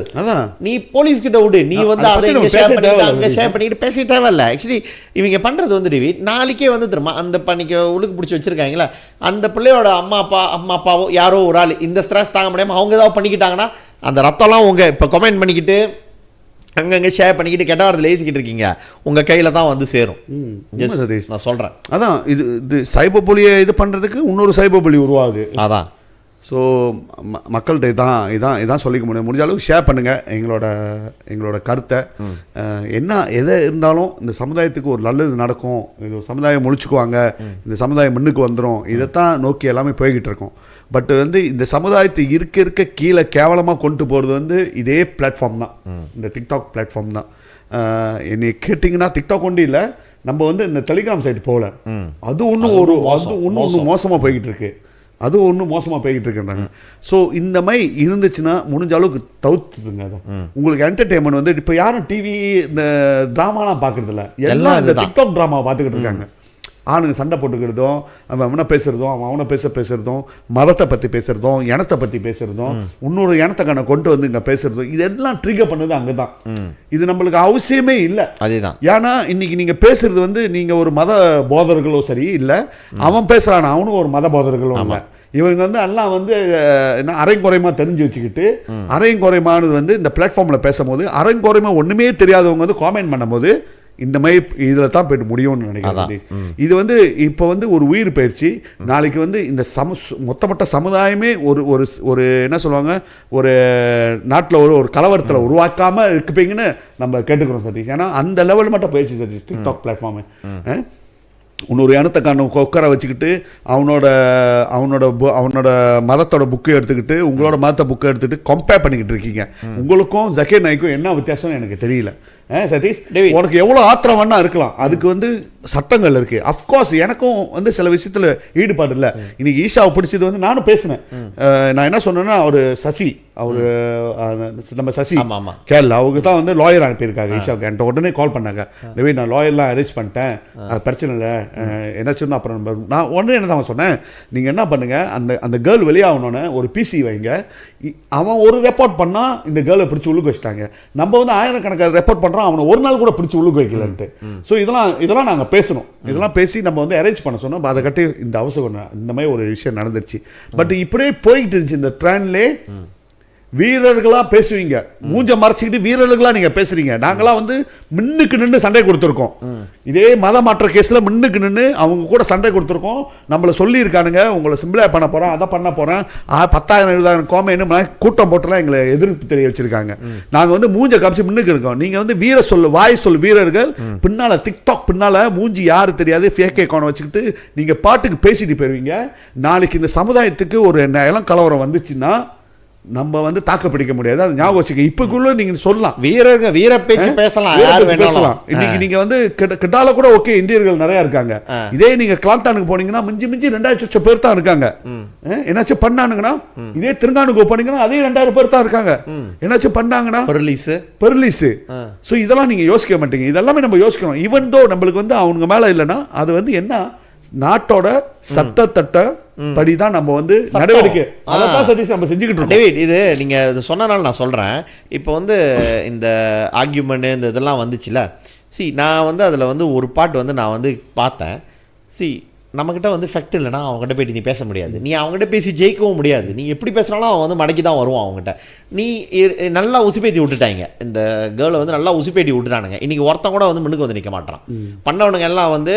நீ போலீஸ் கிட்ட விடு, நீ வந்து அதை அங்கே ஷேர் பண்ணிட்டு பேச தேவையில்ல. ஆக்சுவலி இவங்க பண்ணுறது வந்து டேவிட், நாளைக்கே வந்து தெரியுமா அந்த பண்ணிக்க உழுக்கு பிடிச்சி வச்சிருக்காங்களா, அந்த பிள்ளையோட அம்மா அப்பாவோ யாரோ ஒரு ஆள் இந்த ஸ்ட்ரெஸ் தாங்க முடியாமல் அவங்க ஏதாவது பண்ணிக்கிட்டாங்கன்னா அந்த ரத்தம்லாம் உங்க இப்போ கமெண்ட் பண்ணிக்கிட்டு அங்கங்கே ஷேர் பண்ணிக்கிட்டு கெட்ட வாரத்தில் ஏசிக்கிட்டு இருக்கீங்க, உங்கள் கையில் தான் வந்து சேரும். நான் சொல்கிறேன், அதான் இது சைபர் புலியை இது பண்ணுறதுக்கு இன்னொரு சைபர் புலி உருவாகுது. அதான். ஸோ மக்கள்கிட்ட இதான் சொல்லிக்க முடியும். முடிஞ்ச அளவுக்கு ஷேர் பண்ணுங்கள் எங்களோட கருத்தை. எதை இருந்தாலும் இந்த சமுதாயத்துக்கு ஒரு நல்லது நடக்கும், இது சமுதாயம் முழிச்சுக்குவாங்க, இந்த சமுதாயம் முன்னுக்கு வந்துடும், இதைத்தான் நோக்கி எல்லாமே போய்கிட்டு இருக்கோம். பட் வந்து இந்த சமுதாயத்தை இருக்க கீழே கேவலமாக கொண்டு போகிறது வந்து இதே பிளாட்ஃபார்ம் தான், இந்த டிக்டாக் பிளாட்ஃபார்ம் தான். என்னை கேட்டிங்கன்னா டிக்டாக் ஒன்றும் இல்லை, நம்ம வந்து இந்த டெலிகிராம் சைட் போகல, அது ஒன்றும் மோசமாக போய்கிட்டு இருக்கு, இருக்குன்றாங்க. ஸோ இந்த மாதிரி இருந்துச்சுன்னா முடிஞ்ச அளவுக்கு தவிர்த்துங்க. அதை உங்களுக்கு என்டர்டெயின்மெண்ட் வந்து இப்போ யாரும் டிவி இந்த ட்ராமாலாம் பார்க்குறதில்ல, எல்லாம் இந்த டிக்டாக் ட்ராமாவை பார்த்துக்கிட்டு இருக்காங்க. ஆணுங்க சண்டை போட்டுக்கிறதும், அவனை பேசுகிறதும், அவனை பேசுகிறதும், மதத்தை பற்றி பேசுகிறதும், இனத்தை பற்றி பேசுகிறதும், இன்னொரு இனத்தை கொண்டு வந்து இங்கே பேசுகிறதும், இதெல்லாம் ட்ரிகர் பண்ணது அங்கே தான். இது நம்மளுக்கு அவசியமே இல்லை. அதேதான். ஏன்னா இன்னைக்கு நீங்கள் பேசுறது வந்து நீங்கள் ஒரு மத போதர்களோ சரி இல்லை, அவன் பேசுகிறான் அவனும் ஒரு மத போதர்களோ இல்லை. இவங்க வந்து எல்லாம் வந்து என்ன அரைங்குறைமா தெரிஞ்சு வச்சுக்கிட்டு, அரைங்குறைமானது வந்து இந்த பிளாட்ஃபார்மில் பேசும்போது அரைங்குறைமா ஒன்றுமே தெரியாதவங்க வந்து காமெண்ட் பண்ணும்போது இந்த மாதிரி இதில் தான் போய்ட்டு முடியும்னு நினைக்கிறேன். இது வந்து இப்போ வந்து ஒரு உயிர் பயிற்சி, நாளைக்கு வந்து இந்த மொத்தப்பட்ட சமுதாயமே ஒரு என்ன சொல்லுவாங்க, ஒரு நாட்டில் ஒரு கலவரத்தில் உருவாக்காமல் இருப்பீங்கன்னு நம்ம கேட்டுக்கிறோம் சதீஷ். ஏன்னா அந்த லெவல் மட்டும் போயிடுச்சு சதீஷ் டிக்டாக் பிளாட்ஃபார்மு. இன்னொரு இனத்தைக்கான உட்கார வச்சுக்கிட்டு அவனோட மதத்தோட புக்கை எடுத்துக்கிட்டு உங்களோட மதத்தை புக்கை எடுத்துக்கிட்டு கம்பேர் பண்ணிக்கிட்டு இருக்கீங்க. உங்களுக்கும் ஜக்கீர் நாய்க்கும் என்ன வித்தியாசம்னு எனக்கு தெரியல சதீஷ். உனக்கு எவ்வளோ ஆத்திரம் வேணா இருக்கலாம், அதுக்கு வந்து சட்டங்கள் இருக்கு. அஃப்கோர்ஸ் எனக்கும் வந்து சில விஷயத்தில் ஈடுபாடு இல்லை. இன்னைக்கு ஈஷாவை பிடிச்சது வந்து நானும் பேசினேன். நான் என்ன சொன்னேன்னா, சசி நம்ம சசி கேரளா அவங்க தான் வந்து லாயர் அனுப்பியிருக்காங்க ஈஷாவுக்கு. என்கிட்ட உடனே கால் பண்ணாங்க, ரவி நான் லாயர்லாம் அரேஞ்ச் பண்ணிட்டேன், அது பிரச்சனை இல்லை என்னாச்சுன்னா அப்புறம் நான் உடனே என்ன தான் சொன்னேன், நீங்கள் என்ன பண்ணுங்க, அந்த கேர்ள் வெளியாகணுன்னு ஒரு பிசி வைங்க. அவன் ஒரு ரெப்போர்ட் பண்ணால் இந்த கேர்ளை பிடிச்சி உள்ளுக்கு வச்சுட்டாங்க. நம்ம வந்து ஆயிரக்கணக்கான ரெப்போர்ட் பண்ணுறோம், போகிறோம், அவனை ஒரு நாள் கூட பிடிச்சி உள்ளுக்கு வைக்கலன்ட்டு. ஸோ இதெல்லாம் நாங்கள் பேசணும், இதெல்லாம் பேசி நம்ம வந்து அரேஞ்ச் பண்ண சொன்னோம். அதை கட்டி இந்த அவசரம் இந்த மாதிரி ஒரு விஷயம் நடந்துருச்சு. பட் இப்படியே போயிட்டு இருந்துச்சு இந்த ட்ரெயின்லே. வீரர்களா பேசுவீங்க, மூஞ்ச மறைச்சிக்கிட்டு வீரர்களா நீங்க பேசுறீங்க. நாங்களாம் வந்து முன்னுக்கு நின்று சண்டை கொடுத்துருக்கோம். இதே மத மாற்ற கேஸ்ல முன்னுக்கு நின்று அவங்க கூட சண்டை கொடுத்துருக்கோம். நம்மள சொல்லி இருக்கானுங்க, உங்களை சிம்பிளா பண்ண போறேன், அதை பண்ண போறேன், 10,000 20,000 கோமைன்னு கூட்டம் போட்டுலாம் எங்களை எதிர்ப்பு தெரிய வச்சிருக்காங்க. நாங்க வந்து மூஞ்ச காமிச்சு முன்னுக்கு இருக்கோம். நீங்க வந்து வீர சொல்லு வாய் சொல்லு வீரர்கள் பின்னால டிக்டாக் பின்னால மூஞ்சி யாரு தெரியாது ஃபேக் அக்கௌண்ட் வச்சுக்கிட்டு நீங்க பாட்டுக்கு பேசிட்டு போயிருவீங்க. நாளைக்கு இந்த சமுதாயத்துக்கு ஒரு இளம் கலவரம் வந்துச்சுன்னா நம்ம வந்து தாக்க பிடிக்க முடியாது. அது ஞாபகம் வச்சுக்க. இப்பக்குள்ள நீங்க சொல்லலாம், வீர பேச்சு பேசலாம், யார் பேசலாம். இன்னைக்கு நீங்க வந்து கிட்டால கூட ஓகே இந்தியர்கள் நிறைய இருக்காங்க. இதே நீங்க கிளாந்தானுக்கு போனீங்கன்னா மிஞ்சி 2000 பேர் தான் இருக்காங்க. என்னாச்சும் பண்ணானுங்கன்னா, இதே திருங்கானுக்கு போனீங்கன்னா அதே 2000 பேர் தான் இருக்காங்க. என்னாச்சும் பண்ணாங்கன்னா பெர்லிஸ். சோ இதெல்லாம் நீங்க யோசிக்க மாட்டீங்க. இதெல்லாமே நம்ம யோசிக்கணும். ஈவன் தோ நம்மளுக்கு வந்து அவங்க மேல இல்லைன்னா அது வந்து என்ன நாட்டோட சட்டத்தட்ட படிதான் நம்ம வந்து நடவடிக்கை அதான் சதீஷ் நம்ம செஞ்சுக்கிட்டு இருக்கோம். டேவிட், இது நீங்க இது சொன்னனால நான் சொல்றேன். இப்போ வந்து இந்த ஆர்கியூமெண்ட் இந்த இதெல்லாம் வந்துச்சுல, நான் வந்து அதுல வந்து ஒரு பாட்டு வந்து நான் வந்து பார்த்தேன். நம்மக்கிட்ட வந்து ஃபெக்ட் இல்லைனா அவங்ககிட்ட போய்ட்டு நீ பேச முடியாது, நீ அவங்ககிட்ட பேசி ஜெயிக்கவும் முடியாது. நீ எப்படி பேசுனாலும் அவன் வந்து மடக்கி தான் வருவான் அவங்ககிட்ட. நீ நல்லா உசுப்பேத்தி விட்டுட்டாங்க, இந்த கேர்ளை வந்து நல்லா உசுப்பேத்தி விட்டுட்டானுங்க. இன்றைக்கி ஒருத்தன் கூட வந்து முன்னுக்கு வந்து நிற்க மாட்டான். பண்ணவனுங்க எல்லாம் வந்து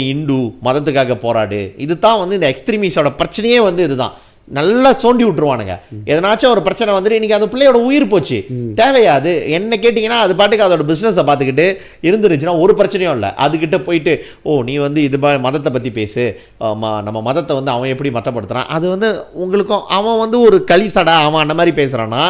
நீ இந்து மதத்துக்காக போராடு. இது தான் வந்து இந்த எக்ஸ்ட்ரீமிஸ்டோட பிரச்சனையே வந்து இதுதான். நல்லா சோண்டி விட்டுருவானுங்க. எதனாச்சும் ஒரு பிரச்சனை வந்துட்டு இன்னைக்கு அந்த பிள்ளையோட உயிர் போச்சு, தேவையாது என்ன கேட்டிங்கன்னா அது பாட்டுக்கு அதோட பிஸ்னஸை பார்த்துக்கிட்டு இருந்துருச்சுன்னா ஒரு பிரச்சனையும் இல்லை. அதுக்கிட்ட போயிட்டு நீ வந்து இது மதத்தை பற்றி பேசு, நம்ம மதத்தை வந்து அவன் எப்படி மட்டப்படுத்துறான், அது வந்து உங்களுக்கும் அவன் வந்து ஒரு களிசடா அவன் அந்த மாதிரி பேசுகிறான்னா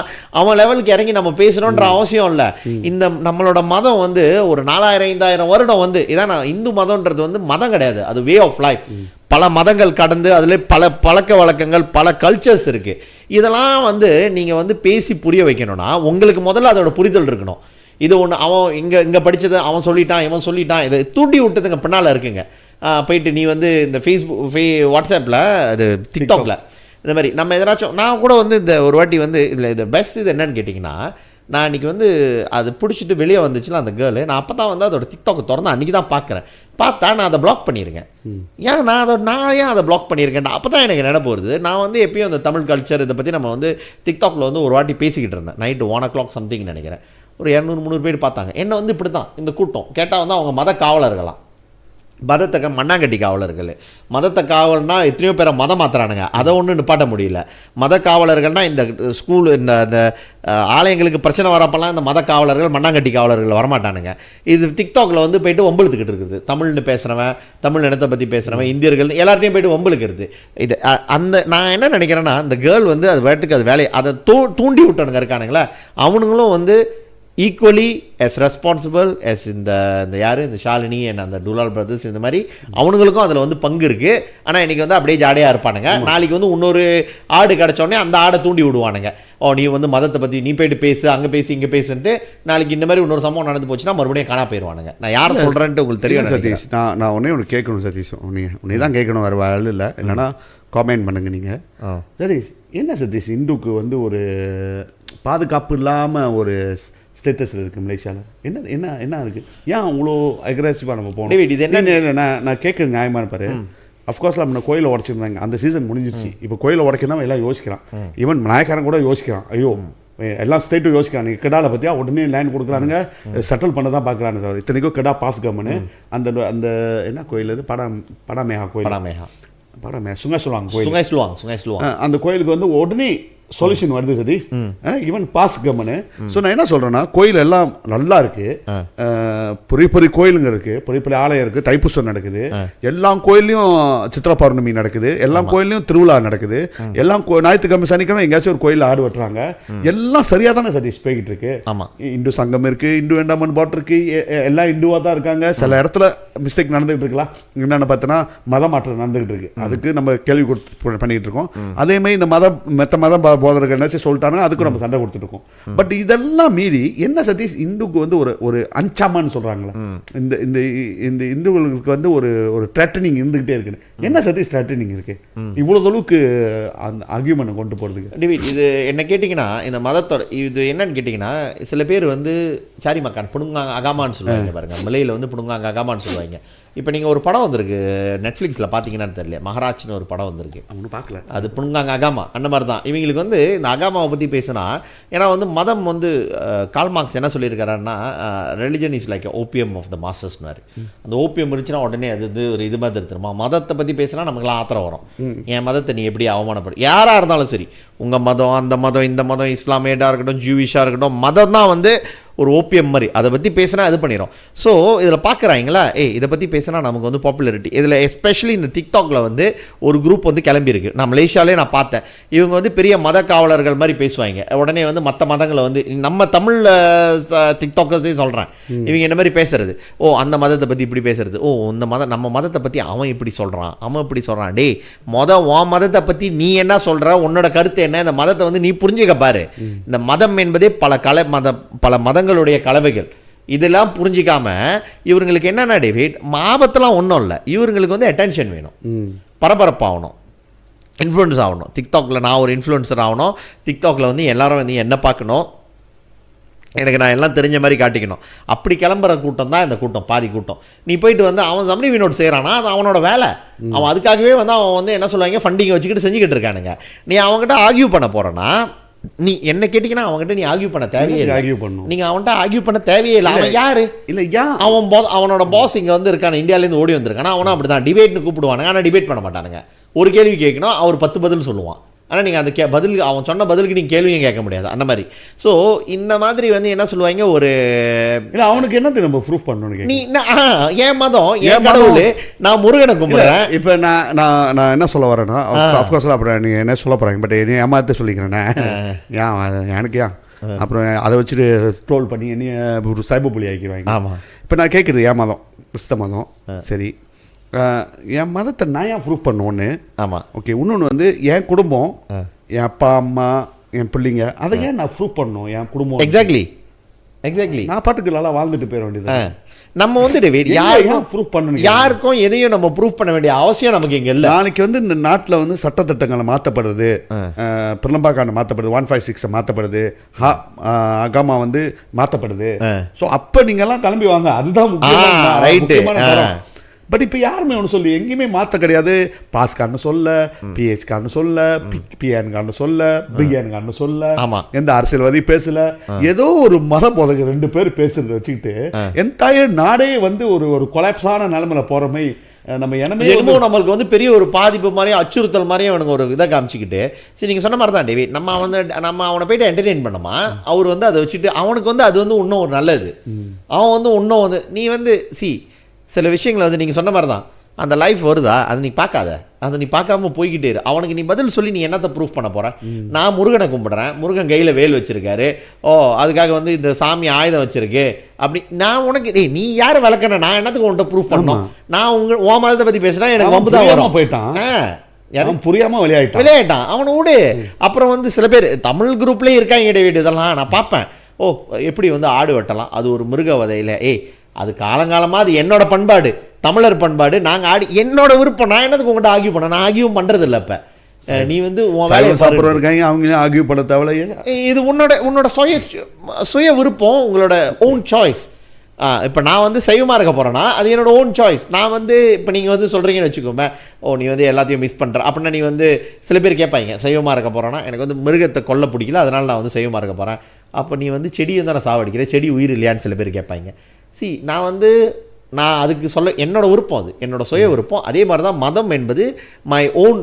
அவன் லெவலுக்கு இறங்கி நம்ம பேசணுன்ற அவசியம் இல்லை. இந்த நம்மளோட மதம் வந்து ஒரு 4000-5000 வருடம் வந்து இதான் இந்து மதம்ன்றது வந்து மதம் கிடையாது, அது வே ஆஃப் லைஃப். பல மதங்கள் கடந்து அதில் பல பழக்க வழக்கங்கள் பல கல்ச்சர்ஸ் இருக்குது. இதெல்லாம் வந்து நீங்கள் வந்து பேசி புரிய வைக்கணும்னா உங்களுக்கு முதல்ல அதோட புரிதல் இருக்கணும். இது ஒன்று அவன் இங்கே படித்தது அவன் சொல்லிட்டான் இவன் சொல்லிட்டான் இதை தூண்டி விட்டதுங்க பின்னால் இருக்குங்க. போயிட்டு நீ வந்து இந்த வாட்ஸ்அப்பில் இது டிக்டாக்ல இந்த மாதிரி நம்ம எதனாச்சும் நான் கூட வந்து இந்த ஒரு வாட்டி வந்து இதில் இது பெஸ்ட் இது என்னன்னு கேட்டிங்கன்னா, நான் இன்றைக்கி வந்து அது பிடிச்சிட்டு வெளியே வந்துச்சுல அந்த கேர்ளு, நான் அப்போ தான் வந்து அதோட டிக்டாக்கை திறந்து அன்றைக்கி தான் பார்த்தா நான் அதை பிளாக் பண்ணியிருக்கேன். நான் ஏன் அதை பிளாக் பண்ணியிருக்கேன் அப்போ தான் எனக்கு நினைப்பு வருது. நான் வந்து எப்பயும் அந்த தமிழ் கல்ச்சர் இதை பற்றி நம்ம வந்து டிக்டாக்ல வந்து ஒரு வாட்டி பேசிக்கிட்டு இருந்தேன். நைட்டு 1 o'clock சம்திங் நினைக்கிறேன். ஒரு 200-300 பேர் பார்த்தாங்க. என்ன வந்து இப்படி தான் இந்த கூட்டம் கேட்டால் வந்து அவங்க மத காவலர்களாம், மதத்தை மண்ணாங்கட்டி காவலர்கள். மதத்தை காவல்னா எத்தனையோ பேரை மதம் மாத்துறானுங்க, அதை ஒன்றும் நிப்பாட்ட முடியல. மத காவலர்கள்னால் இந்த ஸ்கூல் இந்த ஆலயங்களுக்கு பிரச்சனை வரப்பெல்லாம் இந்த மத காவலர்கள் மண்ணாங்கட்டி காவலர்கள் வரமாட்டானுங்க. இது டிக்டாக்ல வந்து போயிட்டு ஒம்பளுத்துக்கிட்டு இருக்குது. தமிழ்னு பேசுகிறவன், தமிழ் இனத்தை பற்றி பேசுகிறவன், இந்தியர்கள் எல்லார்ட்டையும் போயிட்டு ஒம்பளுக்கிறது. இது நான் என்ன நினைக்கிறேன்னா, இந்த கேர்ள் வந்து அது வேட்டுக்கு அது வேலையை அதை தூண்டி விட்டவனுங்க இருக்கானுங்களே, அவனுங்களும் வந்து ஈக்குவலி எஸ் ரெஸ்பான்சிபிள் எஸ் இந்த யார் இந்த ஷாலினி அண்ட் அந்த டூலால் பிரதர்ஸ் இந்த மாதிரி அவனுங்களுக்கும் அதில் வந்து பங்கு இருக்குது. ஆனால் இன்றைக்கி வந்து அப்படியே ஜாடையாக இருப்பானுங்க. நாளைக்கு வந்து இன்னொரு ஆடு கிடச்சோடனே அந்த ஆடை தூண்டி விடுவானுங்க. நீ வந்து மதத்தை பற்றி நீ போயிட்டு பேசு, அங்கே பேசி இங்கே பேசுன்ட்டு நாளைக்கு இந்த மாதிரி இன்னொரு சம்பவம் நடந்து போச்சுன்னா மறுபடியும் காணா போயிடுவானுங்க. நான் யாரை சொல்கிறேன்ட்டு உங்களுக்கு தெரியும் சதீஷ். நான் ஒன்று கேட்கணும் சதீஷ், உன்னை தான் கேட்கணும், வேறு வேலை இல்லை. என்னன்னா காமெண்ட் பண்ணுங்க நீங்கள். சதீஷ் என்ன சதீஷ், இந்துக்கு வந்து ஒரு பாதுகாப்பு இல்லாமல் ஒரு ஸ்டேட்டஸில் இருக்குது மலேசியாவில். என்ன இருக்குது? ஏன் அவ்வளோ அக்ரெசிவாக நம்ம போகணும்? இது என்ன நான் கேட்குறது நியாயமான பாரு. அஃப்கோர்ஸ் நம்ம கோயிலை உடச்சிருந்தாங்க, அந்த சீசன் முடிஞ்சிருச்சு. இப்போ கோயிலை உடைக்கணும் எல்லாம் யோசிக்கிறான். ஈவன் நாயக்காரன் கூட யோசிக்கிறான். ஐயோ எல்லாம் ஸ்டேட்டும் யோசிக்கிறான். நீங்கள் கிடாவில் பற்றியா உடனே லேண்ட் கொடுக்குறானுங்க, செட்டில் பண்ண தான் பார்க்குறானுங்க. இத்தனைக்கும் கிடா பாஸ் கம்முன்னு அந்த என்ன கோயில் இது படாமேகா கோயில், படாமேகா சுங்கை சொல்லுவாங்க. அந்த கோயிலுக்கு வந்து உடனே சொல்யூஷன் வருது சதீஷ். ஈவன் பாஸ் கம்மனு. ஸோ நான் என்ன சொல்கிறேன்னா, கோயில் எல்லாம் நல்லா இருக்குது, பெரிய கோயிலுங்க இருக்குது, பெரிய ஆலயம் இருக்குது, தைப்பூசம் நடக்குது, எல்லா கோயிலையும் சித்திரை பௌர்ணமி நடக்குது, எல்லா கோயிலையும் திருவிழா நடக்குது, எல்லாம் ஞாயிற்றுக்கிழமை சனிக்கிழமை எங்கேயாச்சும் ஒரு கோயிலில் ஆடு வெட்டுறாங்க. எல்லாம் சரியாக தானே சதீஷ் போய்கிட்டு இருக்கு. இந்து சங்கம் இருக்குது, இந்து வேண்டாமன் பாட்டு இருக்குது, எல்லாம் இந்துவாக தான் இருக்காங்க. சில இடத்துல மிஸ்டேக் நடந்துகிட்டு இருக்கலாம். என்னென்னு பார்த்தோன்னா மத மாற்றம் நடந்துகிட்டு இருக்கு, அதுக்கு நம்ம கேள்வி பண்ணிக்கிட்டு இருக்கோம். அதே மாதிரி இந்த மற்ற மதம் போதர்கள் என்ன சொல்லிட்டாங்க, அதுக்கும் நம்ம சண்டை கொடுத்துட்டு இருக்கோம். பட் இதெல்லாம் மீறி என்ன சதீஷ், இந்துக்கு வந்து ஒரு அன்சாமான்னு சொல்கிறாங்களே, இந்த இந்த இந்த இந்துக்களுக்கு வந்து ஒரு த்ரெட்டனிங் இருந்துகிட்டே இருக்கு. என்ன சதீஷ் த்ரெட்டனிங் இருக்கு இவ்வளோ அளவுக்கு அந்த ஆர்கியூமெண்ட் கொண்டு போகிறதுக்கு? டிவிட், இது என்ன கேட்டிங்கன்னா, இந்த மதத்தோட இது என்னன்னு கேட்டிங்கன்னா, சில பேர் வந்து சாரி மக்கான் புடுங்காங்க அகாமான்னு சொல்லுவாங்க பாருங்க, மலையில் வந்து புடுங்காங்க அகாமான்னு சொல்லுவாங்க. இப்போ நீங்கள் ஒரு படம் வந்திருக்கு நெட்ஃப்ளிக்ஸில் பார்த்தீங்கன்னு தெரியல, மகாராஜ்னு ஒரு படம் வந்திருக்கு. அவனு பார்க்கல. அது புடுங்காங்க அகாமா அந்த மாதிரி தான். இவங்களுக்கு வந்து இந்த அகாமாவை பற்றி பேசினா, ஏன்னா வந்து மதம் வந்து கால் மார்க்ஸ் என்ன சொல்லியிருக்காருன்னா, religion is like opium of the masters மாதிரி. அந்த ஓபியம் இருந்துச்சுன்னா உடனே அது இது ஒரு இது மாதிரி தெரியுமா. மதத்தை பற்றி பேசினா நமக்குலாம் ஆத்திரம் வரும். என் மதத்தை நீ எப்படி அவமானப்படும், யாராக இருந்தாலும் சரி, உங்கள் மதம் அந்த மதம் இந்த மதம் இஸ்லாமியடாக இருக்கட்டும் ஜூவிஷாக இருக்கட்டும், மதம் தான் வந்து ஒரு ஓபியம் மாதிரி. அதை பற்றி பேசினா இது பண்ணிடும். ஸோ இதில் பார்க்குறாங்களா, இதை பற்றி பேசினா நமக்கு வந்து பாப்புலாரிட்டி. இதில் எஸ்பெஷலி இந்த டிக்டாக்ல வந்து ஒரு குரூப் வந்து கிளம்பியிருக்கு. நான் மலேசியாலே நான் பார்த்தேன். இவங்க வந்து பெரிய மத காவலர்கள் மாதிரி பேசுவாங்க. உடனே வந்து மற்ற மதங்களை வந்து நம்ம தமிழ் டிக்டாக்கர்ஸே சொல்கிறேன், இவங்க என்ன மாதிரி பேசுறது, அந்த மதத்தை பற்றி இப்படி பேசுறது, இந்த மதம் நம்ம மதத்தை பற்றி அவன் இப்படி சொல்கிறான், அவன் இப்படி சொல்கிறான். டே உன் மதத்தை பற்றி நீ என்ன சொல்கிற, உன்னோட கருத்து என்ன, இந்த மதத்தை வந்து நீ புரிஞ்சுக்க பாரு. இந்த மதம் என்பதே பல மதங்களுடைய கலவைகள். இதெல்லாம் புரிஞ்சிக்காம இவங்களுக்கு என்னன்னா டேவிட், ஆபத்தெல்லாம் ஒன்றும் இல்லை, இவங்களுக்கு வந்து அட்டென்ஷன் வேணும், பரபரப்பாகணும், இன்ஃப்ளூயன்ஸ் ஆகணும். டிக்டாக்ல நான் ஒரு இன்ஃப்ளூயன்சர் ஆகணும், டிக்டாக்ல வந்து எல்லாரும் வந்து என்ன பார்க்கணும், எனக்கு நான் எல்லாம் தெரிஞ்ச மாதிரி காட்டிக்கணும். அப்படி கிளம்புற கூட்டம் தான் இந்த கூட்டம், பாதி கூட்டம். நீ போயிட்டு வந்து அவன் சம்ரி வினோட் செய்கிறானா, அது அவனோட வேலை. அவன் அதுக்காகவே வந்து அவன் வந்து என்ன சொல்லுவாங்க, ஃபண்டிங் வச்சுக்கிட்டு செஞ்சுக்கிட்டு இருக்கானுங்க. நீ அவங்ககிட்ட ஆர்கியூ பண்ண போகிறேன்னா, நீ என்ன கேட்டீங்கன்னா அவங்ககிட்ட நீ ஆர்கியூ பண்ண தேவையே இல்லை. ஆர்கியூ பண்ணும், நீங்க அவன்கிட்ட ஆர்கியூ பண்ண தேவையே இல்லை. அவன் யாரு இல்லை, அவனோட பாஸ் இங்கே வந்து இருக்கான, இந்தியாவிலேருந்து ஓடி வந்திருக்கானா, அவனும் அப்படி தான் டிபேட்னு கூப்பிடுவானுங்க. ஆனால் டிபேட் பண்ண மாட்டானுங்க. ஒரு கேள்வி கேட்கணும், அவர் 10 பதில் சொல்லுவான். ஆனால் நீங்கள் அந்த பதிலுக்கு, அவன் சொன்ன பதிலுக்கு நீங்கள் கேள்வியும் கேட்க முடியாது, அந்த மாதிரி. ஸோ இந்த மாதிரி வந்து என்ன சொல்லுவாங்க, ஒரு இல்லை அவனுக்கு என்ன நம்ம ப்ரூஃப் பண்ணணும், நீ என் மதம் என் கடவுள், நான் முருகனை கும்பிடுறேன். இப்போ நான் என்ன சொல்ல வரேன்னா, அஃப்கோர்ஸ் அப்புறம் நீங்கள் என்ன சொல்ல போகிறாங்க, பட் என்ன ஏமாத்த சொல்லிக்கிறேன்னே, எனக்கு அப்புறம் அதை வச்சுட்டு ட்ரோல் பண்ணி என்ன ஒரு சைபர் புலி ஆக்கிடுவாங்க. ஆமாம். இப்போ நான் கேட்குறது என் மதம் கிறிஸ்தவ மதம், சரி, என் மதத்தை நான் ஏன் ப்ரூவ் பண்ணுவோன்னு. ஆமாம், ஓகே. இன்னொன்று வந்து என் குடும்பம், என் அப்பா அம்மா என் பிள்ளைங்க, அதை ஏன் நான் ப்ரூவ் பண்ணணும் என் குடும்பம்? எக்ஸாக்ட்லி நான் பாட்டுக்கு நல்லா வாழ்ந்துட்டு போயிட வேண்டியது. நம்ம வந்து யாருக்கும் எதையும் நம்ம ப்ரூவ் பண்ண வேண்டிய அவசியம் நமக்கு இங்கே இல்லை. நாளைக்கு வந்து இந்த நாட்டில் வந்து சட்டத்திட்டங்களை மாற்றப்படுறது, பிரலம்பாக்கான மாற்றப்படுது, 156 மாற்றப்படுது, அகாமா வந்து மாற்றப்படுது. ஸோ அப்போ நீங்கள்லாம் கிளம்பி வாங்க, அதுதான் முக்கியமான. பட் இப்போ யாருமே ஒன்று சொல்லி எங்கேயுமே மாற்ற கிடையாது. பாஸ்கார்னு சொல்ல, பிஹெச்கார்னு சொல்ல, பிஎன்கார்னு சொல்ல, பிஎன்கார்னு சொல்ல, எந்த அரசியல்வாதி பேசல. ஏதோ ஒரு மத போதகர் 2 பேர் பேசுறத வச்சுக்கிட்டு என்டையர் நாடே வந்து ஒரு கொலாப்ஸான நிலைமையில போற மாதிரி நம்ம என்னமோ நம்மளுக்கு வந்து பெரிய ஒரு பாதிப்பு மாதிரியும் அச்சுறுத்தல் மாதிரியும் அவனுக்கு ஒரு இதை காமிச்சிக்கிட்டு. சரி, நீங்கள் சொன்ன மாதிரி தான் டேவிட், நம்ம அவனை போயிட்டு என்டர்டெயின் பண்ணோமா, அவர் வந்து அதை வச்சுட்டு அவனுக்கு வந்து அது வந்து இன்னும் ஒரு நல்லது. அவன் வந்து இன்னும் வந்து நீ வந்து சில விஷயங்களை வந்து நீங்கள் சொன்ன மாதிரி தான், அந்த லைஃப் வருதா, அதை நீ பார்க்காத, அதை நீ பார்க்காம போய்கிட்டே இரு. அவனுக்கு நீ பதில் சொல்லி நீ என்னத்தை ப்ரூஃப் பண்ண போகிற? நான் முருகனை கும்பிட்றேன், முருகன் கையில் வேல் வச்சிருக்காரு, அதுக்காக வந்து இந்த சாமி ஆயுதம் வச்சிருக்கு, அப்படி நான் உனக்கு நீ யார் விளக்கணும், நான் என்னத்துக்கு உன்கிட்ட ப்ரூஃப் பண்ணணும்? நான் உன் மதத்தை பற்றி பேசுனா எனக்கு வம்பு தான் வரும். போயிட்டான், புரியாமல் விளையாட்டான் அவனை விடு. அப்புறம் வந்து சில பேர் தமிழ் குரூப்லேயே இருக்காங்க இடைவெளி, இதெல்லாம் நான் பார்ப்பேன். எப்படி வந்து ஆடு வெட்டலாம், அது ஒரு மிருக வதையில், அது காலங்காலமாக அது என்னோட பண்பாடு, தமிழர் பண்பாடு, நாங்கள் ஆடி என்னோட விருப்பம், நான் என்னதுக்கு உங்கள்கிட்ட ஆர்கியூ பண்ண, நான் ஆர்கியூ பண்ணுறது இல்லை. இப்போ நீ வந்து அவங்க ஆர்கியூ பண்ண தேவை, இது உன்னோட சுய விருப்பம், உங்களோட ஓன் சாய்ஸ். இப்போ நான் வந்து சைவமாக இருக்க போகிறேன்னா அது என்னோட ஓன் சாய்ஸ். நான் வந்து இப்போ நீங்கள் வந்து சொல்கிறீங்கன்னு வச்சுக்கோமே, நீ வந்து எல்லாத்தையும் மிஸ் பண்ணுற அப்படின்னா, நீ வந்து சில பேர் கேட்பாங்க, சைவமாக இருக்க போகிறேன்னா எனக்கு வந்து மிருகத்தை கொல்ல பிடிக்கல, அதனால் நான் வந்து சைவமாக இருக்க போகிறேன். அப்போ நீ வந்து செடியை தான் நான் சாவடிக்கிறேன், செடி உயிர் இல்லையான்னு சில பேர் கேட்பாங்க. நான் அதுக்கு சொல்ல என்னோட விருப்பம், அது என்னோட சுய விருப்பம். அதே மாதிரி தான் மதம் என்பது மை ஓன்,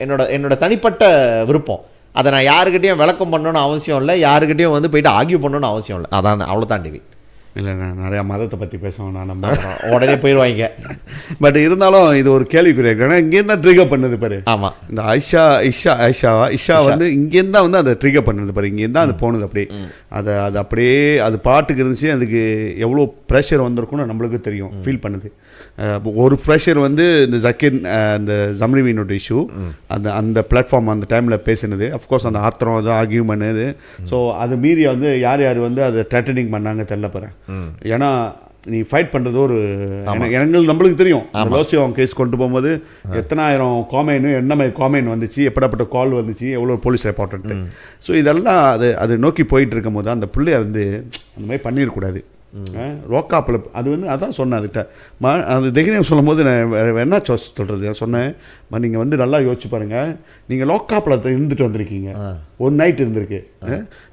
என்னோட தனிப்பட்ட விருப்பம். அதை நான் யாருக்கிட்டையும் விளக்கம் பண்ணணும்னு அவசியம் இல்லை, யாருக்கிட்டையும் வந்து போயிட்டு ஆர்கியூ பண்ணணும்னு அவசியம் இல்லை. அதான், அவ்வளோதான் டேவிட். இல்லை நான் நிறையா மதத்தை பற்றி பேசுவேன் நான் நம்ம உடனே போயிடுவாங்க. பட் இருந்தாலும் இது ஒரு கேள்விக்குரிய. ஏன்னா இங்கேருந்து தான் ட்ரிகர் பண்ணுது பாரு. ஆமாம், இந்த இஷா வந்து இங்கேருந்து தான் வந்து அதை ட்ரிகர் பண்ணுது பாரு. இங்கேருந்து தான் அது போனது அப்படியே. அது அப்படியே அது பாட்டுக்கு இருந்துச்சு. அதுக்கு எவ்வளோ ப்ரெஷர் வந்திருக்குன்னு நம்மளுக்கு தெரியும், ஃபீல் பண்ணுது. ஒரு ப்ரெஷர் வந்து இந்த ஜக்கீர் இந்த ஜம்ரிவினோட இஷ்யூ அந்த பிளாட்ஃபார்ம் அந்த டைமில் பேசினது. அஃப்கோர்ஸ் அந்த ஆத்திரம் அது ஆர்கியூமெண்ட் இது. ஸோ அது மீறி வந்து யார் வந்து அதை த்ரெட்டனிங் பண்ணாங்க தெரியல போகிறேன். ஏன்னா நீ ஃபைட் பண்ணுறது ஒரு எனக்கு நம்மளுக்கு தெரியும். லோசியம் கேஸ் கொண்டு போகும்போது எத்தனாயிரம் காமெயின் என்ன மாதிரி காமெயின் வந்துச்சு, எப்படிப்பட்ட கால் வந்துச்சு, எவ்வளோ போலீஸ் ரெப்பார்ட்டு. ஸோ இதெல்லாம் அது நோக்கி போயிட்டு இருக்கும் போது அந்த பிள்ளைய வந்து அந்த மாதிரி பண்ணிடக்கூடாது. ரோக்காப்பில் அது வந்து அதான் சொன்னேன் அதுகிட்ட. அது தைரியம் சொல்லும் போது நான் என்ன சொல்கிறது சொன்னேன், நீங்கள் வந்து நல்லா யோசிச்சு பாருங்கள். நீங்கள் லோக்காப்பில் இருந்துட்டு வந்திருக்கீங்க, ஒரு நைட் இருந்திருக்கு.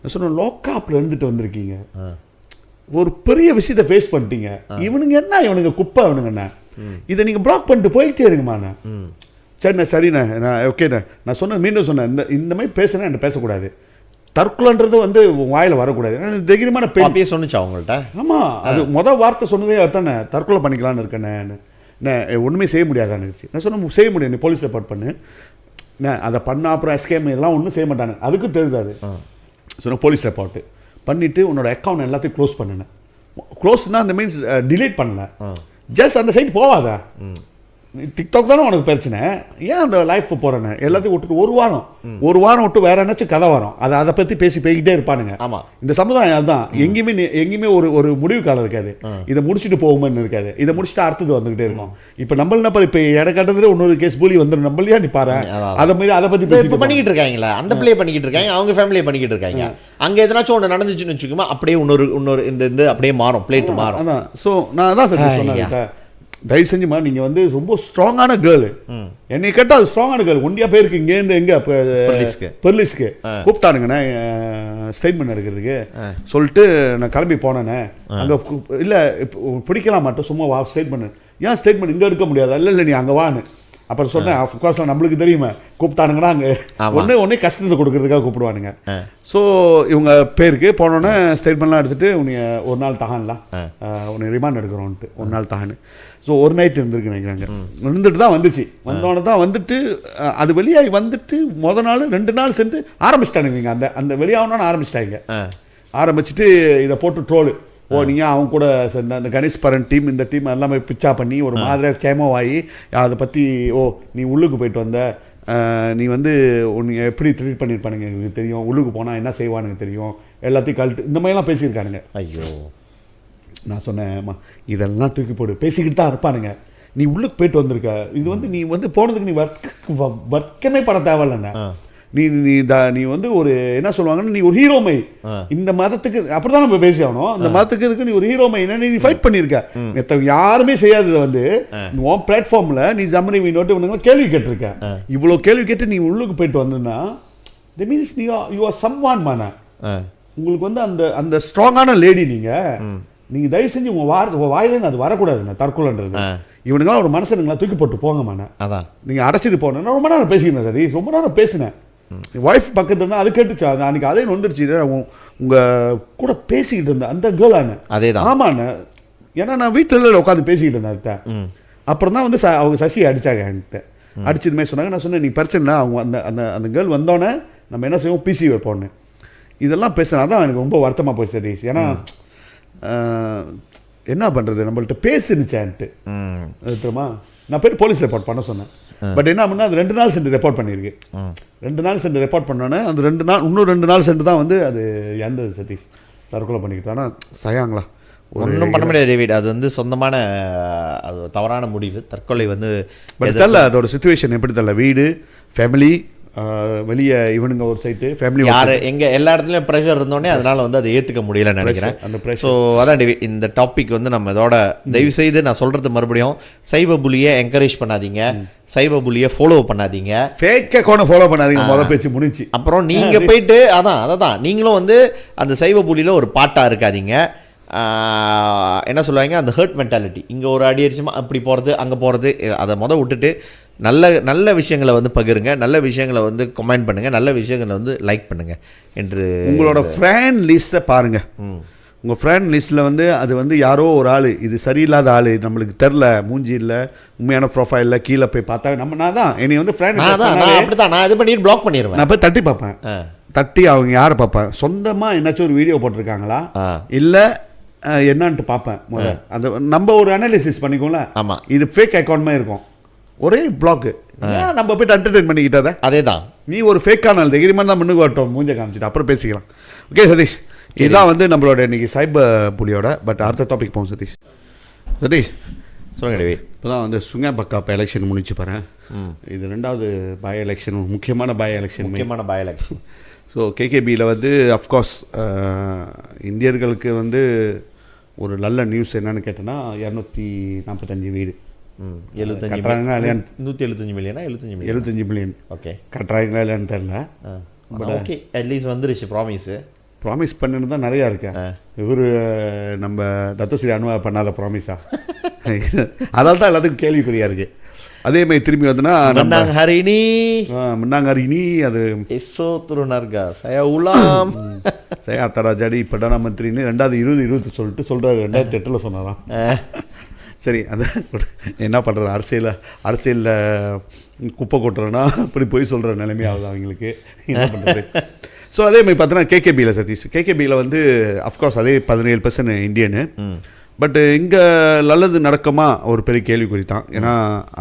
நான் சொன்னேன் லோக்காப்பில் இருந்துட்டு வந்திருக்கீங்க, ஒரு பெரிய விஷயத்தை ஃபேஸ் பண்ணிட்டீங்க. இவனுங்க குப்பை இவனுங்கண்ணா, இதை நீங்கள் பிளாக் பண்ணிட்டு போயிட்டே இருங்கம்மாண்ணா. சரிண்ணே நான் ஓகேண்ணே. நான் சொன்னேன், மீண்டும் சொன்னேன், இந்த மாதிரி பேசுனா என்கிட்ட பேசக்கூடாது. தற்கொலைன்றது வந்து வாயில் வரக்கூடாது. தைரியமான பேர் சொன்னிச்சா அவங்கள்ட்ட? ஆமாம், அது மொதல் வார்த்தை சொன்னதே அர்த்தண்ணே, தற்கொலை பண்ணிக்கலான்னு இருக்கேண்ணே. ஒன்றுமே செய்ய முடியாதான்னு இருந்துச்சு. நான் சொன்னேன் செய்ய முடியாது, நீ போலீஸ் ரிப்போர்ட் பண்ணு. அதை பண்ண அப்புறம் எஸ்கேம் இதெல்லாம் ஒன்றும் செய்ய மாட்டானு, அதுக்கும் தெரியாது. சொன்னேன் போலீஸ் ரிப்போர்ட்டு பண்ணிவிட்டு உன்னோட அக்கௌண்ட் எல்லாத்தையும் க்ளோஸ் பண்ணினேன். க்ளோஸ்னால் அந்த மீன்ஸ் டிலீட் பண்ணல, ஜஸ்ட் அந்த சைட் போவாதா. டிக்டாக் தானே உனக்கு பிரச்சனை, ஏன் அந்த லைஃப் போகிறேன்னு எல்லாத்தையும் விட்டுட்டு ஒரு வாரம் விட்டு வேற என்னாச்சும் கதை வரும். அதை பற்றி போய்கிட்டே இருப்பானுங்க. ஆமாம், இந்த சமுதாயம் அதுதான். எங்கேயுமே ஒரு முடிவு காலம் இருக்காது. இதை முடிச்சுட்டு போகும்போது இருக்காது, இதை முடிச்சுட்டு அடுத்தது வந்துகிட்டே இருக்கும். இப்போ நம்மள இப்போ இடக்கட்டத்துல இன்னொரு கேஸ் பூலி வந்துடும், நம்மளையா நீ பாரு. அதை பற்றி பண்ணிக்கிட்டு இருக்காங்களா, அந்த பிள்ளையை பண்ணிக்கிட்டு இருக்காங்க, அவங்க ஃபேமிலியை பண்ணிக்கிட்டு இருக்காங்க. அங்கே எதனாச்சும் ஒன்று நடந்துச்சுன்னு வச்சுக்கோமா, அப்படியே இன்னொரு இந்த அப்படியே மாறும், பிளேட்டு மாறும். அதான். ஸோ நான் அதான் சார் சொன்னேன், தயவு செஞ்சுமா நீங்கள் வந்து ரொம்ப ஸ்ட்ராங்கான கேர்ளு. என்னை கேட்டால் அது ஸ்ட்ராங்கான கேர்ள். ஒண்டியா போயிருக்கு இங்கேருந்து எங்கே பெர்லிஸ்க்கு கூப்பிட்டானுங்கண்ணே ஸ்டேட்மெண்ட் எடுக்கிறதுக்கு சொல்லிட்டு நான் கிளம்பி போனேண்ணே. அங்கே இல்லை பிடிக்கலாம் மாட்டோம், சும்மா ஸ்டேட்மெண்ட். ஏன் ஸ்டேட்மெண்ட் இங்கே எடுக்க முடியாது? இல்லை நீ அங்கே வான்னு. அப்புறம் சொன்னேன், அஃப்கோர்ஸ் நம்மளுக்கு தெரியுமா கூப்பிட்டானுங்கன்னா அங்கே ஒன்றே கஷ்டத்தை கொடுக்கறதுக்காக கூப்பிடுவானுங்க. ஸோ இவங்க பேருக்கு போனோன்னே ஸ்டேட்மெண்ட்லாம் எடுத்துகிட்டு உன்னை ஒரு நாள் தகான்லாம் உன்னை ரிமாண்ட் எடுக்கிறோன்ட்டு ஒரு நாள் தகான்னு. ஸோ ஒரு நைட் இருந்திருக்கு நினைக்கிறாங்க. இருந்துட்டு தான் வந்துச்சு. வந்தோடனே தான் வந்துட்டு அது வெளியாகி வந்துட்டு மொதல் நாள் 2 நாள் சென்று ஆரம்பிச்சிட்டானுங்க. அந்த வெளியாகணும்னு ஆரம்பிச்சுட்டு இதை போட்டு ட்ரோலு. நீங்கள் அவங்க கூட அந்த கணேஷ் பரன் டீம் இந்த டீம் எல்லாமே பிச்சா பண்ணி ஒரு மாதிரியாக க்ஷேமமாகி அதை பற்றி நீ உள்ளுக்கு போயிட்டு வந்த, நீ வந்து உன்னை எப்படி ட்ரீட் பண்ணியிருப்பானுங்க எங்களுக்கு தெரியும், உள்ளுக்கு போனால் என்ன செய்வானுங்க தெரியும், எல்லாத்தையும் கழட்டு இந்த மாதிரிலாம் பேசியிருக்கானுங்க. ஐயோ, நான் சொன்னேன் இதெல்லாம் தூக்கி போடு, பேசிக்கிட்டு தான் இருப்பானுங்க. நீ உள்ளுக்கு போயிட்டு வந்திருக்க, இது வந்து நீ வந்து போனதுக்கு நீ வர்க்கமே பட தேவையில்லைண்ணே. நீ வந்து ஒரு என்ன சொல்லுவாங்கன்னா, நீ ஒரு ஹீரோமை இந்த மதத்துக்கு அப்படிதான் நம்ம பேசி ஆகணும். இந்த மதத்துக்கு இதுக்கு நீ ஒரு ஹீரோமை, நீ ஃபைட் பண்ணியிருக்க. யாருமே செய்யாததை வந்து உன் பிளாட்ஃபார்ம்ல நீ ஜம்ரி நோட்டு கேள்வி கேட்டிருக்க. இவ்வளோ கேள்வி கேட்டு நீ உள்ளுக்கு போயிட்டு வந்ததுன்னா தி மீன்ஸ் யூ ஆர் சம்வான் மானா. உங்களுக்கு வந்து அந்த ஸ்ட்ராங்கான லேடி நீங்க தயவு செஞ்சு உங்க வாயிலேருந்து அது வரக்கூடாதுண்ணா. தற்கொலைன்றது இவனுங்களாம் ஒரு மனுஷனுங்களா தூக்கி போட்டு போங்கம்மாண்ணா. அதான் நீங்கள் அடைச்சிட்டு போனேன். ரொம்ப நேரம் பேசிக்கிறேன் சார், ரொம்ப நேரம் பேசினேன். ஒய்ஃப் பக்கத்துல அது கேட்டுச்சு. அன்னைக்கு அதே வந்துருச்சு, உங்கள் கூட பேசிக்கிட்டு இருந்தேன் அந்த கேர்ளானு. அதே தான். ஆமாண்ணே, ஏன்னா நான் வீட்டில் உட்காந்து பேசிக்கிட்டு இருந்தேன். அப்புறம் தான் வந்து அவங்க சசி அடித்தாங்க என்கிட்ட. அடிச்சதுமே சொன்னாங்க. நான் சொன்னேன், நீ பிரச்சனை இல்லை, அவங்க அந்த கேர்ள் வந்தோடனே நம்ம என்ன செய்வோம், பிசி வைப்போன்னு இதெல்லாம் பேசுனா தான் எனக்கு ரொம்ப வருத்தமாக போச்சு சதீஷ். ஏன்னா என்ன பண்ணுறது, நம்மள்ட்ட பேசிருச்சான்ட்டு தெரியுமா. நான் போய்ட்டு போலீஸ் ரிப்போர்ட் பண்ண சொன்னேன். பட் என்ன பண்ணால் அது 2 நாள் சென்று ரெப்போர்ட் பண்ணியிருக்கு. 2 நாள் சென்று ரெப்போர்ட் பண்ணோன்னே அந்த 2 நாள் இன்னும் 2 நாள் சென்று தான் வந்து அது இறந்தது சதீஷ். தற்கொலை பண்ணிக்கிட்டு. ஆனால் சயாங்களா ஒன்றும் பண்ண முடியாது டேவிட், அது வந்து சொந்தமான அது தவறான முடிவு. தற்கொலை வந்து பட் தெரியல அதோட சுச்சுவேஷன் எப்படி தெரியல. வீடு, ஃபேமிலி, வெளியே இவனுங்க ஒரு சைட்டு, ஃபேமிலி யார் எங்கே எல்லா இடத்துலையும் ப்ரெஷர் இருந்தோடனே அதனால் வந்து அதை ஏற்றுக்க முடியலன்னு நினைக்கிறேன். அந்த ப்ரெஷர். ஸோ அதான் டேவிட், இந்த டாபிக் வந்து நம்ம இதோட தயவு செய்து நான் சொல்கிறது மறுபடியும், சைப புலியை என்கரேஜ் பண்ணாதீங்க, சைப புலியை ஃபாலோ பண்ணாதீங்க, ஃபேக் அக்கௌண்ட் ஃபாலோ பண்ணாதீங்க. முதல் பேச்சு முடிச்சு. அப்புறம் நீங்கள் போயிட்டு அதான் நீங்களும் வந்து அந்த சைப புலியில் ஒரு பாட்டாக இருக்காதீங்க. என்ன சொல்லுவாங்க, அந்த ஹர்ட் மென்டாலிட்டி. இங்கே ஒரு அடி அடிச்சுமா அப்படி போகிறது அங்கே போகிறது, அதை விட்டுட்டு நல்ல விஷயங்களை வந்து பகிருங்க, நல்ல விஷயங்களை வந்து கமெண்ட் பண்ணுங்கள், நல்ல விஷயங்களை வந்து லைக் பண்ணுங்கள் என்று. உங்களோட ஃப்ரெண்ட் லிஸ்ட்டை பாருங்கள். உங்கள் ஃப்ரெண்ட் லிஸ்ட்டில் வந்து அது வந்து யாரோ ஒரு ஆள் இது சரியில்லாத ஆள் நம்மளுக்கு தெரில மூஞ்சி இல்லை உண்மையான ப்ரொஃபைலில் கீழே போய் பார்த்தா நான் தான் என்னை வந்து ஃப்ரெண்ட் அப்படி தான் நான் இது பண்ணிட்டு பிளாக் பண்ணிடுவேன். நான் போய் தட்டி பார்ப்பேன். தட்டி அவங்க யாரை பார்ப்பேன், சொந்தமாக என்னாச்சும் ஒரு வீடியோ போட்டிருக்காங்களா இல்லை என்னான்ட்டு பார்ப்பேன். அந்த நம்ம ஒரு அனாலிசிஸ் பண்ணிக்கோங்கள. ஆமாம், இது ஃபேக் அக்கௌண்ட்மே இருக்கும், ஒரே பிளாக்கு நம்ம போய்ட்டு என்டர்டெயின் பண்ணிக்கிட்டத. அதே தான், நீ ஒரு ஃபேக்கான தைரியமாக தான் முன்னுக்கு வரட்டும், மூஞ்ச காமிச்சிட்டு அப்புறம் பேசிக்கலாம். ஓகே சதீஷ், இதுதான் வந்து நம்மளோட இன்னைக்கு சைபர் புலியோட. பட் அடுத்த டாபிக் போகும் சதீஷ். சதீஷ் சொல்லுங்க டேவி. இப்போ தான் வந்து சுங்காபக்காப் எலெக்ஷன் முடிச்சு பாருங்க. இது 2வது பை எலெக்ஷன், முக்கியமான பை எலெக்ஷன். ஸோ கேகேபியில் வந்து அஃப்கோர்ஸ் இந்தியர்களுக்கு வந்து ஒரு நல்ல நியூஸ் என்னன்னு கேட்டோன்னா 245 வீடு 175 மில்லியனா 75 மில்லியன். ஓகே, கட்டுறாங்களா இல்லைன்னு தெரில. ஓகே, அட்லீஸ்ட் வந்துருச்சு. ப்ராமிஸ் பண்ணுன்னு தான் நிறையா இருக்கேன். இவர் நம்ம தத்துஸ்ரீ அனுவா பண்ணாத ப்ராமிஸா? அதால் தான் எல்லாத்துக்கும் கேள்விக்குறியாக இருக்குது. அதே மாதிரி திரும்பி வந்துன்னா முன்னாங்கரினி அது சயா தரா ஜடி பிரதான மந்திரின்னு 2020 சொல்லிட்டு சொல்கிறாரு. 2008 சொன்னாராம். சரி, அது என்ன பண்ணுறது, அரசியலில் குப்பை கொட்டுறோன்னா இப்படி போய் சொல்கிற நிலைமையாகுது அவங்களுக்கு. என்ன பண்ணுறது? ஸோ அதே மாதிரி பார்த்தோன்னா கேகேபியில் சதீஷ், கேகேபியில் வந்து அஃப்கோர்ஸ் அதே 17% இந்தியனு. பட் இங்கே நல்லது நடக்குமா ஒரு பெரிய கேள்விக்குறி தான். ஏன்னா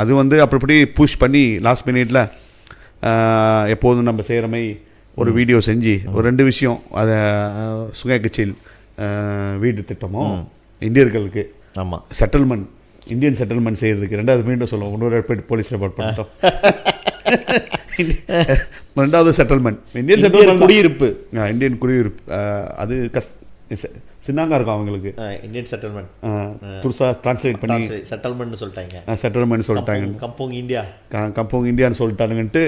அது வந்து அப்படி புஷ் பண்ணி லாஸ்ட் மினிட்ல எப்போதும் நம்ம செய்கிற மாதிரி ஒரு வீடியோ செஞ்சு ஒரு 2 விஷயம், அதை சுங்கை கட்சியில் வீடு திட்டமோ இந்தியர்களுக்கு ஆமாம் செட்டில்மெண்ட், இந்தியன் செட்டில்மெண்ட் செய்கிறதுக்கு 2வது மீண்டும் சொல்லுவோம், இன்னொரு போலீஸ் ரிப்போர்ட் பண்ணிட்டோம். 2வது செட்டில்மெண்ட் இந்தியன் குடியிருப்பு, அது சின்னங்கா இருக்கும் அவங்களுக்கு. இந்தியன் செட்டில்மெண்ட் புதுசா ட்ரான்ஸ்லேட் பண்ணி செட்டில்மெண்ட் சொல்லிட்டாங்க. கம்போங் இந்தியான்னு சொல்லிட்டானுங்கன்ட்டு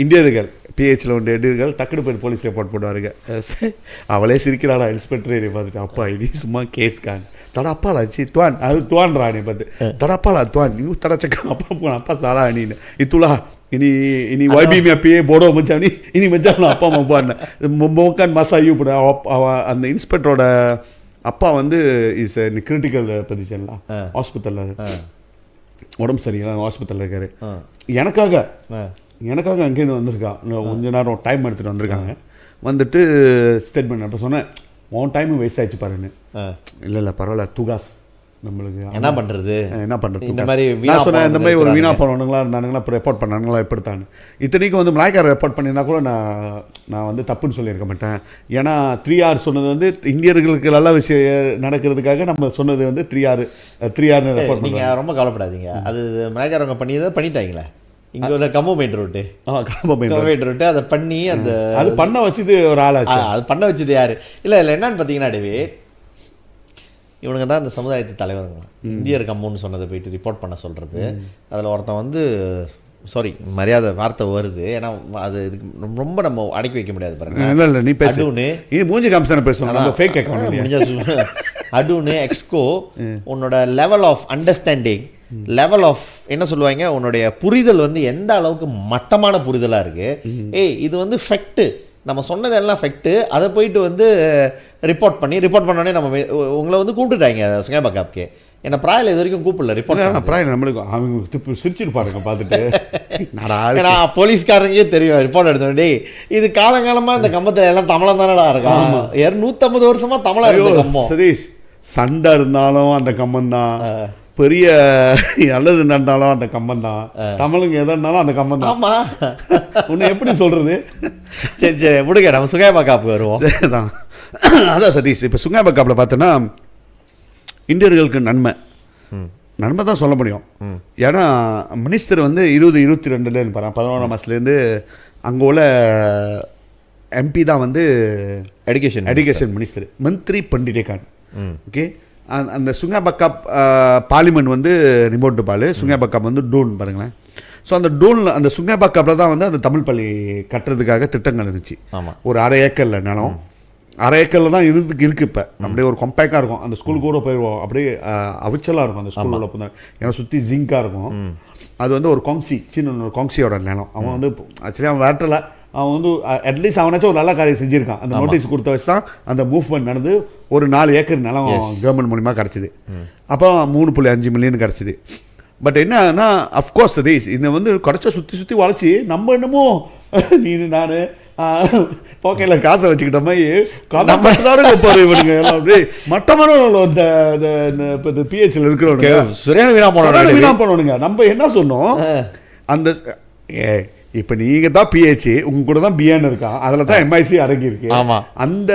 இந்தியர்கள் பிஹெச்சில் ஒன்று எடிர்கள் டக்குனு போய் போலீஸ் ரிப்போர்ட் போடுவாருங்க. அவளே சிரிக்கிறாளா இன்ஸ்பெக்டர் பார்த்துட்டு, அப்பா இனி சும்மா கேஸ்கான் தடப்பாளா சி துவான் அது துவான் ராணி பார்த்து தடப்பாளா துவான் நீ தடச்சக்கா அப்பா போன அப்பா சாலா அணின்னு இத்துலா இனி வைபிமி அப்பயே போடோ மச்சானி இனி மச்சான் அப்பா மப்பான்னு மோக்கான் மசா ஐயோ போட அந்த இன்ஸ்பெக்டரோட அப்பா வந்து இஸ் கிரிட்டிக்கல் பொசிஷன்லாம் ஹாஸ்பிட்டலில் உடம்பு சரியில்லை, ஹாஸ்பிட்டலில் இருக்காரு. எனக்காக அங்கேருந்து வந்திருக்கான், கொஞ்ச நேரம் டைம் எடுத்துகிட்டு வந்திருக்காங்க. வந்துட்டு ஸ்டேட்மெண்ட் அப்போ சொன்னேன், உன் டைமும் வேஸ்ட் ஆகிடுச்சு பாருன்னு. இல்லை பரவாயில்ல தூகாஸ் நம்மளுக்கு என்ன பண்ணுறது இந்த மாதிரி நான் சொன்னேன், இந்த மாதிரி ஒரு வீணா போனவனுங்களா இருந்தானுங்களா இப்போ ரெப்போர்ட் பண்ணானுங்களா எப்படித்தானு. இத்தனைக்கும் வந்து மலாய்க்கார ரெப்போர்ட் பண்ணியிருந்தா கூட நான் வந்து தப்புன்னு சொல்லியிருக்க மாட்டேன். ஏன்னா 3R சொன்னது வந்து இந்தியர்களுக்கு நல்ல விஷயம் நடக்கிறதுக்காக நம்ம சொன்னது வந்து 3R ரெப்போர்ட். நீங்கள் ரொம்ப கவலைப்படாதீங்க, அது மலாய்க்காரவங்க பண்ணிட்டாங்களே இங்கே உள்ள கம்போமேட் ரோட்டு அதை பண்ணி அது பண்ண வச்சது ஒரு ஆளாச்சு. அது பண்ண வச்சது யாரு? இல்லை என்னன்னு பார்த்தீங்கன்னா டேவி, இவனுங்க தான் இந்த சமுதாயத்து தலைவருங்க. இந்தியர் கம்முன்னு சொன்னதை போயிட்டு ரிப்போர்ட் பண்ண சொல்கிறது. அதில் ஒருத்தன் வந்து சாரி மரியாதை வார்த்தை வருது, ஏன்னா அது இதுக்கு ரொம்ப நம்ம அடக்கி வைக்க முடியாது பாருங்க. இல்லை நீ பேசுன்னு இது மூஞ்சி காமிச்சு பேசுவாங்க ஃபேக் அக்கௌண்ட் முடிஞ்ச அடுன்னு எக்ஸ்கோ உன்னோட level of understanding, level of என்ன சொல்லுவாங்க, உன்னுடைய புரிதல் வந்து எந்த அளவுக்கு மட்டமான புரிதலாக இருக்குது. இது வந்து ஃபெக்ட்டு, நம்ம சொன்னதெல்லாம் ஃபெக்ட்டு. அதை போயிட்டு வந்து ரிப்போர்ட் பண்ணோடனே நம்ம உங்களை வந்து கூப்பிட்டுட்டாங்க சுங்கேபக்காப்க்கு. என்ன ப்ராயில் இது வரைக்கும் கூப்பிடல ரிப்போர்ட் ப்ராயில் நம்மளுக்கு அவங்க சிரிச்சிருப்பாருங்க பார்த்துட்டு. ஏன்னா போலீஸ்காரங்கே தெரியும் ரிப்போர்ட் எடுத்தோடே இது காலங்காலமாக இந்த கம்பத்தில் எல்லாம் தமிழம் தானடா இருக்கும். 250 வருஷமாக தமிழா இருக்கும் கம்பம். சதீஷ், சண்டை இருந்தாலும் அந்த கம்பம் தான், பெரிய நல்லது நடந்தாலும் அந்த கம்பம் தான், தமிழுங்க எதாக இருந்தாலும் அந்த கம்பம் தான். ஆமாம், உன்னை எப்படி சொல்கிறது? சரி விடுங்க, நம்ம சுங்கேபக்காப்புக்கு வருவோம். சரிதான். அதான் சதீஷ், இப்போ சுங்கேபக்காப்பில் பார்த்தோன்னா இந்தியர்களுக்கு நன்மை தான் சொல்ல முடியும். ஏன்னா மினிஸ்டர் வந்து 2022 பாரு 11ஆம் மாதத்துலேருந்து அங்கே உள்ள எம்பி தான் வந்து எஜுகேஷன் மினிஸ்டர் மந்திரி பண்டிடேகான். ஓகே, அந்த சுங்கேபக்காப் பார்லிமெண்ட் வந்து ரிமோட் பால், சுங்கேபக்காப் வந்து டூன் பாருங்களேன். ஸோ அந்த டூனில் அந்த சுங்கேபக்காப்பில் தான் வந்து அந்த தமிழ் பள்ளி கட்டுறதுக்காக திட்டங்கள் இருந்துச்சு. ஒரு 1/2 ஏக்கரில் நிலம், 1/2 ஏக்கரில் தான் இருக்குது. இப்போ அப்படியே ஒரு கம்பேக்டாக இருக்கும். அந்த ஸ்கூலுக்கு கூட போயிடுவோம், அப்படியே அவிச்சலாக இருக்கும் அந்த ஸ்கூலில் உள்ள. ஏன்னா சுற்றி ஜிங்காக இருக்கும். அது வந்து ஒரு சின்ன ஒரு காங்சியோட நிலம். அவன் வந்து ஆக்சுவலி அவன் வேட்டலை, அவன் வந்து அட்லீஸ்ட் அவனாச்சும் ஒரு நல்ல காரியம் செஞ்சுருக்கான். அந்த நோட்டீஸ் கொடுத்த வச்சு தான் அந்த மூவ்மெண்ட் நடந்து ஒரு 4 ஏக்கர் நிலம் கவர்மெண்ட் மூலிமா கிடச்சிது. அப்போ 3.5 மில்லியன் கிடச்சிது. பட் என்னன்னா அஃப்கோர்ஸ் இந்த வந்து கிடச்ச சுற்றி வளைச்சி நம்ம என்னமோ நீ நான் பாக்கெட்டில் காசை வச்சுக்கிட்ட மாதிரி பாரு இவனுங்க எல்லாம் அப்படியே மட்டமான இந்த பிஹெச்ல இருக்கிறவனுங்க வீணா போனவனுங்க. நம்ம என்ன சொன்னோம், அந்த இப்போ நீங்கள் தான் பிஹெச், உங்க கூட தான் பிஏன்னு இருக்கான், அதில் தான் எம்ஐசி அடங்கி இருக்கு. அந்த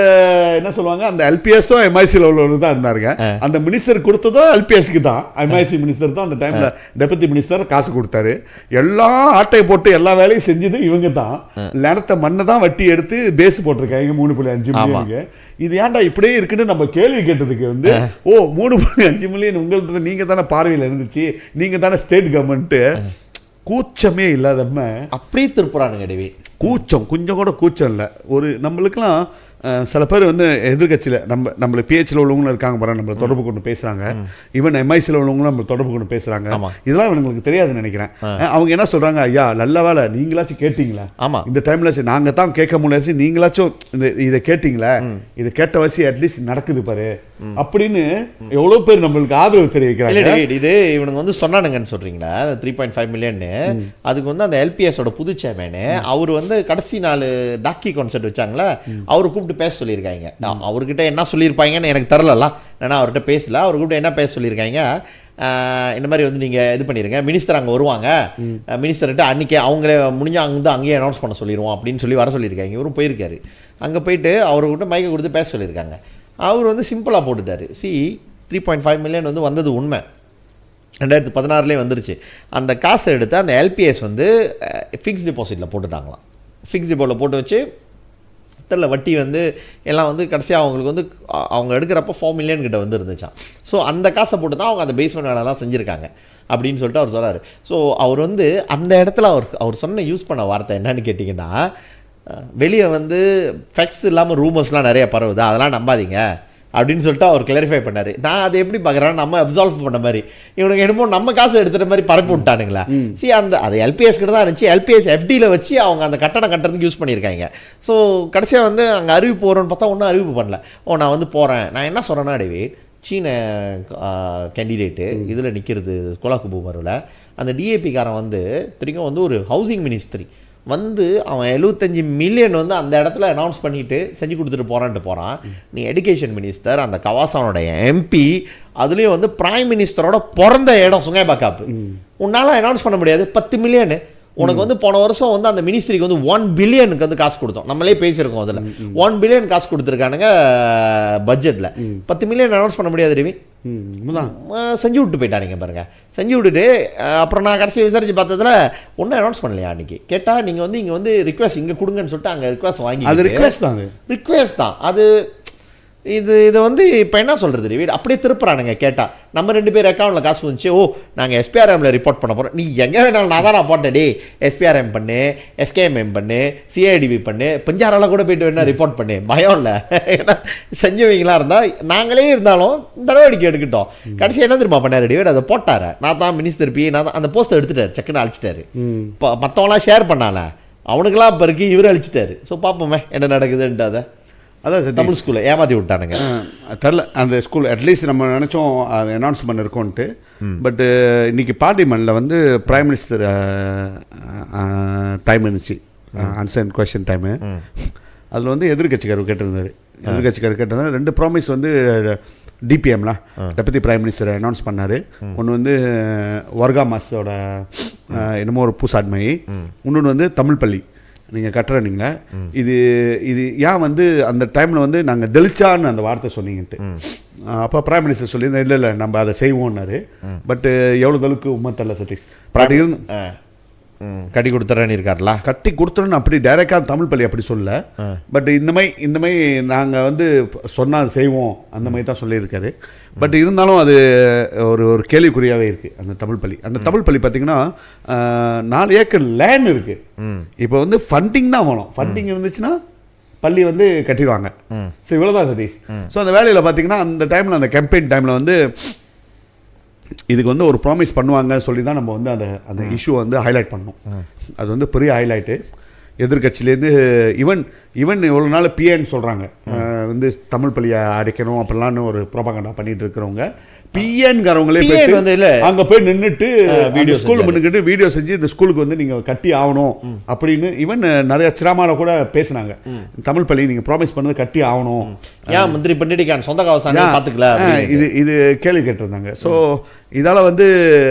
என்ன சொல்லுவாங்க, அந்த எல்பிஎஸும் எம்ஐசியில் உள்ளவர்கள் தான் இருந்தாருங்க. அந்த மினிஸ்டர் கொடுத்ததும் எல்பிஎஸ்க்கு தான், எம்ஐசி மினிஸ்டர் தான் அந்த டைமில் டெபுட்டி மினிஸ்டர் காசு கொடுத்தாரு. எல்லாம் ஆட்டையை போட்டு எல்லா வேலையும் செஞ்சது இவங்க தான். நிலத்தை மண்ணை தான் வட்டி எடுத்து பேஸ் போட்டிருக்காங்க 3.5 மில்லியனுக்கு. இது ஏன்டா இப்படியே இருக்குன்னு நம்ம கேள்வி கேட்டதுக்கு வந்து 3.5 மில்லியன் உங்கள்கிட்ட நீங்கள் தானே பார்வையில் இருந்துச்சு, நீங்கள் தானே ஸ்டேட் கவர்மெண்ட்டு. கூச்சமே இல்லாதம்ம அப்படியே திருப்புறானுங்க டேவி. கூச்சம் கொஞ்சம் கூட கூச்சம் இல்லை. ஒரு நம்மளுக்கெல்லாம் சில பேர் வந்து எதிர்கட்சியில் நம்மளை பிஹெச்சில் உள்ளவங்களும் இருக்காங்க பாரு, நம்மளை தொடர்பு கொண்டு பேசுகிறாங்க. ஈவன் எம்ஐசியில் உள்ளவங்களும் நம்ம தொடர்பு கொண்டு பேசுகிறாங்க. இதெல்லாம் இவங்களுக்கு தெரியாதுன்னு நினைக்கிறேன். அவங்க என்ன சொல்கிறாங்க, ஐயா நல்ல வேலை நீங்களாச்சும் கேட்டிங்களா, இந்த டைம்லாச்சும் நாங்கள் தான் கேட்க முடியாச்சு, நீங்களாச்சும் இதை கேட்டிங்களா, இதை கேட்ட வசி அட்லீஸ்ட் நடக்குது பாரு அப்படின்னு எவ்வளோ பேர் நம்மளுக்கு ஆதரவு தெரிவிக்கிறாங்க. இது இவனுங்க வந்து சொன்னானுங்கன்னு சொல்கிறீங்களா 3.5 மில்லியன். அதுக்கு வந்து அந்த எல்பிஎஸோட புது சேர்மேனு அவர் வந்து கடைசி 4 டாக்கி கான்சர்ட் வச்சாங்களா, அவரு கூப்பிட்டு பேச சொல்லியிருக்காங்க. அவர்கிட்ட என்ன சொல்லியிருப்பாங்கன்னு எனக்கு தெரிலல, ஏன்னா அவர்கிட்ட பேசல. அவர் கூப்பிட்டு என்ன பேச சொல்லியிருக்காங்க, இந்த மாதிரி வந்து நீங்கள் இது பண்ணிடுங்க, மினிஸ்டர் அங்கே வருவாங்க, மினிஸ்டர்கிட்ட அன்றைக்கி அவங்களே முடிஞ்சு அங்கேயே அனௌன்ஸ் பண்ண சொல்லிடுவோம் அப்படின்னு சொல்லி வர சொல்லியிருக்காங்க. இவரும் போயிருக்காரு. அங்கே போயிட்டு அவர்கிட்ட மைக்கை கொடுத்து பேச சொல்லியிருக்காங்க. அவர் வந்து சிம்பிளாக போட்டுட்டார். 3.5 மில்லியன் வந்து வந்தது உண்மை, 2016 வந்துருச்சு. அந்த காசை எடுத்து அந்த எல்பிஎஸ் வந்து ஃபிக்ஸ் டிபாசிட்டில் போட்டுட்டாங்களாம். ஃபிக்ஸ் டிபாசிட்டில் போட்டு வச்சு தெரியல வட்டி வந்து எல்லாம் வந்து கடைசியாக அவங்களுக்கு வந்து அவங்க எடுக்கிறப்ப 4 மில்லியன் கிட்ட வந்து இருந்துச்சான். ஸோ அந்த காசை போட்டு தான் அவங்க அந்த பேஸ்மெண்ட் வேலைலாம் செஞ்சுருக்காங்க அப்படின்னு சொல்லிட்டு அவர் சொல்கிறார். ஸோ அவர் வந்து அந்த இடத்துல அவர் சொன்ன யூஸ் பண்ண வார்த்தை என்னன்னு கேட்டிங்கன்னா, வெளியே வந்து ஃபேக்ட்ஸ் இல்லாமல் ரூமர்ஸ்லாம் நிறைய பரவுது, அதெல்லாம் நம்பாதீங்க அப்படின்னு சொல்லிட்டு அவர் கிளாரிஃபை பண்ணார். நான் அதை எப்படி பார்க்குறேன், நம்ம அப்சால்வ் பண்ண மாதிரி இவனுக்கு என்னமோ நம்ம காசை எடுத்துகிற மாதிரி பரப்பி விட்டானுங்களா. அது எல்பிஎஸ் கிட்ட தான் இருந்துச்சு. எல்பிஎஸ் எஃப்டியில் வச்சு அவங்க அந்த கட்டணம் கட்டுறதுக்கு யூஸ் பண்ணியிருக்காங்க. ஸோ கடைசியாக வந்து அங்கே அறிவிப்பு போகிறோன்னு பார்த்தா ஒன்றும் அறிவிப்பு பண்ணல. நான் வந்து போகிறேன். நான் என்ன சொல்கிறேன்னா டேவிட், சீன கேண்டிடேட்டு இதில் நிற்கிறது கோலாகுபூமரில் அந்த டிஏபிக்காரன் வந்து திரும்ப வந்து ஒரு ஹவுசிங் மினிஸ்ட்ரி வந்து அவன் 75 மில்லியன் வந்து அந்த இடத்துல அனௌன்ஸ் பண்ணிட்டு செஞ்சு கொடுத்துட்டு போகிறான். நீ எடுகேஷன் மினிஸ்டர், அந்த கவாசானோட எம்பி, அதுலேயும் வந்து பிரைம் மினிஸ்டரோட பிறந்த இடம் சுங்கைபாக்காப்பு, உன்னால் அனௌன்ஸ் பண்ண முடியாது 10 மில்லியன். உனக்கு வந்து போன வருஷம் வந்து அந்த மினிஸ்ட்ரிக்கு வந்து 1 பில்லியனுக்கு வந்து காசு கொடுத்தோம். நம்மளே பேசியிருக்கோம். அதில் 1 பில்லியன் காசு கொடுத்துருக்கானுங்க பட்ஜெட்டில். 10 மில்லியன் அனௌன்ஸ் பண்ண முடியாது ரவி. செஞ்சு விட்டு போயிட்டானுங்க பாருங்க. செஞ்சு விட்டுட்டு அப்புறம் நான் கடைசி விசாரிச்சு பார்த்ததுல ஒன்றும் அனௌன்ஸ் பண்ணலையா. அன்றைக்கி கேட்டால் நீங்கள் வந்து இங்கே வந்து ரிக்வெஸ்ட் இங்கே கொடுங்கன்னு சொல்லிட்டு அங்கே ரிக்வெஸ்ட் வாங்கி, அது ரிக்வெஸ்ட் தான் அது இதை வந்து இப்போ என்ன சொல்கிறது ரிவீட், அப்படியே திருப்புறானுங்க. கேட்டால் நம்ம 2 பேர் அக்கௌண்ட்டில் காசு வந்துச்சு, நாங்கள் எஸ்பிஆர்எம்ல ரிப்போர்ட் பண்ண போகிறோம். நீ எங்கே வேணாலும் நான் தான் போட்டேன், டே எஸ்பிஆர்எம் பண்ணு, எஸ்கேஎம்எம் பண்ணு, சிஐடிபி பண்ணு, பஞ்சாரெல்லாம் கூட போயிட்டு வேணா ரிப்போர்ட் பண்ணு, பயம் இல்லை. ஏன்னா செஞ்சவங்களாம் இருந்தால் நாங்களே இருந்தாலும் நடவடிக்கை எடுக்கட்டும். கடைசி என்ன தெரியுமா பண்ணார் டிவைட், அதை போட்டார். நான் தான் மினிஸ்டர் பி, நான் தான் அந்த போஸ்ட்டை எடுத்துட்டார், செக்குன்னு அழிச்சிட்டாரு. இப்போ மற்றவங்களாம் ஷேர் பண்ணால அவனுக்கெல்லாம் இப்போ இருக்கு, இவரு அழிச்சிட்டாரு. ஸோ பார்ப்போமே என்ன நடக்குதுன்ட்டு. அதான் தமிழ் ஸ்கூலில் ஏமாற்றி விட்டானுங்க. தெரில அந்த ஸ்கூல் அட்லீஸ்ட் நம்ம நினச்சோம் அது அனௌன்ஸ்மெண்ட் இருக்கும்ன்ட்டு. பட்டு இன்றைக்கி பார்லிமெண்ட்டில் வந்து பிரைம் மினிஸ்டர் டைம் இருந்துச்சு, ஆன்சர் அண்ட் கொஸ்டின் டைமு. அதில் வந்து எதிர்கட்சிக்காரர் கேட்டிருந்தார். எதிர்கட்சிக்காரர் கேட்டிருந்தார் 2 ப்ராமிஸ் வந்து டிபிஎம்லாம் டெபுட்டி பிரைம் மினிஸ்டர் அனௌன்ஸ் பண்ணார். ஒன்று வந்து வர்கா மாஸோட என்னமோ ஒரு பூசாட்மை, இன்னொன்று வந்து தமிழ் பள்ளி நீங்கள் கட்டுறீங்களா. இது ஏன் வந்து அந்த டைமில் வந்து நாங்கள் தெளிச்சான்னு அந்த வார்த்தை சொன்னீங்கன்ட்டு. அப்போ பிரைம் மினிஸ்டர் சொல்லியிருந்தேன், இல்லை நம்ம அதை செய்வோம்னாரு. பட்டு எவ்வளோ தளவுக்கு உண்மை சதீஷ் இருந்து கட்டி கொடுத்துறேன்னு இருக்காருல, கட்டி கொடுத்துறேன்னு அப்படி டைரெக்டாக தமிழ் பள்ளி அப்படி சொல்ல. பட் இந்த மாதிரி நாங்கள் வந்து சொன்னால் செய்வோம் அந்த மாதிரி தான் சொல்லியிருக்காரு. பட் இருந்தாலும் அது ஒரு கேள்விக்குறியாகவே இருக்குது அந்த தமிழ் பள்ளி. அந்த தமிழ் பள்ளி பார்த்திங்கன்னா 4 ஏக்கர் லேண்ட் இருக்குது. இப்போ வந்து ஃபண்டிங் தான் வேணும். ஃபண்டிங் இருந்துச்சுன்னா பள்ளி வந்து கட்டிடுவாங்க. ஸோ இவ்வளோதான் சதீஷ். ஸோ அந்த வேலையில் பார்த்திங்கன்னா அந்த டைமில் அந்த கேம்பெயின் டைமில் வந்து இதுக்கு வந்து ஒரு ப்ராமிஸ் பண்ணுவாங்க சொல்லி தான் நம்ம வந்து அந்த இஷ்யூ வந்து ஹைலைட் பண்ணோம். அது வந்து பெரிய ஹைலைட்டு. எதிர்கட்சியிலேருந்து ஈவன் இவ்வளோ நாள் பிஏன்னு சொல்கிறாங்க, வந்து தமிழ் பள்ளியை அடைக்கணும் அப்படிலான்னு ஒரு ப்ரோபகண்டா பண்ணிட்டு இருக்கிறவங்க, பிஏன்கிறவங்களே வந்து இல்லை அங்கே போய் நின்றுட்டு வீடியோ ஸ்கூல் பண்ணிக்கிட்டு வீடியோ செஞ்சு இந்த ஸ்கூலுக்கு வந்து நீங்கள் கட்டி ஆகணும் அப்படின்னு ஈவன் நிறைய சிராமாவில் கூட பேசினாங்க. தமிழ் பள்ளி நீங்கள் ப்ராமிஸ் பண்ணது கட்டி ஆகணும், ஏன் மந்திரி பண்ணிட்டு சொந்த காவசானி பார்த்துக்கல, இது கேள்வி கேட்டிருந்தாங்க. ஸோ இதால் வந்து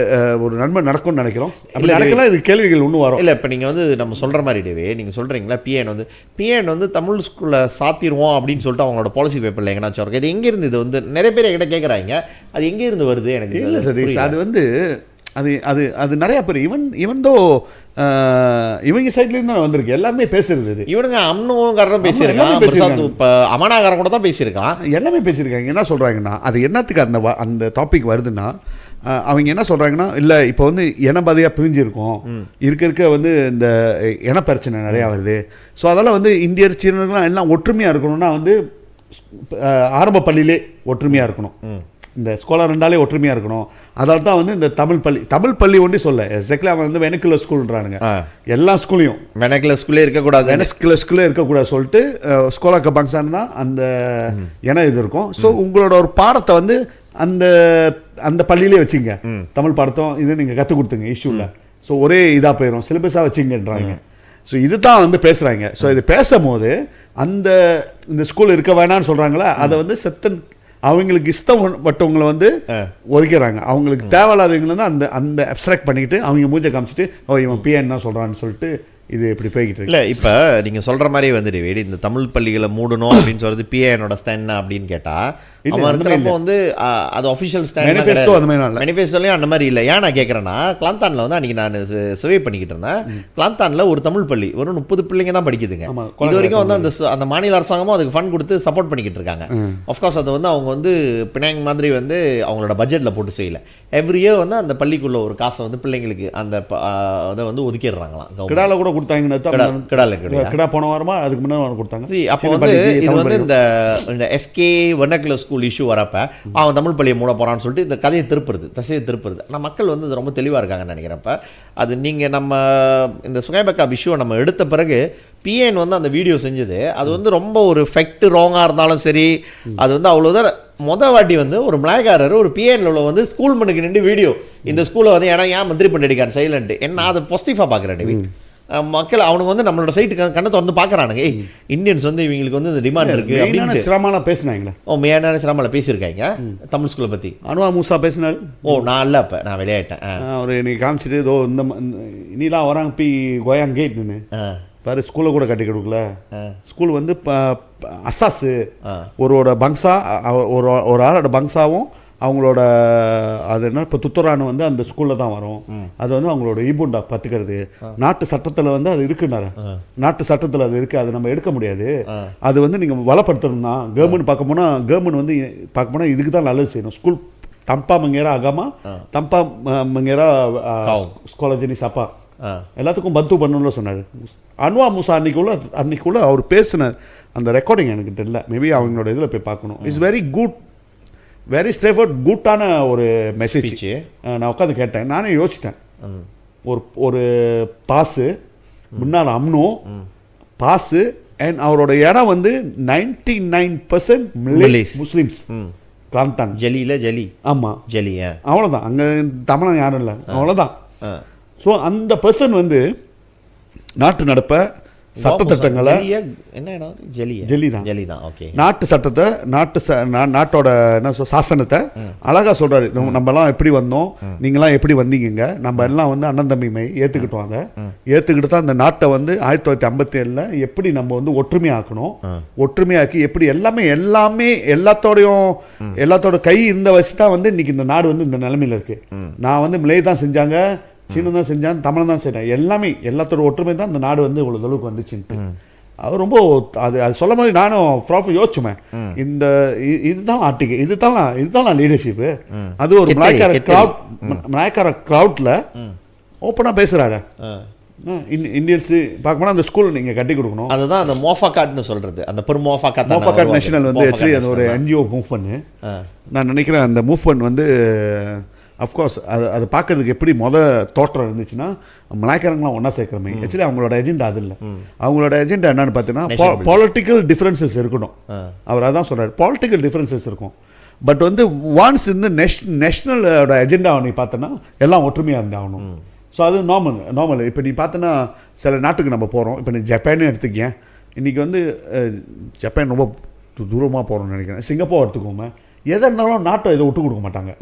ஒரு நன்மை நடக்கும்னு நினைக்கிறோம். அப்படி நடக்கலாம், இது கேள்விகள் ஒன்றும் வரும். இல்லை இப்போ நீங்கள் வந்து நம்ம சொல்கிற மாதிரி டேவே நீங்கள் சொல்கிறீங்களா பிஎன் வந்து தமிழ் ஸ்கூலில் சாத்திடுவோம் அப்படின்னு சொல்லிட்டு அவங்களோட பாலிசி பேப்பரில் எங்கேனாச்சும் இருக்கு. இது எங்கேருந்து இது வந்து நிறைய பேர் என்கிட்ட கேட்குறாங்க, அது எங்கேருந்து வருது எனக்கு இல்லை சதீஷ். அது வந்து அது அது அது நிறையா பேர் இவன் தோ இவங்க சைட்லேருந்து தான் வந்திருக்கு, எல்லாமே பேசுறது. இவனுங்க அம்னுக்காரன் பேசியிருக்கான், இப்போ அமனாகாரன் கூட தான் பேசியிருக்கான், எல்லாமே பேசியிருக்காங்க. என்ன சொல்கிறாங்கன்னா அது என்னத்துக்கு அந்த டாபிக் வருதுன்னா, அவங்க என்ன சொல்கிறாங்கன்னா, இல்லை இப்போ வந்து இனபாதையாக பிரிஞ்சிருக்கோம், இருக்க வந்து இந்த இன பிரச்சனை நிறையா வருது. ஸோ அதெல்லாம் வந்து இந்தியர் சீனர்கள்லாம் எல்லாம் ஒற்றுமையாக இருக்கணும்னா வந்து ஆரம்ப பள்ளியிலே ஒற்றுமையாக இருக்கணும், இந்த ஸ்கூலாக ரெண்டாலே ஒற்றுமையாக இருக்கணும். அதால் தான் வந்து இந்த தமிழ் பள்ளி ஒன்றி சொல்ல எக்ஸாக்ட்லி அவன் வந்து வெனக்குலர் ஸ்கூல்ன்றானுங்க. எல்லா ஸ்கூலையும் வெனக்குலர் ஸ்கூலே இருக்கக்கூடாது, வெனக்குலர் ஸ்கூலே இருக்கக்கூடாது சொல்லிட்டு ஸ்கூலாக்க பங்க்ஷன் தான் அந்த இனம் இது இருக்கும். ஸோ உங்களோட ஒரு பாடத்தை வந்து அந்த அந்த பள்ளியிலே வச்சுங்க, தமிழ் பாடத்தும் இது நீங்கள் கற்றுக் கொடுத்துங்க, இஷ்யூ இல்லை. ஸோ ஒரே இதாக போயிடும், சிலபஸாக வச்சுங்கன்றாங்க. ஸோ இது தான் வந்து பேசுகிறாங்க. ஸோ இது பேசும்போது இந்த ஸ்கூல் இருக்க வேணான்னு சொல்கிறாங்களா, அதை வந்து அவங்களுக்கு இஷ்டப்பட்டவங்களை வந்து ஒதுக்கிறாங்க. அவங்களுக்கு தேவையில்லாதவங்களை தான் அந்த அப்ஸ்ட்ராக்ட் பண்ணிக்கிட்டு அவங்க மூஞ்சை காமிச்சிட்டு இவன் பிஎன் தான் சொல்கிறான்னு சொல்லிட்டு இது இப்படி போய்கிட்டு இருக்கு. இல்லை இப்போ நீங்கள் சொல்கிற மாதிரி வந்துட்டு வேடி இந்த தமிழ் பள்ளிகளை மூடணும் அப்படின்னு சொல்கிறது பிஏனோட ஸ்டாண்ட் அப்படின்னு கேட்டால் அவன் இருக்கிறப்போ வந்து அது அஃபிஷியல் ஸ்டாண்ட் மேனிஃபெஸ்டோலையும் அந்த மாதிரி இல்லை. ஏன் நான் கேட்குறேன்னா, கிளாந்தானில் வந்து அன்றைக்கி நான் சர்வே பண்ணிக்கிட்டு இருந்தேன். கிளாந்தானில் ஒரு தமிழ் பள்ளி ஒரு 30 பிள்ளைங்க தான் படிக்குதுங்க. இது வரைக்கும் வந்து அந்த மாநில அரசாங்கமும் அதுக்கு ஃபண்ட் கொடுத்து சப்போர்ட் பண்ணிக்கிட்டு இருக்காங்க. ஆஃப்கோர்ஸ் அதை வந்து அவங்க வந்து பினாங் மாதிரி வந்து அவங்களோட பட்ஜெட்டில் போட்டு செய்யலை. எவ்ரி இயர் வந்து அந்த பள்ளிக்குள்ள ஒரு காசை வந்து பிள்ளைங்களுக்கு அந்த அதை வந்து ஒதுக்கிடுறாங்களாம். கிடால கூட கொடுத்தாங்க, கிடா போன வாரமா அதுக்கு முன்னாடி கொடுத்தாங்க. அப்போ வந்து இது வந்து இந்த எஸ்கே வெர்னாகுலர் ஸ்கூல் இஷ்யூ வரப்ப அவன் தமிழ் பள்ளியை மூட போறான்னு சொல்லிட்டு இந்த கதையை திசையை திருப்புறது. ஆனால் மக்கள் வந்து ரொம்ப தெளிவாக இருக்காங்கன்னு நினைக்கிறப்ப அது நீங்கள் நம்ம இந்த சுகைபக்கா இஷ்யூவை நம்ம எடுத்த பிறகு பிஎன் வந்து அந்த வீடியோ செஞ்சது அது வந்து ரொம்ப ஒரு ஃபெக்ட் ராங்காக இருந்தாலும் சரி, அது வந்து அவ்வளோதான். வாட்டி வந்து ஒரு மலாய்க்காரர் ஒரு பிஎன்ல உள்ள வந்து ஸ்கூல் மண்ணுக்கு நின்று வீடியோ இந்த ஸ்கூலில் வந்து ஏன் மந்திரி பண்ணிடிக்கான் சைலண்ட் என்ன அதை பாசிட்டிவாக பார்க்குறேன். மக்கள் அவனுக்கு வந்து நம்மளோட சைட்டுக்கு கண்ணை திறந்து பார்க்குறானுங்க, இந்தியன்ஸ் வந்து இவங்களுக்கு வந்து இந்த டிமாண்ட் இருக்கு அப்படின்னு சிரமால பேசினாங்களா. மெயினான சிரமால பேசியிருக்காங்க தமிழ் ஸ்கூலை பற்றி. அனுவா மூசா பேசினாரு. நான் இல்லை, அப்போ நான் விளையாட்டேன். அவர் இன்னைக்கு காமிச்சிட்டு ஏதோ இந்த இனிலாம் வராங்க பி கோயாங் கேட்னு பாரு, ஸ்கூலை கூட கட்டி கொடுக்கல. ஸ்கூல் வந்து அசாஸு ஒருவோட பங்ஸா ஒரு ஆளோட பங்ஸாவும் அவங்களோட அது என்ன இப்போ துத்துரானு வந்து அந்த ஸ்கூலில் தான் வரும். அது வந்து அவங்களோட ஈபுண்டா பத்துக்கிறது நாட்டு சட்டத்தில் வந்து அது இருக்குன்னாரு. நாட்டு சட்டத்தில் அது இருக்குது, அது நம்ம எடுக்க முடியாது. அது வந்து நீங்கள் வளப்படுத்தணும்னா கவர்மெண்ட் கவர்மெண்ட் வந்து பார்க்க போனால் இதுக்கு தான் நல்லது செய்யணும். ஸ்கூல் தம்பா மங்கேரா அகாமா தம்பா மங்கேரா ஸ்காலஜினி சப்பா எல்லாத்துக்கும் பந்து பண்ணணும்னு சொன்னார். அன்வா மூசா அன்னைக்குள்ள அவர் பேசின அந்த ரெக்கார்டிங் எனக்கு தெரியல, மேபி அவங்களோட இதில் போய் பார்க்கணும். இட்ஸ் வெரி ஸ்ட்ரெயிட்ஃபார்வர்ட் குட்டான ஒரு மெசேஜ். நான் உட்காந்து கேட்டேன், நானே யோசிச்சிட்டேன். ஒரு பாஸு முன்னால் அம்னோ பாஸு அண்ட் அவரோட இடம் வந்து 99% முஸ்லிம்ஸ். கிளாந்தான் ஜலி ஆமாம் ஜலி, அவ்வளோதான். அங்கே தமிழன் யாரும் இல்லை, அவ்வளோதான். ஸோ அந்த பர்சன் வந்து நாட்டு நடப்ப சட்டத்திட்டங்களை நாட்டு சட்டத்தை நாட்டோட என்ன சாசனத்தை அழகா சொல்றாரு. நம்மலாம் எப்படி வந்தோம், நீங்களாம் எப்படி வந்தீங்க, நம்ம எல்லாம் வந்து அண்ணன் தம்பிமை ஏற்றுக்கிட்டோம். அதை ஏற்றுக்கிட்டு தான் அந்த நாட்டை வந்து 1957 எப்படி நம்ம வந்து ஒற்றுமையாக்கணும், ஒற்றுமையாக்கி எப்படி எல்லாமே எல்லாத்தோட கை இந்த வயசு தான் வந்து இன்னைக்கு இந்த நாடு வந்து இந்த நிலைமையில இருக்கு. நான் வந்து மிளை தான் செஞ்சாங்க, சீனம் தான் செஞ்சான், தமிழ் தான் செய்யறான், எல்லாமே எல்லாத்தோட ஒற்றுமை தான் இந்த நாடு வந்து இவ்வளவு அளவுக்கு வந்துச்சுன்ட்டு அவர் ரொம்ப அது சொல்ல மாதிரி நானும் ப்ராஃபிட் யோசிச்சுமேன். இந்த இதுதான் ஆர்டிகல், இதுதான் லீடர்ஷிப்பு. அது ஒரு மலாய்க்கார கிரவுட்ல ஓப்பனா பேசுறாரு. இந்தியன்ஸ் பார்க்கணும் அந்த ஸ்கூல் நீங்கள் கட்டி கொடுக்கணும். அதுதான் அந்த மோஃபாகாட்னு சொல்கிறது. அந்த மோஃபாகாட் நேஷனல் வந்து ஆக்சுவலி அது ஒரு என்ஜிஓ மூவ்மெண்ட். நான் நினைக்கிறேன் அந்த மூவ்மெண்ட் வந்து அஃப்கோர்ஸ் அது பார்க்கறதுக்கு எப்படி தோற்றம் இருந்துச்சுன்னா மலாய்க்காரங்களாம் ஒன்றா சேர்க்குறமே. ஆக்சுவலி அவங்களோட எஜெண்டா அது இல்லை. அவங்களோட எஜெண்டா என்னன்னு பார்த்தீங்கன்னா பொலிட்டிக்கல் டிஃப்ரென்சஸ் இருக்கணும். அவர் அதான் சொல்கிறார், பொலிட்டிக்கல் டிஃப்ரென்சஸ் இருக்கும். பட் வந்து ஒன்ஸ் இந்த நேஷ்னலோட எஜெண்டாவை நீ பார்த்தோன்னா எல்லாம் ஒற்றுமையாக இருந்தாகணும். ஸோ அது நார்மல். இப்போ நீ பார்த்தோன்னா சில நாட்டுக்கு நம்ம போகிறோம். இப்போ நீ ஜப்பானே எடுத்துக்கேன். இன்றைக்கி வந்து ஜப்பான் ரொம்ப தூரமாக போகிறோம்னு நினைக்கிறேன். சிங்கப்பூர் எடுத்துக்கோங்க. எதை இருந்தாலும் நாட்டை இதை விட்டு கொடுக்க மாட்டாங்க.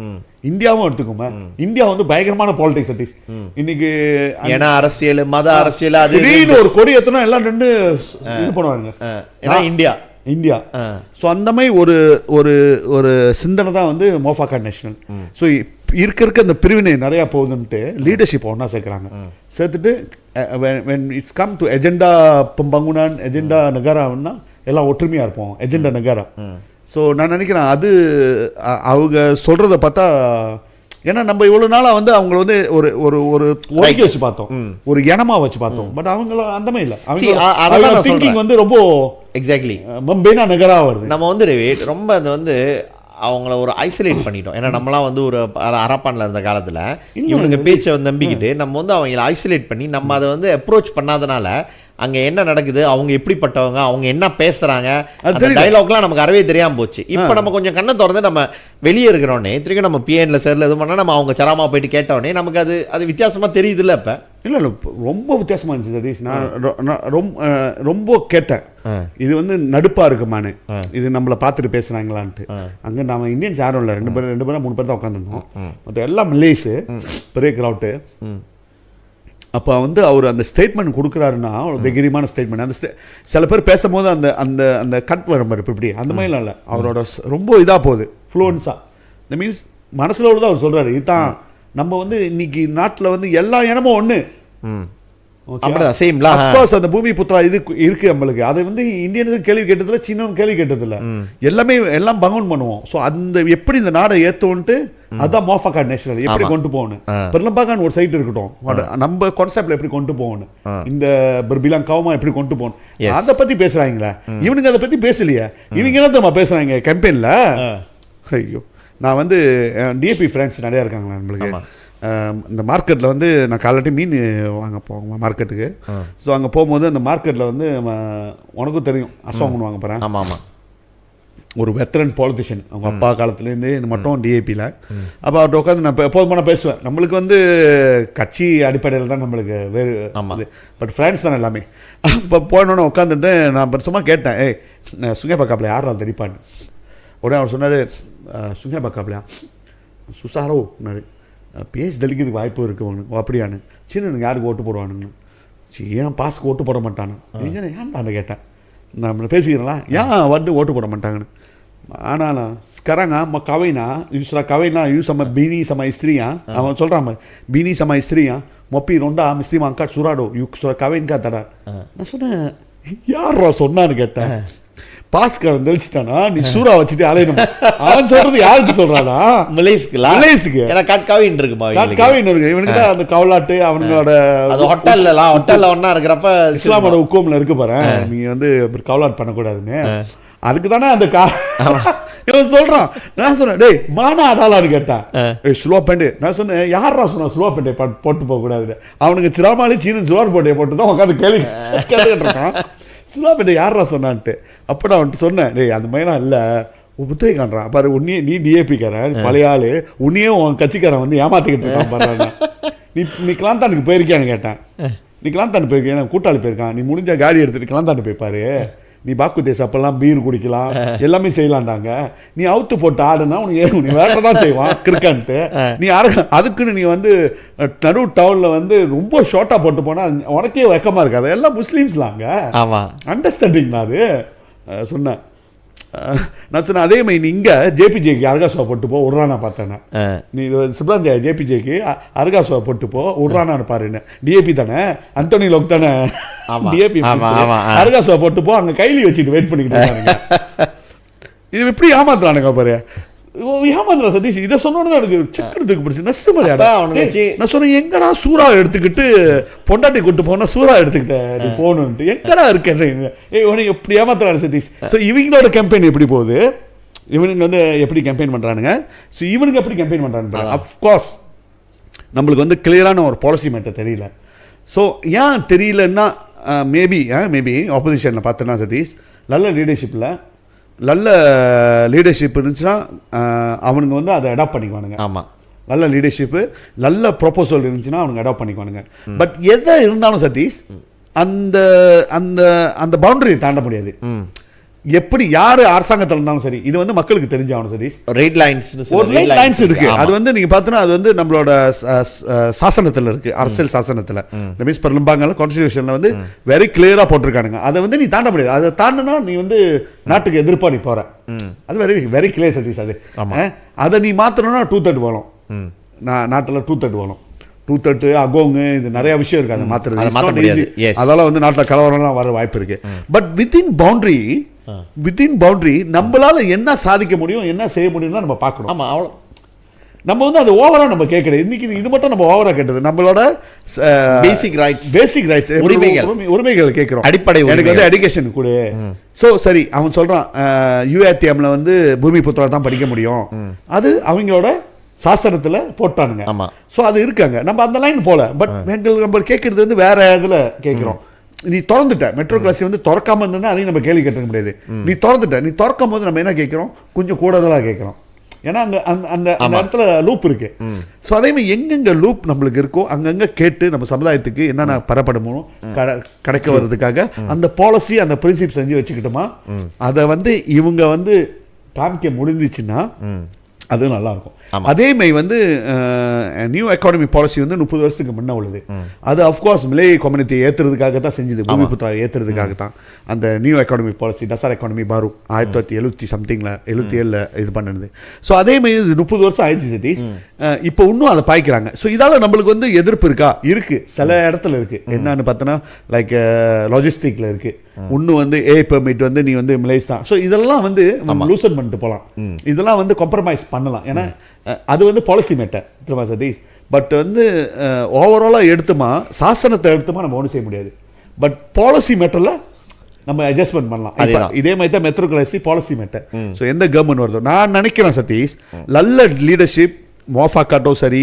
இந்தியாவும் எடுத்துக்கோங்க. இந்தியா வந்து பயங்கரமான பாலிடிக்ஸ் சதீஷ். இன்னைக்கு ஏன்னா அரசியல் மத அரசியல் அது ஒரு கொடி எத்தனா எல்லாம் ரெண்டு இது பண்ணுவாங்க. இந்தியா ஸோ அந்த மாதிரி ஒரு சிந்தனை தான் வந்து மோஃபாக்கா நேஷனல். ஸோ இருக்க அந்த பிரிவினை நிறையா போகுதுன்ட்டு லீடர்ஷிப் ஒன்றா சேர்க்குறாங்க. சேர்த்துட்டு when it's come to agenda பம்பங்குனான் எஜெண்டா நகரான்னா எல்லாம் ஒற்றுமையாக இருப்போம். எஜெண்டா நகரா. ஸோ நான் நினைக்கிறேன் அது அவங்க சொல்கிறத பார்த்தா, ஏன்னா நம்ம இவ்வளோ நாளாக வந்து அவங்கள வந்து ஒரு ஒதுக்கி வச்சு பார்த்தோம், ஒரு இனமா வச்சு பார்த்தோம். பட் அவங்கள அந்த மாதிரி இல்லை. அவங்க திங்கிங் வந்து ரொம்ப எக்ஸாக்ட்லி மம்பேனா நகராக வருது. நம்ம வந்து ரொம்ப அது வந்து அவங்கள ஒரு ஐசோலேட் பண்ணிட்டோம். ஏன்னா நம்மளாம் வந்து ஒரு அரப்பானில் இருந்த காலத்தில் இவனுங்க பேச்சை வந்து நம்பிக்கிட்டு நம்ம வந்து அவங்கள ஐசோலேட் பண்ணி நம்ம அதை வந்து அப்ரோச் பண்ணாதனால அங்கே என்ன நடக்குது, அவங்க எப்படிப்பட்டவங்க, அவங்க என்ன பேசுகிறாங்க, அந்த டைலாக்லாம் நமக்கு அறவே தெரியாமல் போச்சு. இப்போ நம்ம கொஞ்சம் கண்ணை திறந்து நம்ம வெளியே இருக்கிறோன்னே திரும்ப நம்ம பிஎன்ல சேர்ல இது பண்ணால் நம்ம அவங்க சராமா போயிட்டு கேட்டோடனே நமக்கு அது வித்தியாசமாக தெரியுது இல்லை. இப்போ இல்லை ரொம்ப வித்தியாசமாக இருந்துச்சு சதீஷ். நான் ரொம்ப கேட்டேன், இது வந்து நடுப்பாக இருக்குமான்னு, இது நம்மளை பார்த்துட்டு பேசுகிறாங்களான்ட்டு. அங்கே நம்ம இந்தியன்ஸ் யாரும் இல்லை, ரெண்டு பேரும் 3 பேர் தான் உட்காந்துருந்தோம். மற்ற எல்லாம் மலேஸு, பெரிய கிரவுட்டு. அப்போ வந்து அவர் அந்த ஸ்டேட்மெண்ட் கொடுக்குறாருன்னா ஒரு தைரியமான ஸ்டேட்மெண்ட். அந்த சில பேர் பேசும்போது அந்த அந்த அந்த கட் வர மாதிரி இப்படி அந்த மாதிரிலாம் இல்லை. அவரோட ரொம்ப இதாக போகுது, ஃப்ளூவன்ஸாக. இந்த மீன்ஸ் மனசில் தான் அவர் சொல்கிறாரு, இதுதான் நம்ம வந்து இன்னைக்கு நாட்டில் வந்து எல்லா இடமும் ஒன்று. அந்த பூமி புத்திரா இது இருக்கு நம்மளுக்கு. அதை வந்து இந்தியனுக்கு கேள்வி கேட்டதில்ல, சீனனும் கேள்வி கேட்டதில்ல. எல்லாம் பங்கன் பண்ணுவோம். ஸோ அந்த எப்படி இந்த நாடை ஏற்றுவோன்ட்டு அதான் மோஃபாக்கா நேஷனல் எப்படி கொண்டு போகணும். பெர்லம்பாக்கான் ஒரு சைட் இருக்கட்டும், நம்ம கான்செப்ட்ல எப்படி கொண்டு போகணும், இந்த பிலாங் கவமா எப்படி கொண்டு போகணும், அதை பத்தி பேசுறாங்களே. இவனுங்க அதை பத்தி பேசலையே. இவங்க என்ன தெரியுமா பேசுறாங்க கேம்பெயின்ல? ஐயோ, நான் வந்து டிஏபி ஃப்ரெண்ட்ஸ் நிறையா இருக்காங்களா நம்மளுக்கு. இந்த மார்க்கெட்டில் வந்து நான் காலையிட்டு மீன் வாங்க போவேன் மார்க்கெட்டுக்கு. ஸோ அங்கே போகும்போது அந்த மார்க்கெட்டில் வந்து உனக்கும் தெரியும் அசோகன் வாங்க போகிறேன். ஆமாம் ஆமாம். ஒரு வெத்தரன் பாலிட்டிஷியன், அவங்க அப்பா காலத்துலேருந்து இது மட்டும் டிஏபியில். அப்போ அவர்கிட்ட உட்காந்து நான் எப்போதும் நான் பேசுவேன். நம்மளுக்கு வந்து கட்சி அடிப்படையில் தான் நம்மளுக்கு வேறு இது, பட் ஃப்ரெண்ட்ஸ் தானே எல்லாமே. இப்போ போனோன்னு உட்காந்துட்டு நான் சும்மா கேட்டேன், சுங்கே பக்காப்பில் யார் நாள் தெரிப்பான்னு. உடனே அவர் சொன்னார், சுங்கே பக்காப்பிலையா சுசாரோன்னாரு, பேசி தெளிக்கிறதுக்கு வாய்ப்பு இருக்குது உனக்கு. அப்படியானு. சின்ன யாருக்கு ஓட்டு போடுவானுங்க? ஏன் பாஸ்க்கு ஓட்டு போட மாட்டானு ஏன்டான்னு கேட்டேன். நான் பேசிக்கிறேன்ல, ஏன் வந்து ஓட்டு போட மாட்டாங்கன்னு. ஆனால் sekarang kawin you sudah kawin you sama bini sama istri அவன் சொல்கிறான், bini sama istri mopi ronda mesti mangkat surado you sudah kawin kata. நான் சொன்னேன், யாரா சொன்னான்னு கேட்டேன். பாஸ்கரன் தெளிச்சிட்டானா, நீ சூறா வச்சுட்டு அலையணும். அவன் சொல்றது யாருக்கு சொல்றானா? மலேஸ்க்கு. ஏன்னா கட்காவின் இருக்குமா, கட்காவின் இருக்கு. இவனுக்கு தான் அந்த கவலாட்டு அவங்களோட ஹோட்டல்ல ஒன்னா இருக்கிறப்ப இஸ்லாமோட உக்கோம்ல இருக்கு பாரு, நீங்க வந்து கவலாட் பண்ணக்கூடாதுன்னு. அதுக்கு தானே அந்த இவன் சொல்றான். நான் சொன்னேன், டேய் மானா அடாலான்னு கேட்டான். ஸ்லோ பேண்ட். நான் சொன்னேன், யாரா சொன்னா ஸ்லோ பேண்டை போட்டு போக கூடாதுன்னு. அவனுக்கு சிராமாலி சீனு சுலோர் பேண்டையை போட்டு தான் உட்காந்து கேள்வி கேட்டுக்கிட்டு இருக்கான். சுலாபேட்டை யாரா சொன்னான்ட்டு. அப்போ நான் வந்துட்டு சொன்னேன், டேய் அந்த மாதிரிலாம் இல்லை, புத்தகை காண்றான் பாரு, உன்னையே நீ டிஏபிக்காரன் பழைய ஆள், உன்னையே உன் கட்சிக்காரன் வந்து ஏமாத்திக்கிட்டு இருக்கான் பாரு. நீ கிளாந்தானுக்கு போயிருக்கியான்னு கேட்டேன். நீ கிளாந்தானு போயிருக்கேன், கூட்டாளி போயிருக்கான், நீ முடிஞ்ச காடி எடுத்துட்டு கிளாந்தானு போய்ப்பாரு, நீ பாக்கு தேசம் அப்பெல்லாம் பீர் குடிக்கலாம் எல்லாமே செய்யலாண்டாங்க. நீ அவுத்து போட்டு ஆடுனா உனக்கு வேற தான் செய்வான் கிரிக்கெட்டு. நீ அதுக்குன்னு நீ வந்து நடு டவுனில் வந்து ரொம்ப ஷார்ட்டாக போட்டு போனால் உனக்கே வெக்கமாக இருக்காது. எல்லாம் முஸ்லீம்ஸ்லாங்க. ஆமாம், அண்டர்ஸ்டாண்டிங் தான் அது சொன்னேன். நான் சொன்னேன், அதே மாதிரி நீ இங்கே ஜேபிஜேக்கு அர்காசுவா போட்டு போ விட்றானா பார்த்தேன். நீ சிப்லாஞ்சா ஜேபிஜேக்கு அர்காசுவா போட்டு போ விட்றானான்னு பாருன்னு. டிஏபி தானே, அந்தோனி லோக் தானே டிஏபி, அர்காசுவா போட்டு போ, அங்கே கைலி வச்சுட்டு வெயிட் பண்ணிக்கிட்டு. இது எப்படி ஏமாத்துறானுங்க பாரு, ஏமாந்துடா சதீஷ். இதை சொன்னோன்னு தான் எனக்கு சக்கரத்துக்கு பிடிச்சி நெஸ்ட் மலையாடா. நான் சொன்னேன், எங்கடா சூறா எடுத்துக்கிட்டு பொண்டாட்டி கூட்டு போனா சூறா எடுத்துக்கிட்டேன் நீ போகணுன்ட்டு எங்கடா இருக்கேன். உனக்கு எப்படி ஏமாத்துறாரு சதீஷ். ஸோ இவங்களோட கேம்பெயின் எப்படி போகுது, இவனுங்க வந்து எப்படி கேம்பெயின் பண்ணுறானுங்க, ஸோ இவனுக்கு எப்படி கேம்பெயின் பண்ணுறாங்க. அஃப்கோர்ஸ் நம்மளுக்கு வந்து கிளியரான ஒரு பாலிசி மேட்டர் தெரியல. ஸோ ஏன் தெரியலன்னா மேபி ஆப்போசிஷனில் பார்த்தோன்னா சதீஷ் நல்ல லீடர்ஷிப் இருந்துச்சுன்னா அவனுங்க வந்து அதை அடாப்ட் பண்ணிக்குவானுங்க. ஆமாம், நல்ல லீடர்ஷிப்பு நல்ல ப்ரொபோசல் இருந்துச்சுன்னா அவனுங்க அடாப்ட் பண்ணிக்குவானுங்க. பட் எதை இருந்தாலும் சதீஷ் அந்த அந்த அந்த பவுண்டரியை தாண்ட முடியாது. எப்படி யாரு அரசாங்கத்தில் இருந்தாலும் சரி, இது வந்து மக்களுக்கு தெரிஞ்சாகணும் சதீஷ். ரெட் லைன்ஸ் இருக்கு. அது வந்து நீங்க பார்த்தோன்னா அது வந்து நம்மளோட சாசனத்தில் இருக்கு, அரசியல் சாசனத்தில். இந்த மீன்ஸ் பெரும்பாங்கல கான்ஸ்டிடியூஷன்ல வந்து வெரி கிளியரா போட்டிருக்கானுங்க. அதை வந்து நீ தாண்ட முடியாது. அதை தாண்டினா நீ வந்து நாட்டுக்கு எதிர்ப்பா நீ போற. அது வெரி வெரி கிளியர் சதீஷ். அது அதை நீ மாத்தணும்னா 2/3 வேணும். நாட்டில் 2/3 வேணும். 2/3 அகோங்கு இது நிறைய விஷயம் இருக்கு. அதை மாத்துறது அதெல்லாம் வந்து நாட்டில் கலவரம்லாம் வர வாய்ப்பு இருக்கு. பட் வித்தின் பவுண்டரி நம்மளால என்ன சாதிக்க முடியும், என்ன செய்ய முடியும் தான் நம்ம பார்க்கணும். ஆமா, அவ்வளோ நம்ம வந்து அது ஓவரா நம்ம கேட்கறது. இன்னைக்கு இது மட்டும் நம்ம ஓவரா கேட்டது. நம்மளோட பேசிக் ரைட்ஸ் உரிமைகள் கேட்கிறோம். அடிப்படை எனக்கு வந்து எஜுகேஷன் கொடு. ஸோ சரி, அவன் சொல்றான் UATMல வந்து பூமி புத்திரா தான் படிக்க முடியும். அது அவங்களோட சாசனத்துல போட்டானுங்க. ஸோ அது இருக்காங்க. நம்ம அந்த லைன் போல. பட் நம்ம கேட்கறது வந்து வேற இதுல கேட்கிறோம். நீ திறந்துட்ட மெட்ரோ கிளாஸ் வந்து திறக்காம இருந்தா அதையும் நம்ம கேள்வி கேட்க முடியாது. நீ திறக்கும் போது நம்ம என்ன கேட்கிறோம், கொஞ்சம் கூடுதலாக கேட்கிறோம். ஏன்னா அங்க அந்த இடத்துல லூப் இருக்கு. ஸோ அதே மாதிரி எங்கெங்க லூப் நம்மளுக்கு இருக்கோ அங்கங்க கேட்டு நம்ம சமுதாயத்துக்கு என்னென்ன பெறப்படுமோ கிடைக்க வர்றதுக்காக அந்த பாலிசி அந்த பிரின்சிப் செஞ்சு வச்சுக்கிட்டோமா, அதை வந்து இவங்க வந்து காமிக்க முடிஞ்சிச்சுன்னா அது நல்லா இருக்கும். அதே மாதிரி வந்து நியூ எக்கானமி பாலிசி வந்து 30 வருஷத்துக்கு முன்ன உள்ளது. அது அஃப்கோர்ஸ் மிலே கம்யூனிட்டி ஏற்றுறதுக்காக தான் செஞ்சது. பூமி புத்திரா ஏற்றுறதுக்காக தான் அந்த new economy policy tussar economy பாரு 1977 இது பண்ணுது. ஸோ அதே மாதிரி இது 30 வருஷம் ஆயிடுச்சு சதீஷ். இப்போ இன்னும் அதை பாய்க்கிறாங்க. ஸோ இதால நம்மளுக்கு வந்து எதிர்ப்பு இருக்கா? இருக்கு, சில இடத்துல இருக்கு. என்னன்னு பார்த்தோன்னா லைக் லாஜிஸ்டிக்ல இருக்கு. இன்னும் வந்து பெர்மிட் வந்து நீ வந்து மிலேஸ் தான். ஸோ இதெல்லாம் வந்து லூசன் பண்ணிட்டு போகலாம். இதெல்லாம் வந்து காம்ப்ரமைஸ் பண்ணலாம். ஏன்னா அது வந்து பாலிசி மேட்டர் சதீஷ். பட் வந்து ஓவராலாக எடுத்துமா, சாசனத்தை எடுத்துமா நம்ம ஒன்றும் செய்ய முடியாது. பட் பாலிசி மேட்டரில் நம்ம அட்ஜஸ்ட்மெண்ட் பண்ணலாம். இதே மாதிரி தான் மெட்ரோ கிளாசி பாலிசி மேட்டர். ஸோ எந்த கவர்மெண்ட் வருதோ நான் நினைக்கிறேன் சதீஷ், நல்ல லீடர்ஷிப் மோஃபாக்காட்டோ சரி,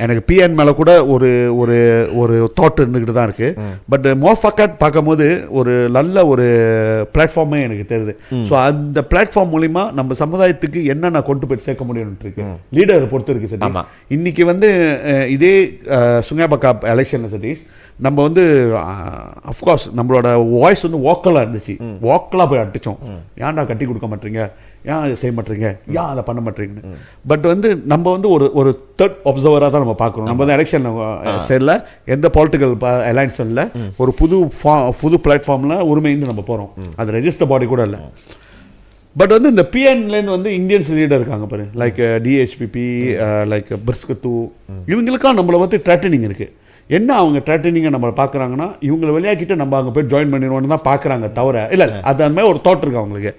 எனக்கு பிஎன் மேலே கூட ஒரு ஒரு ஒரு தாட் இருந்துக்கிட்டு தான் இருக்குது. பட் மோஃபாக்காட் பார்க்கும்போது ஒரு நல்ல ஒரு பிளாட்ஃபார்மே எனக்கு தெரியுது. ஸோ அந்த பிளாட்ஃபார்ம் மூலிமா நம்ம சமுதாயத்துக்கு என்னென்ன கொண்டு போய் சேர்க்க முடியும்னு இருக்கு. லீடரை பொறுத்து இருக்கு சதீஷ். இன்னைக்கு வந்து இதே சுங்காபக்கா எலெக்ஷனில் சதீஷ் நம்ம வந்து அஃப்கோர்ஸ் நம்மளோட வாய்ஸ் வந்து வோக்கலாக இருந்துச்சு. வோக்கலாக போய் அடித்தோம். ஏன்டா கட்டி கொடுக்க மாட்டீங்க, ஏன் அதை செய்ய மாட்டீங்க, ஏன் அதை பண்ண மாட்டீங்கன்னு. பட் வந்து நம்ம வந்து ஒரு தேர்ட் அப்சர்வராக தான் நம்ம பார்க்குறோம். நம்ம வந்து எலெக்ஷன் சைடில் எந்த பொலிட்டிக்கல் அலைன்ஸ் இல்லை, ஒரு புது பிளாட்ஃபார்மில் உரிமைன்னு நம்ம போகிறோம். அது ரெஜிஸ்டர் பாடி கூட இல்லை. பட் வந்து இந்த பிஎன்லேருந்து வந்து இந்தியன்ஸ் லீடர் இருக்காங்க பாரு, லைக் டிஹெச்பிபி, லைக் பிர்ஸ்கத்து, இவங்களுக்கெல்லாம் நம்மளை வந்து ட்ரெட்டனிங் இருக்குது. என்ன அவங்க ட்ரெட்டனிங்கை நம்மளை பார்க்குறாங்கன்னா இவங்களை வெளியாக்கிட்டு நம்ம அங்கே போய் ஜாயின் பண்ணிடுவோன்னு தான் பார்க்குறாங்க. தவிர இல்லை அது அந்த மாதிரி ஒரு தாட் இருக்கு அவங்களுக்கு.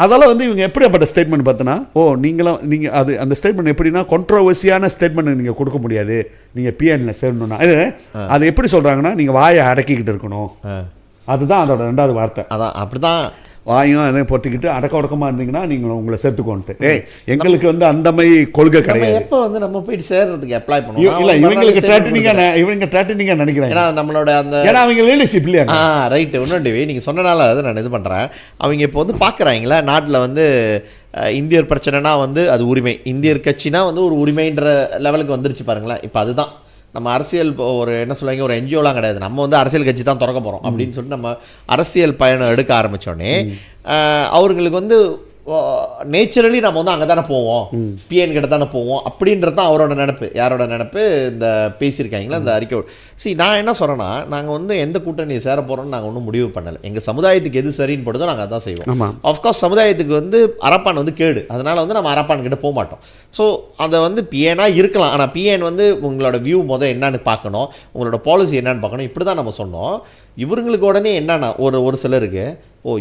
அதெல்லாம் வந்து இவங்க எப்படிப்பட்ட ஸ்டேட்மெண்ட் பார்த்தோன்னா, நீங்கள் அது அந்த ஸ்டேட்மெண்ட் எப்படின்னா கான்ட்ரோவர்சியான ஸ்டேட்மெண்ட் நீங்கள் கொடுக்க முடியாது. நீங்கள் பிஎன்ல சேரணும்னா அது எப்படி சொல்கிறாங்கன்னா, நீங்கள் வாயை அடக்கிக்கிட்டு இருக்கணும். அதுதான் அதோட 2வது வார்த்தை. அதான் அப்படிதான் வாயும் அதை பொறுத்திக்கிட்டு அடக்க உடக்கமாக இருந்தீங்கன்னா நீங்கள் உங்களை சேர்த்துக்கோன்ட்டு. எங்களுக்கு வந்து அந்த மாதிரி கொள்கை கிடையாது. எப்போ வந்து நம்ம போயிட்டு சேர்றதுக்கு அப்ளை பண்ணுவோம். இல்லை இவங்களுக்கு ட்ரெட்டனிங்காக நினைக்கிறேன். ஏன்னா நம்மளோட அந்த ஏன்னா அவங்க லீடர்ஷிப் இல்லையா. ரைட்டு. இன்னொன்று நீங்கள் சொன்னனால அதை நான் இது பண்ணுறேன். அவங்க இப்போ வந்து பார்க்குறாங்களா நாட்டில் வந்து இந்தியர் பிரச்சனைனா வந்து அது உரிமை, இந்தியர் கட்சினா வந்து ஒரு உரிமைன்ற லெவலுக்கு வந்துருச்சு பாருங்களேன். இப்போ அதுதான் நம்ம அரசியல் ஒரு என்ன சொல்லுவாங்க, ஒரு என்ஜிஓலாம் கிடையாது. நம்ம வந்து அரசியல் கட்சி தான் திறக்க போகிறோம் அப்படின்னு சொல்லிட்டு நம்ம அரசியல் பயணம் எடுக்க ஆரம்பித்தோடனே அவர்களுக்கு வந்து நேச்சுரலி நம்ம வந்து அங்கே தானே போவோம், பிஎன் கிட்ட தானே போவோம் அப்படின்றது தான் அவரோட நினைப்பு. யாரோட நினைப்பு? இந்த பேசியிருக்காங்களா இந்த அறிக்கை. நான் என்ன சொல்கிறேன்னா, நாங்கள் வந்து எந்த கூட்டணியை சேர போகிறோம்னு நாங்கள் ஒன்றும் முடிவு பண்ணலை. எங்கள் சமுதாயத்துக்கு எது சரின்னு போடுதோ நாங்கள் அதான் செய்வோம். ஆஃப்கோர்ஸ் சமுதாயத்துக்கு வந்து அரப்பான் வந்து கேடு, அதனால் வந்து நம்ம அரப்பான் கிட்ட போக மாட்டோம். ஸோ அதை வந்து பிஎனாக இருக்கலாம். ஆனால் பிஎன் வந்து உங்களோட வியூ என்னன்னு பார்க்கணும், உங்களோட பாலிசி என்னன்னு பார்க்கணும். இப்படி தான் நம்ம சொன்னோம். இவங்களுக்கு உடனே என்னன்னா ஒரு சிலருக்கு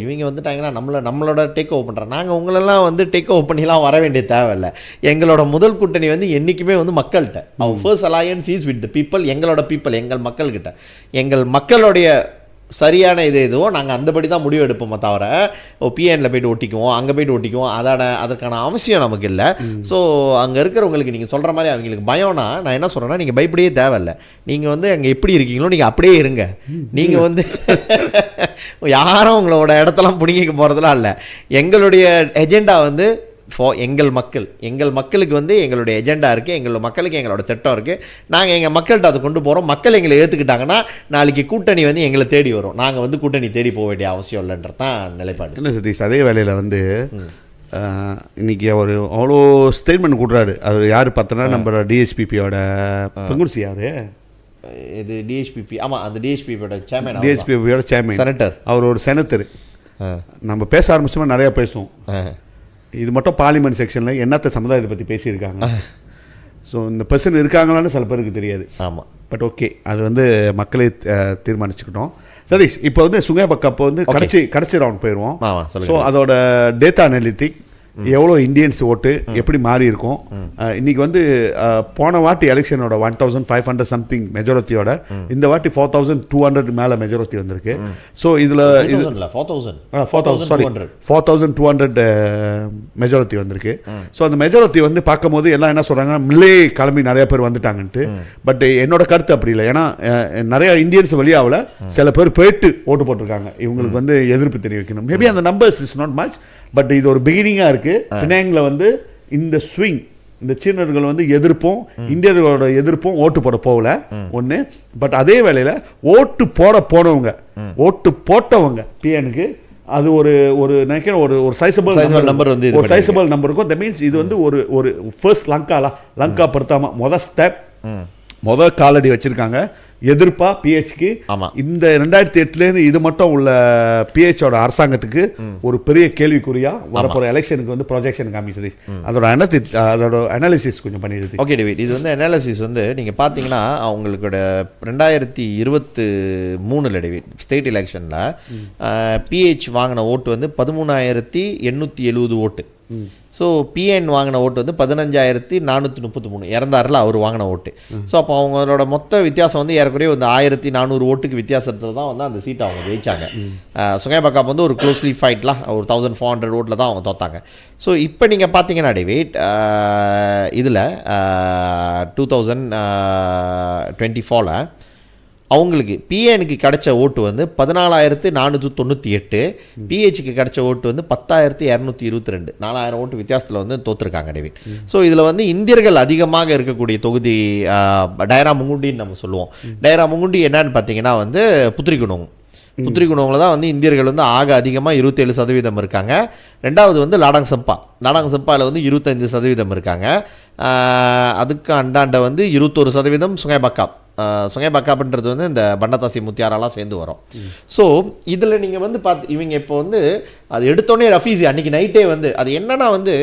இவங்க வந்துட்டாங்கன்னா நம்மளோட டேக் ஓவர் பண்ணுறாங்க. நாங்கள் உங்களெல்லாம் வந்து டேக் ஓவர் பண்ணிலாம் வர வேண்டிய தேவையில்லை. எங்களோட முதல் கூட்டணி வந்து என்றைக்குமே வந்து மக்கள்கிட்ட. அவர் first alliance is with the people. எங்களோட பீப்புள், எங்கள் மக்கள்கிட்ட, எங்கள் மக்களுடைய சரியான இது எதுவோ நாங்கள் அந்தபடி தான் முடிவு எடுப்போமே தவிர பிஎன்ல போய்ட்டு ஒட்டிக்குவோம், அங்கே போய்ட்டு ஒட்டிக்குவோம், அதற்கான அவசியம் நமக்கு இல்லை. ஸோ அங்கே இருக்கிறவங்களுக்கு நீங்கள் சொல்கிற மாதிரி அவங்களுக்கு பயம்னா நான் என்ன சொல்கிறேன்னா, நீங்கள் பயப்படியே தேவையில்லை. நீங்கள் வந்து அங்கே எப்படி இருக்கீங்களோ நீங்கள் அப்படியே இருங்க. நீங்கள் வந்து யாரும் உங்களோட இடத்தெல்லாம் பிடிங்கிக்க போகிறதுலாம் இல்லை. எங்களுடைய எஜெண்டா வந்து எங்கள் மக்களுக்கு வந்து எங்களுடைய எஜெண்டா இருக்குது, எங்களோட மக்களுக்கு எங்களோட திட்டம் இருக்குது. நாங்கள் எங்கள் மக்கள்கிட்ட அதை கொண்டு போகிறோம். மக்கள் எங்களை ஏற்றுக்கிட்டாங்கன்னா நாளைக்கு கூட்டணி வந்து எங்களை தேடி வரும். நாங்கள் வந்து கூட்டணி தேடி போக வேண்டிய அவசியம் இல்லைன்றது தான் நிலைப்பாடு. என்ன சதீஷ், அதே வேலையில் வந்து இன்னைக்கு அவர் அவ்வளோ ஸ்டேட்மெண்ட் கொடுறாரு. அவர் யார் பார்த்தோன்னா நம்ம டிஎஸ்பிபியோட பெங்குரிசி யார் இது டிஎஸ்பிபி, ஆமாம் அந்த டிஎஸ்பிபியோட சேர்மன், டிஎஸ்பிபியோட சேர்மன் செனட்டர். அவர் ஒரு செனட்டர். நம்ம பேச ஆரம்பிச்சோம்னா நிறையா பேசுவோம். இது மட்டும் பார்லிமெண்ட் செக்ஷனில் என்னத்த சமுதாயத்தை பற்றி பேசியிருக்காங்க. ஸோ இந்த பர்சன் இருக்காங்களான்னு சில பேருக்கு தெரியாது. ஆமாம், பட் ஓகே, அது வந்து மக்களே தீர்மானிச்சுக்கிட்டோம். சதீஷ், இப்போ வந்து சுங்கேபக் கப் வந்து கடைசி ரவுண்ட் போயிடுவோம். ஸோ அதோட டேட்டா அனலிட்டிக் எவ்வளோ இந்தியன்ஸ் ஓட்டு எப்படி மாறி இருக்கும். இன்னைக்கு வந்து போன வாட்டி எலெக்ஷனோட 1500 சம்திங் மெஜாரிட்டியோட இந்த வாட்டி 4200 மேலே மெஜாரிட்டி வந்திருக்கு. ஸோ இதில் 4200 மெஜாரிட்டி வந்திருக்கு. ஸோ அந்த மெஜாரிட்டி வந்து பார்க்கும்போது எல்லாம் என்ன சொல்கிறாங்க, மில்லே கிளம்பி நிறைய பேர் வந்துட்டாங்கன்ட்டு. பட் என்னோட கருத்து அப்படி இல்லை. ஏன்னா நிறைய இந்தியன்ஸ் வெளியாவில் சில பேர் போயிட்டு ஓட்டு போட்டிருக்காங்க. இவங்களுக்கு வந்து எதிர்ப்பு தெரிவிக்கணும். மேபி அந்த numbers is not much, but இது ஒரு பிகினிங்காக இருக்குது. பினாங்கில் வந்து இந்த ஸ்விங், இந்த சீனர்கள் வந்து எதிர்ப்பும் இந்தியர்களோட எதிர்ப்பும் ஓட்டு போட போகல ஒன்று. பட் அதே வேளையில் ஓட்டு போனவங்க, ஓட்டு போட்டவங்க பிஎனுக்கு அது ஒரு நினைக்கிறேன் ஒரு சைசபிள் நம்பர் வந்து ஒரு சைசபிள் நம்பர் இருக்கும். தட் மீன்ஸ் இது வந்து ஒரு ஃபர்ஸ்ட் லங்கா பொறுத்தாம முதல் காலடி வச்சிருக்காங்க எதிர்ப்பா பிஹெச்க்கு. இந்த 2008 இது மட்டும் உள்ள பிஹெச்சோட அரசாங்கத்துக்கு ஒரு பெரிய கேள்விக்குறியா வரப்போற எலெக்ஷனுக்கு வந்து ப்ரொஜெக்ஷன் காமிச்சது. அதோட அனாலிசிஸ் கொஞ்சம் பண்ணிடுது. ஓகே டேவிட், இது வந்து அனாலிசிஸ் வந்து நீங்கள் பார்த்தீங்கன்னா அவங்களோட 2023 டேவிட் ஸ்டேட் எலெக்ஷனில் பிஹெச் வாங்கின ஓட்டு வந்து 13,870 ஓட்டு. ஸோ பிஎன் வாங்கின ஓட்டு வந்து 15,433 இறந்தாரில் அவர் வாங்கின ஓட்டு. ஸோ அப்போ அவங்களோட மொத்த வித்தியாசம் வந்து ஏறக்குறைய வந்து 1400 ஓட்டுக்கு வித்தியாசத்தில் தான் வந்து அந்த சீட்டை அவங்க ஜெயிச்சாங்க. சுங்கேபக் கப் வந்து ஒரு க்ளோஸ்லி ஃபைட்லாம் ஒரு 1400 ஓட்டில் தான் அவங்க தோத்தாங்க. ஸோ இப்போ நீங்கள் பார்த்தீங்கன்னா டேவிட் இதில் 2024 அவங்களுக்கு பிஎனுக்கு கிடைச்ச ஓட்டு வந்து 14,498, பிஹெச்சுக்கு கிடைச்ச ஓட்டு வந்து 10,222, 4000 ஓட்டு வித்தியாசத்தில் வந்து தோற்றுருக்காங்க டேவிட். ஸோ இதில் வந்து இந்தியர்கள் அதிகமாக இருக்கக்கூடிய தொகுதி டைரா முங்குண்டின்னு நம்ம சொல்லுவோம். டைரா முங்குண்டி என்னன்னு பார்த்தீங்கன்னா வந்து புத்திரிகுணவங்கள தான் வந்து இந்தியர்கள் வந்து ஆக அதிகமாக 27% இருக்காங்க. ரெண்டாவது வந்து லாடாங் சம்பாவில் வந்து 25% இருக்காங்க. அதுக்கு அண்டாண்ட வந்து 21% சுங்கேபக் கப்ன்றது வந்து இந்த பண்டதாசி முத்தியாரெல்லாம் சேர்ந்து வரும். ஸோ இதில் நீங்கள் வந்து இவங்க இப்போ வந்து அது எடுத்தோடனே ரஃபீஸி அன்றைக்கி நைட்டே வந்து அது என்னன்னா வந்து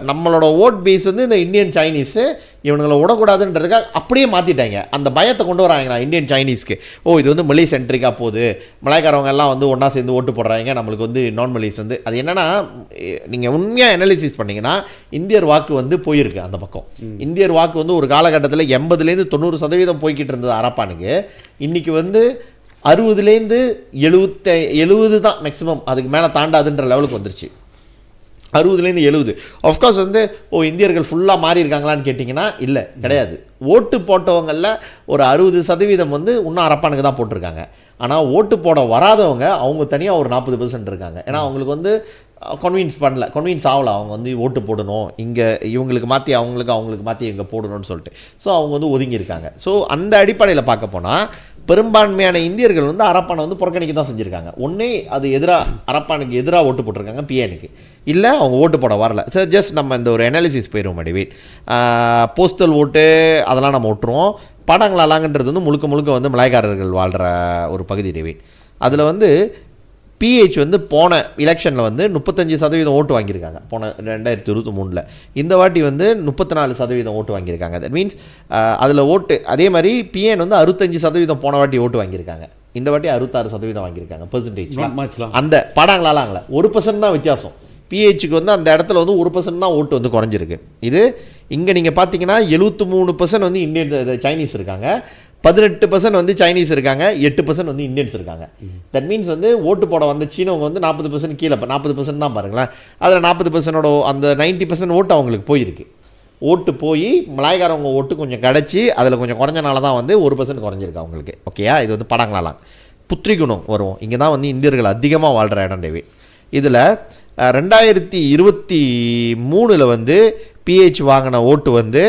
நம்மளோட ஓட் பேஸ் வந்து இந்த இந்தியன் சைனீஸு இவனுங்களை விடக்கூடாதுன்றதுக்காக அப்படியே மாற்றிட்டாங்க. அந்த பயத்தை கொண்டு வராங்களா இந்தியன் சைனீஸ்க்கு. இது வந்து மலை சென்ட்ரிக்காக போகுது, மலைக்காரவங்க எல்லாம் வந்து ஒன்றா சேர்ந்து ஓட்டு போடுறாங்க, நம்மளுக்கு வந்து நான் மலைஸ் வந்து அது என்னன்னா நீங்கள் உண்மையாக அனாலிசிஸ் பண்ணிங்கன்னா இந்தியர் வாக்கு வந்து போயிருக்கு அந்த பக்கம். இந்தியர் வாக்கு வந்து ஒரு காலகட்டத்தில் 80% 90% போய்கிட்டு இருந்தது அரப்பானுக்கு. இன்றைக்கி வந்து 60% 70 தான் மேக்ஸிமம், அதுக்கு மேலே தாண்டாதுன்ற லெவலுக்கு வந்துருச்சு. 60% 70. ஆஃப்கோர்ஸ் வந்து இந்தியர்கள் ஃபுல்லாக மாறி இருக்காங்களான்னு கேட்டிங்கன்னா இல்லை, கிடையாது. ஓட்டு போட்டவங்களில் ஒரு 60% வந்து இன்னும் அரப்பானுக்கு தான் போட்டிருக்காங்க. ஆனால் ஓட்டு போட வராதவங்க அவங்க தனியாக ஒரு 40% இருக்காங்க. ஏன்னா அவங்களுக்கு வந்து கன்வின்ஸ் ஆகலை அவங்க வந்து ஓட்டு போடணும், இங்கே இவங்களுக்கு மாற்றி அவங்களுக்கு மாற்றி இங்கே போடணும்னு சொல்லிட்டு. ஸோ அவங்க வந்து ஒதுங்கியிருக்காங்க. ஸோ அந்த அடிப்படையில் பார்க்க போனால் பெரும்பான்மையான இந்தியர்கள் வந்து அரப்பானை வந்து புறக்கணிக்க தான் செஞ்சுருக்காங்க. ஒன்றே அது அரப்பானுக்கு எதிராக ஓட்டு போட்டிருக்காங்க பிஎனுக்கு, இல்லை அவங்க ஓட்டு போட வரல. சார் ஜஸ்ட் நம்ம இந்த ஒரு அனாலிசிஸ் போயிடுவோம் டேவிட். போஸ்டல் ஓட்டு அதெல்லாம் நம்ம விட்டுருவோம். படங்களாலாங்கன்றது வந்து முழுக்க வந்து மலாய்க்காரர்கள் வாழ்கிற ஒரு பகுதி டேவிட். அதில் வந்து பிஹெச் வந்து போன எலெக்ஷனில் வந்து 35% ஓட்டு வாங்கியிருக்காங்க போன 2023. இந்த வாட்டி வந்து 34% ஓட்டு வாங்கியிருக்காங்க. தட் மீன்ஸ் அதில் ஓட்டு அதே மாதிரி பிஎன் வந்து 65% போன வாட்டி ஓட்டு வாங்கியிருக்காங்க. இந்த வாட்டி 66% வாங்கியிருக்காங்க பெர்சன்டேஜ். அந்த பாடாங்களாலாங்கள 1% தான் வித்தியாசம். பிஹெச்சுக்கு வந்து அந்த இடத்துல வந்து 1% தான் ஓட்டு வந்து குறைஞ்சிருக்கு. இது இங்கே நீங்கள் பார்த்தீங்கன்னா 73% வந்து இந்தியன் சைனீஸ் இருக்காங்க, 18% வந்து சைனீஸ் இருக்காங்க, 8% வந்து இந்தியன்ஸ் இருக்காங்க. தட் மீன்ஸ் வந்து ஓட்டு போட வந்த சீனவங்க வந்து 40% கீழே, இப்போ 40% தான் பாருங்களேன். அதில் 40% அந்த 90% ஓட்டு அவங்களுக்கு போயிருக்கு. ஓட்டு போய் மலாய்க்காரவங்க ஓட்டு கொஞ்சம் கிடச்சி அதில் கொஞ்சம் குறைஞ்சனால தான் வந்து 1% குறைஞ்சிருக்கு அவங்களுக்கு. ஓகேயா, இது வந்து படங்களாலாம். புத்ரிகுணம் வருவோம். இங்கே தான் வந்து இந்தியர்கள் அதிகமாக வாழ்கிற இடம் டேவிட். இதில் 2023 வந்து பிஹெச் வாங்கின ஓட்டு வந்து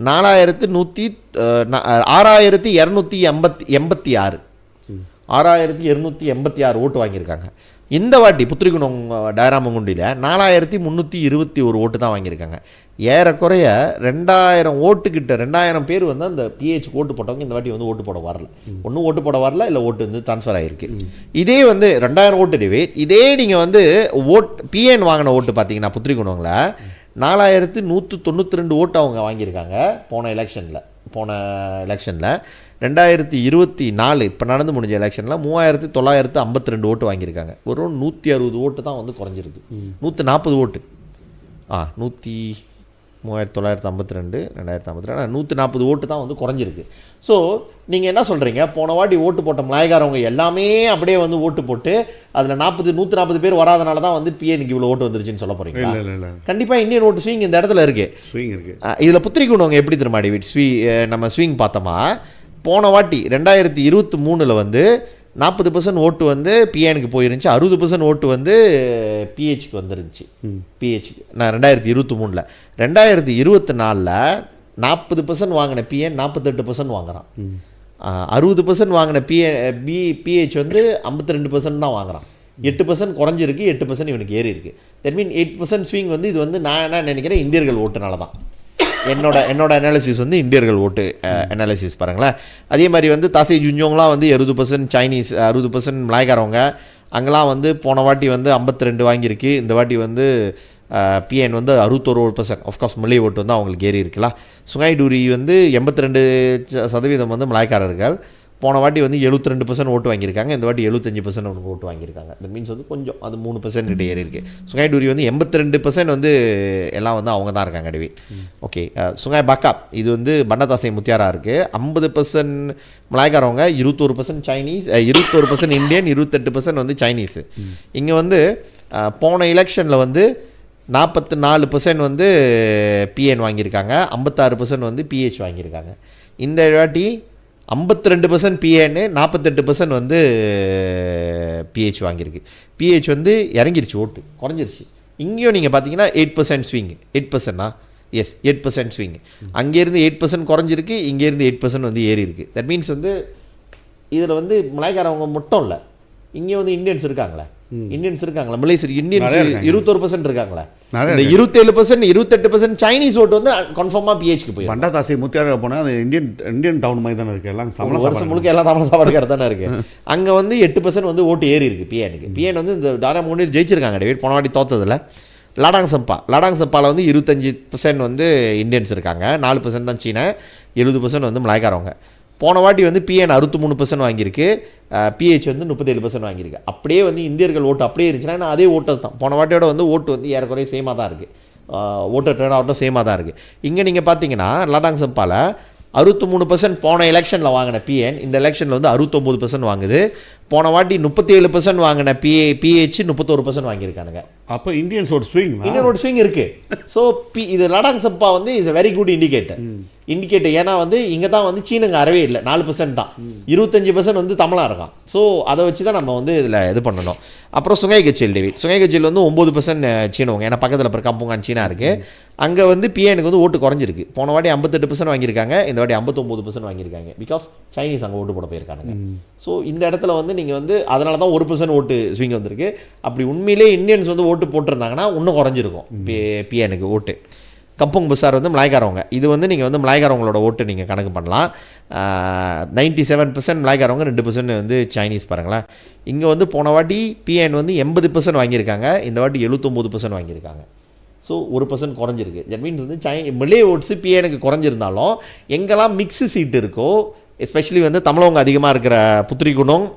6286 ஓட்டு வாங்கியிருக்காங்க. இந்த வாட்டி புத்ரிகுணம் டயராமங்குண்டியில் 4321 ஓட்டு தான் வாங்கியிருக்காங்க. ஏறக்குறைய 2000 ஓட்டுக்கிட்ட 2000 பேர் வந்து அந்த பிஹெச் ஓட்டு போட்டவங்க இந்த வாட்டி வந்து ஓட்டு போட வரல. ஒன்றும் ஓட்டு போட வரல, இல்லை ஓட்டு வந்து ட்ரான்ஸ்ஃபர் ஆகிருக்கு. இதே வந்து 2000 ஓட்டு டிவே, இதே நீங்கள் வந்து பிஎன் வாங்கின ஓட்டு பார்த்தீங்கன்னா புத்ரிகுணத்தில் 4192 ஓட்டு அவங்க வாங்கியிருக்காங்க போன எலெக்ஷனில். 2024 இப்போ நடந்து முடிஞ்ச எலெக்ஷனில் 3952 ஓட்டு வாங்கியிருக்காங்க. ஒரு 160 ஓட்டு தான் வந்து குறைஞ்சிருக்கு. 140 ஓட்டு 3952 140 ஓட்டு தான் வந்து குறைஞ்சிருக்கு. ஸோ நீங்கள் என்ன சொல்கிறீங்க, போன வாட்டி ஓட்டு போட்ட மலாய்க்காரவங்க எல்லாமே அப்படியே வந்து ஓட்டு போட்டு அதில் 140 பேர் வராதனால தான் வந்து பிஎனுக்கு இவ்வளோ ஓட்டு வந்துருச்சுன்னு சொல்ல போகிறீங்களா? கண்டிப்பாக இந்தியன் ஓட்டு ஸ்விங் இந்த இடத்துல இருக்குது. இதில் புத்திரிக்குணவங்க எப்படி தெரியுமா டேவிட் நம்ம ஸ்விங் பார்த்தோமா, போன வாட்டி 2023 வந்து 40% ஓட்டு வந்து பிஎனுக்கு போயிருந்துச்சு, 60% ஓட்டு வந்து பிஹெச்க்கு வந்துருந்துச்சு. பிஹெச்க்கு நான் 2023 2024 40% வாங்கின பிஎன் 48% வாங்குறான். 60% வாங்கின பிஹெச் வந்து 52% தான் வாங்குறான். 8% குறைஞ்சிருக்கு, 8% இவனுக்கு ஏறி இருக்கு. தட் மீன் 8% ஸ்விங் வந்து இது வந்து நான் என்ன நினைக்கிறேன், இந்தியர்கள் ஓட்டுனால தான். என்னோட அனாலிசிஸ் வந்து இந்தியர்கள் ஓட்டு அனாலிசிஸ் பாருங்களேன். அதே மாதிரி வந்து தாசை ஜுஞ்சோங்கலாம் வந்து 60% சைனீஸ், 60% மலாய்க்காரவங்க. அங்கெல்லாம் வந்து போன வாட்டி வந்து 52 வாங்கியிருக்கு. இந்த வாட்டி வந்து பிஎன் வந்து 61%. ஆஃப்கோர்ஸ் மலை ஓட்டு வந்து அவங்களுக்கு ஏறி இருக்கலாம். சுங்காய்டூரி வந்து 82% வந்து மலாய்க்காரர்கள். போன வாட்டி வந்து 72% ஓட்டு வாங்கியிருக்காங்க. இந்த வாட்டி 75% ஓட்டு வாங்கியிருக்காங்க. தட் மீன்ஸ் வந்து கொஞ்சம் அது 3% கிட்ட ஏறி இருக்குது. சுங்காய்டூரி வந்து 82% வந்து எல்லாம் வந்து அவங்க தான் இருக்காங்க டேவிட். ஓகே, சுங்காய் பாக்காப் இது வந்து பண்டதாசை முத்தியாரா இருக்குது. 50% மலாய்க்காரவங்க, 21% சைனீஸ், 21% இந்தியன், 28% வந்து சைனீஸு. இங்கே வந்து போன எலெக்ஷனில் வந்து 44% வந்து பிஎன் வாங்கியிருக்காங்க, 56% வந்து பிஹெச் வாங்கியிருக்காங்க. இந்த வாட்டி 52% பிஏன்னு 48% வந்து பிஹெச் வாங்கியிருக்கு. பிஹெச் வந்து இறங்கிருச்சு, ஓட்டு குறைஞ்சிருச்சு. இங்கேயும் நீங்கள் பார்த்தீங்கன்னா 8% ஸ்விங். 8%னா S 8% swing. அங்கேருந்து 8% குறைஞ்சிருக்கு, இங்கேருந்து 8% வந்து ஏறி இருக்குது. தட் மீன்ஸ் வந்து இதில் வந்து மலாய்க்காரவங்க மட்டும் இல்லை, இங்கே வந்து இந்தியன்ஸ் இருக்காங்களே, மலேசியர் இந்தியன்ஸ் 21% இருக்காங்களே. இந்த 27% 28% சைனீஸ் ஓட்டு வந்து கன்ஃபார்மாக பிஹெச்க்கு போய் பண்டாதாசை முத்தியார போனால் அது இந்தியன் டவுன் மாதிரி தானே இருக்குது. எல்லாம் வருஷம் முழுக்க எல்லாம் தமிழ் சாப்பாடு கடை தானே இருக்குது. அங்கே வந்து 8% வந்து ஓட்டு ஏறி இருக்குது பிஎனுக்கு. பிஎன் வந்து இந்த டாராமோனியில் ஜெயிச்சிருக்காங்க டேவிட் போன வாட்டி தோத்ததில். லடாங் சம்பாவில் வந்து 25% வந்து இந்தியன்ஸ் இருக்காங்க, 4% தான் சீனா, 70% வந்து மலாய்க்காரவங்க. போன வாட்டி வந்து பிஎன் 63% வாங்கியிருக்கு, பிஹெச் வந்து 37% வாங்கியிருக்கு. அப்படியே வந்து இந்தியர்கள் ஓட்டு அப்படியே இருந்துச்சுன்னா அதே ஓட்டர்ஸ் தான். போன வாட்டியோட வந்து ஓட்டு வந்து ஏறக்குறைய சேமாக தான் இருக்குது. ஓட்டர் டேர்ன் அவுட்டும் சேமாக தான் இருக்குது. இங்கே நீங்கள் பார்த்தீங்கன்னா லடாங் சம்பாவில் 63% போன எலெக்ஷனில் வாங்கின பிஎன் இந்த எலெக்ஷனில் வந்து 69% வாங்குது. போன வாட்டி 37% வாங்கின பிஹெச் 31% வாங்கியிருக்கானுங்க. அப்போ இந்தியன் ஸ்விங் இருக்குது. ஸோ இது லடாங் சம்பா வந்து is a very good indicator. ஏன்னா வந்து இங்கே தான் வந்து சீனங்க அறவே இல்லை, 4% தான், 25% வந்து தமிழாக இருக்கான். ஸோ அதை வச்சு தான் நம்ம வந்து இதில் இது பண்ணணும். அப்புறம் சுங்காய் கச்சேல் டேவிட், சுங்காய் கச்சேல் வந்து 9% சீனவங்க, ஏன்னா பக்கத்தில் அப்புறம் கம்புங்கான் சீனா இருக்குது. அங்கே வந்து பிஎனுக்கு வந்து ஓட்டு குறைஞ்சிருக்கு. போன வாட்டி 58% வாங்கியிருக்காங்க, இந்த வாட்டி 59% வாங்கியிருக்காங்க. பிகாஸ் சைனீஸ் அங்கே ஓட்டு போட போயிருக்காங்க. ஸோ இந்த இடத்துல வந்து நீங்கள் வந்து அதனால தான் 1% ஓட்டு ஸ்விங் வந்திருக்கு. அப்படி உண்மையிலே இந்தியன்ஸ் வந்து ஓட்டு போட்டிருந்தாங்கன்னா இன்னும் குறைஞ்சிருக்கும் பிஎனுக்கு ஓட்டு. கம்பங் பசார் வந்து மலாய்க்காரவங்க, இது வந்து நீங்கள் வந்து மலாய்க்காரவங்களோட ஓட்டு நீங்கள் கணக்கு பண்ணலாம். 97% மலாய்க்காரவங்க, 2% வந்து சைனீஸ் பாருங்களேன். இங்கே வந்து போன வாட்டி பிஎன் வந்து 80% வாங்கியிருக்காங்க, இந்த வாட்டி 79% வாங்கியிருக்காங்க. ஸோ 1% குறைஞ்சிருக்கு. தட் மீன்ஸ் வந்து மலே ஓட்ஸு பிஎனுக்கு குறைஞ்சிருந்தாலும் எங்கெல்லாம் மிக்ஸு சீட்டு இருக்கோ, எஸ்பெஷலி வந்து தமிழவங்க அதிகமாக இருக்கிற புத்ரிகுணம்,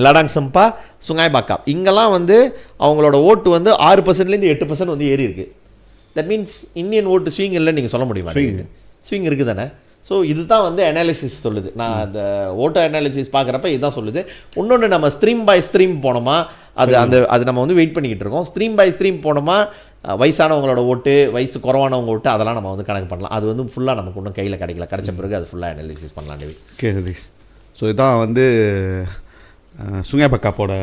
லடாங் சம்பா, சுங்காய் பாக்கா, இங்கெல்லாம் வந்து அவங்களோட ஓட்டு வந்து 6%லேருந்து 8% வந்து ஏறி இருக்குது. தட் மீன்ஸ் இந்தியன் ஓட்டு ஸ்விங் இல்லைன்னு நீங்கள் சொல்ல முடியுமா? ஸ்விங் இருக்குது தானே. ஸோ இதுதான் வந்து அனாலிசிஸ் சொல்லுது. நான் அந்த ஓட்டோ அனாலிசிஸ் பார்க்குறப்ப இதுதான் சொல்லுது. இன்னொன்று நம்ம ஸ்ட்ரீம் பை ஸ்ட்ரீம் போனோமா, அது நம்ம வந்து வெயிட் பண்ணிக்கிட்டு இருக்கோம். ஸ்ட்ரீம் பை ஸ்ட்ரீம் போனோமா, வயசானவங்களோட ஓட்டு, வயசு குறவானவங்க ஓட்டு, அதெல்லாம் நம்ம வந்து கணக்கு பண்ணலாம். அது வந்து ஃபுல்லாக நமக்கு ஒன்றும் கையில் கிடைச்ச பிறகு அது ஃபுல்லாக அனாலிசிஸ் பண்ணலாம். ஓகே சதீஷ். ஸோ இதான் வந்து சுங்கை பக்காப்போட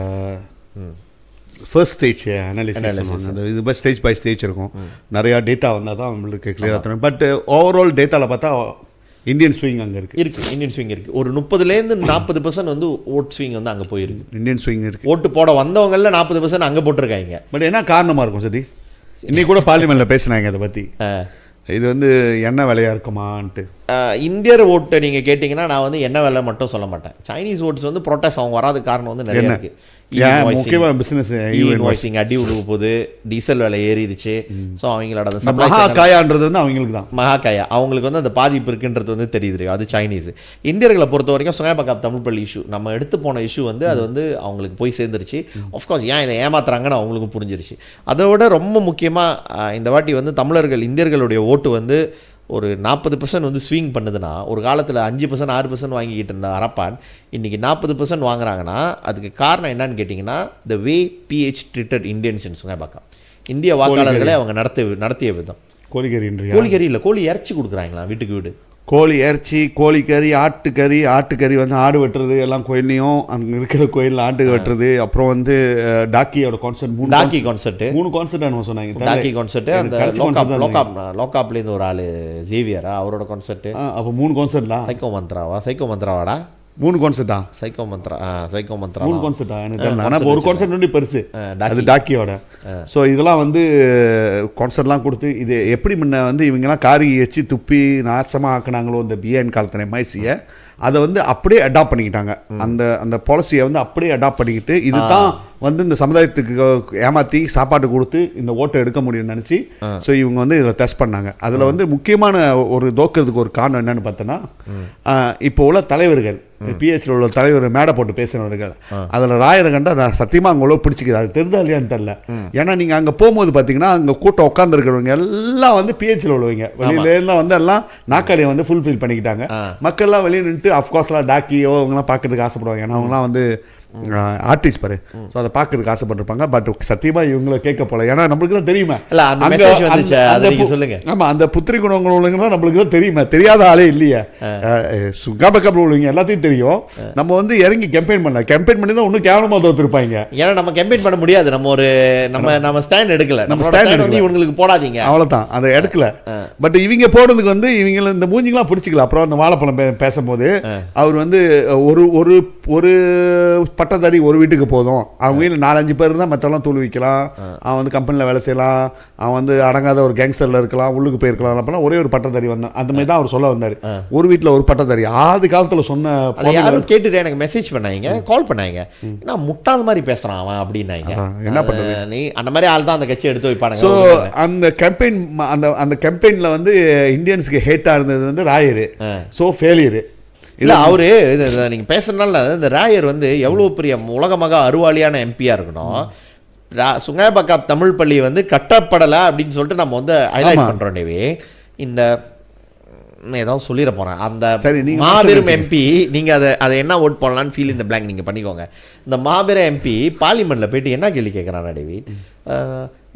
ஃபர்ஸ்ட் ஸ்டேஜ் அனாலிசிஸ். அந்த இது பை ஸ்டேஜ் இருக்கும். நிறையா டேட்டா வந்தால் தான் நம்மளுக்கு கிளியராக தரும். பட் ஓவரால் டேட்டாவில் பார்த்தா இந்தியன் ஸ்விங் அங்கே இருக்குது. இந்தியன் ஸ்விங் இருக்குது. ஒரு 30% 40% வந்து ஓட் ஸ்விங் வந்து அங்கே போயிருக்கு. இந்தியன் ஸ்விங் இருக்குது. ஓட்டு போட வந்தவங்களில் 40% அங்கே போட்டிருக்காங்க. பட் என்ன காரணமாக இருக்கும் சதீஷ்? இன்னைக்கு கூட பார்லிமெண்ட்டில் பேசினாங்க அதை பற்றி. இது வந்து என்ன விலையாக இருக்குமான்ட்டு. இந்தியர் ஓட்டை நீங்கள் கேட்டிங்கன்னா நான் வந்து என்ன விலை மட்டும் சொல்ல மாட்டேன். சைனீஸ் ஓட்ஸ் வந்து ப்ரொட்டஸ்ட் அவங்க வராத காரணம் வந்து நிறைய இருக்குது. முக்கியமாக பிஸ்னஸ் இன்வாய்சிங் அடி உழுக போகுது, டீசல் விலை ஏறிடுச்சு. ஸோ அவங்களோட மகாகாயான்றது வந்து அவங்களுக்கு தான் மகாகாயா, அவங்களுக்கு வந்து அந்த பாதிப்பு இருக்குன்றது வந்து தெரியுது. அது சைனீஸ். இந்தியர்களை பொறுத்த வரைக்கும் சுங்கை பக்காப் தமிழ் பள்ளி இஷ்யூ நம்ம எடுத்து போன இஷ்யூ வந்து அது வந்து அவங்களுக்கு போய் சேர்ந்துருச்சு. ஆஃப்கோர்ஸ் ஏன் இதை ஏமாத்துறாங்கன்னு அவங்களுக்கும் புரிஞ்சிருச்சு. அதை விட ரொம்ப முக்கியமாக இந்த வாட்டி வந்து தமிழர்கள் இந்தியர்களுடைய ஓட்டு வந்து ஒரு 40% வந்து ஸ்விங் பண்ணுதுன்னா, ஒரு காலத்தில் 5% 6% வாங்கிக்கிட்டு இருந்த அரப்பான் இன்றைக்கி 40% வாங்குறாங்கன்னா அதுக்கு காரணம் என்னன்னு கேட்டிங்கன்னா, த வே பிஹெச் treated Indians in Sungai Bakap. இந்திய வாக்காளர்களை அவங்க நடத்திய விதம். கோழிக்கறி இல்லை, கோழி இறைச்சி கொடுக்குறாங்களா வீட்டுக்கு வீடு. கோழி இறைச்சி, கோழிக்கறி, ஆட்டுக்கறி வந்து ஆடு வெட்டுறது எல்லாம் கோயில்லையும், அங்கே இருக்கிற கோயிலில் ஆட்டு வெட்டுறது. அப்புறம் வந்து டாக்கியோட கான்சர்ட், 3 கான்சர்ட் நம்ம சொன்னாங்க. டாக்கி கான்சர்ட்டு, அந்த லோகாப்லேருந்து ஒரு ஆள் ஜேவியரா அவரோட கான்சர்ட்டு. அப்போ 3 கான்சர்ட்லாம். சைக்கோ மந்த்ராவாடா 3 கான்சர்ட்டா? சைக்கோ மந்த்ரா 3 கான்சர்ட்டா எனக்கு தெரியல. ஆனால் ஒரு கான்சர்ட் வந்து பெருசு, அது டாக்கியோட. ஸோ இதெல்லாம் வந்து கான்சர்ட்லாம் கொடுத்து இது எப்படி முன்ன வந்து இவங்கெல்லாம் காரி வச்சு துப்பி நாசமாக ஆக்குனாங்களோ இந்த பிஎன் காலத்தில் எம்ஐசியை, அதை வந்து அப்படியே அடாப்ட் பண்ணிக்கிட்டாங்க. அந்த பாலிசியை வந்து அப்படியே அடாப்ட் பண்ணிக்கிட்டு இதுதான் வந்து இந்த சமுதாயத்துக்கு ஏமாற்றி சாப்பாடு கொடுத்து இந்த ஓட்டை எடுக்க முடியும்னு நினச்சி ஸோ இவங்க வந்து இதில் டெஸ்ட் பண்ணாங்க. அதில் வந்து முக்கியமான ஒரு தோக்கிறதுக்கு ஒரு காரணம் என்னன்னு பார்த்தோன்னா, இப்போ உள்ள தலைவர்கள், பிஹெச்சில் உள்ள தலைவர் மேடை போட்டு பேசுகிறவர்கள், அதில் ராயரை கண்டா நான் சத்தியமாக அங்கே பிடிச்சிக்குது. அது தெரிஞ்சா இல்லையான்னு தெரில. ஏன்னா நீங்கள் அங்கே போகும்போது பார்த்தீங்கன்னா அங்கே கூட்டம் உட்காந்துருக்கிறவங்க எல்லாம் வந்து பிஹெச்சில் உள்ளவங்க, வெளியிலேருந்து வந்து எல்லாம் நாக்காளியை வந்து ஃபுல்ஃபில் பண்ணிக்கிட்டாங்க. மக்கள்லாம் வெளியே நின்றுட்டு அஃப்கோர்ஸ்லாம் டாக்கியோ அவங்களாம் பார்க்கறதுக்கு ஆசைப்படுவாங்க. ஏன்னா அவங்களாம் வந்து ஆர்டிஸ்ட் பாரு. ஸோ அதை பார்க்கறதுக்கு ஆசைப்பட்டிருப்பாங்க. பட் சத்தியமாக இவங்களை கேட்க போல. ஏன்னா நம்மளுக்கு தான் தெரியுமா ஆமாம், அந்த புத்திரி குணங்கள் உள்ளவங்க நம்மளுக்கு தான் தெரியுமா, தெரியாத ஆளே இல்லையா. சுகாபக்கப் உள்ளவங்க எல்லாத்தையும் தெரியும். நம்ம வந்து இறங்கி கேம்பெயின் பண்ணி தான் இன்னும் கேவலமாக தோத்துருப்பாங்க. ஏன்னா நம்ம கேம்பெயின் பண்ண முடியாது. நம்ம ஸ்டாண்ட் எடுக்கல. நம்ம ஸ்டாண்ட் வந்து இவங்களுக்கு போடாதீங்க, அவ்வளோதான். அதை எடுக்கல. பட் இவங்க போடுறதுக்கு வந்து இவங்களை இந்த மூஞ்சிங்களாம் பிடிச்சிக்கல. அப்புறம் அந்த வாழைப்பழம் பேசும்போது அவர் வந்து ஒரு பட்டதாரி ஒரு வீட்டுக்கு போதும், அவங்க வீட்டில் 4-5 பேர் தான், மற்றெல்லாம் தூள் வைக்கலாம், அவன் வந்து கம்பெனியில் வேலை செய்யலாம், அவன் வந்து அடங்காத ஒரு கேங்ஸ்டரில் இருக்கலாம், உள்ளுக்கு போயிருக்கலாம். அப்போலாம் ஒரே ஒரு பட்டதாரி வந்தான். அந்த மாதிரி தான் அவர் சொல்ல வந்தார். ஒரு வீட்டில் ஒரு பட்டதாரி. ஆதி காலத்தில் சொன்ன யாரும் கேட்டுட்டு எனக்கு மெசேஜ் பண்ணாங்க, கால் பண்ணாங்க, ஏன்னா முட்டாள் மாதிரி பேசுகிறான் அவன் அப்படின்னாங்க. என்ன பண்ணுறது, நீ அந்த மாதிரி ஆள் தான் அந்த கட்சி எடுத்து வைப்பானுங்க. ஸோ அந்த கேம்பெயின் அந்த கேம்பெயினில் வந்து இந்தியன்ஸுக்கு ஹேட்டாக இருந்தது வந்து ராயரு. ஸோ ஃபெயிலியரு இல்லை அவரு நீங்கள் பேசுறதுனால இந்த ராயர் வந்து எவ்வளோ பெரிய உலகமாக அருவாளியான எம்பியாக இருக்கணும். சுங்கை பக்காப் தமிழ் பள்ளி வந்து கட்டப்படலை அப்படின்னு சொல்லிட்டு நம்ம வந்து ஹைலைட் பண்ணுறோம். இந்த ஏதாவது சொல்லிட போகிறேன். அந்த மாபெரும் எம்பி நீங்கள் அதை என்ன ஓட் பண்ணலான்னு ஃபீல் இந்த பிளாங்க் நீங்கள் பண்ணிக்கோங்க. இந்த மாபெரும் எம்பி பார்லிமெண்ட்டில் போயிட்டு என்ன கேள்வி கேட்குறான் டேவி,